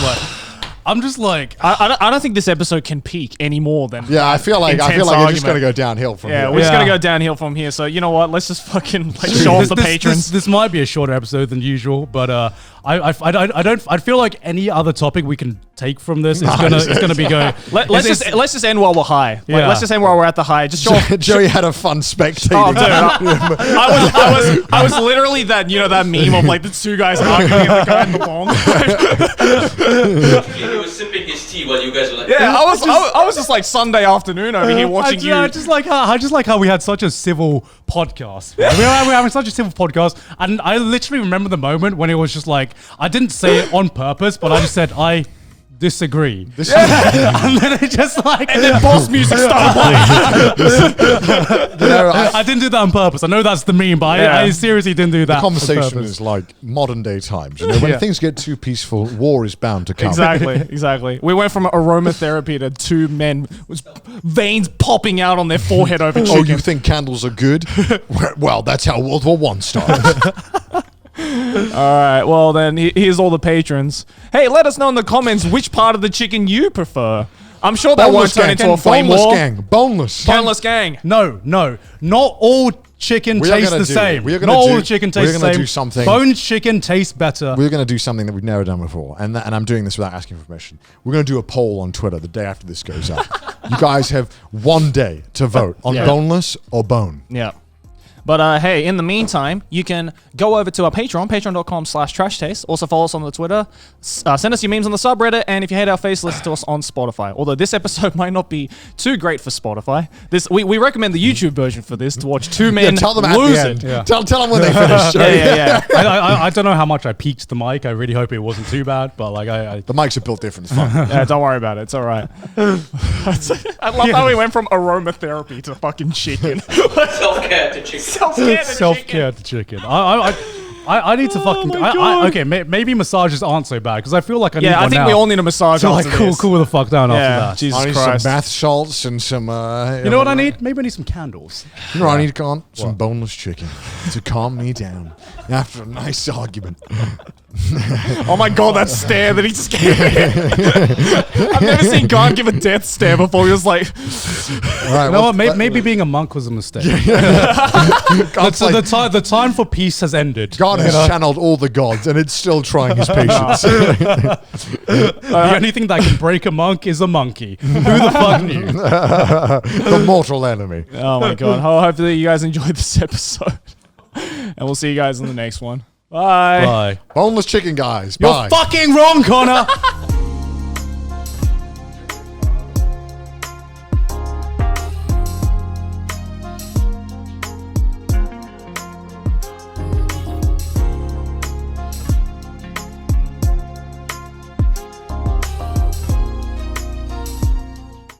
like, I don't think this episode can peak any more than Yeah, I feel like intense it's just argument. going to go downhill from Yeah, here. we're just gonna Yeah. go downhill from here. So you know what? Let's just fucking like show off the patrons. This might be a shorter episode than usual, but I feel like any other topic we can take from this is gonna be going. Let's just end while we're high. Like, Yeah. let's just end while we're at the high. Just show off. Joey had a fun spectating. Oh, dude, I was literally that meme of like the two guys arguing and the guy in the bomb. He was sipping his tea while you guys were like. Yeah, I was just like Sunday afternoon over here watching you. I just like how we had such a civil podcast. We're having such a civil podcast, and I literally remember the moment when it was just like I didn't say it on purpose, but I just said I disagree. And then it just like And then boss music started playing. I didn't do that on purpose. I know that's the meme, but Yeah. I seriously didn't do that. on Conversation purpose. is like modern day times. You know, when Yeah. things get too peaceful, war is bound to come. Exactly. We went from aromatherapy to two men with veins popping out on their forehead over chicken. Oh, you think candles are good? Well, that's how World War I started. All right, well then, here's all the patrons. Hey, let us know in the comments which part of the chicken you prefer. I'm sure that won't turn into a flame boneless war. gang. Boneless. Boneless gang. No, not all chicken We are tastes gonna the do- same. we are gonna Not do- all chicken we're tastes the gonna same. do something- Boned chicken tastes better. We're going to do something that we've never done before, and I'm doing this without asking for permission. We're going to do a poll on Twitter the day after this goes up. You guys have one day to vote on Yeah. boneless or bone. Yeah. But hey, in the meantime, you can go over to our Patreon, patreon.com/trashtaste. Also follow us on the Twitter. Send us your memes on the subreddit. And if you hate our face, listen to us on Spotify. Although this episode might not be too great for Spotify. We recommend the YouTube version for this to watch two men Tell them at lose the end. it. Yeah. Tell them when they finish. Yeah. I don't know how much I peaked the mic. I really hope it wasn't too bad, but like I The mics are built different. It's fine. Yeah, don't worry about it. It's all right. I love how we went from aromatherapy to fucking chicken. Self-care to chicken. Self-care to chicken. self-care to chicken. I I need to fucking. my God. Okay, maybe massages aren't so bad because I feel like I need Yeah, one I think now. we all need a massage to like after cool this. the fuck down Yeah, after that. Jesus I need Christ. some bath salts and some. You know what I need? Maybe I need some candles. You know what I need, Garnt? Some boneless chicken to calm me down after a nice argument. Oh my God, that stare that he just gave me. I've never seen Garnt give a death stare before. He was like, All right, You know what? Maybe being a monk was a mistake. Garnt's like, the time for peace has ended. God has channeled all the gods, and it's still trying his patience. The only thing that can break a monk is a monkey. Who the fuck knew? The mortal enemy. oh my God. Hopefully you guys enjoyed this episode. And we'll see you guys in the next one. Bye. Bye. Boneless chicken, guys. You're Bye. fucking wrong, Connor.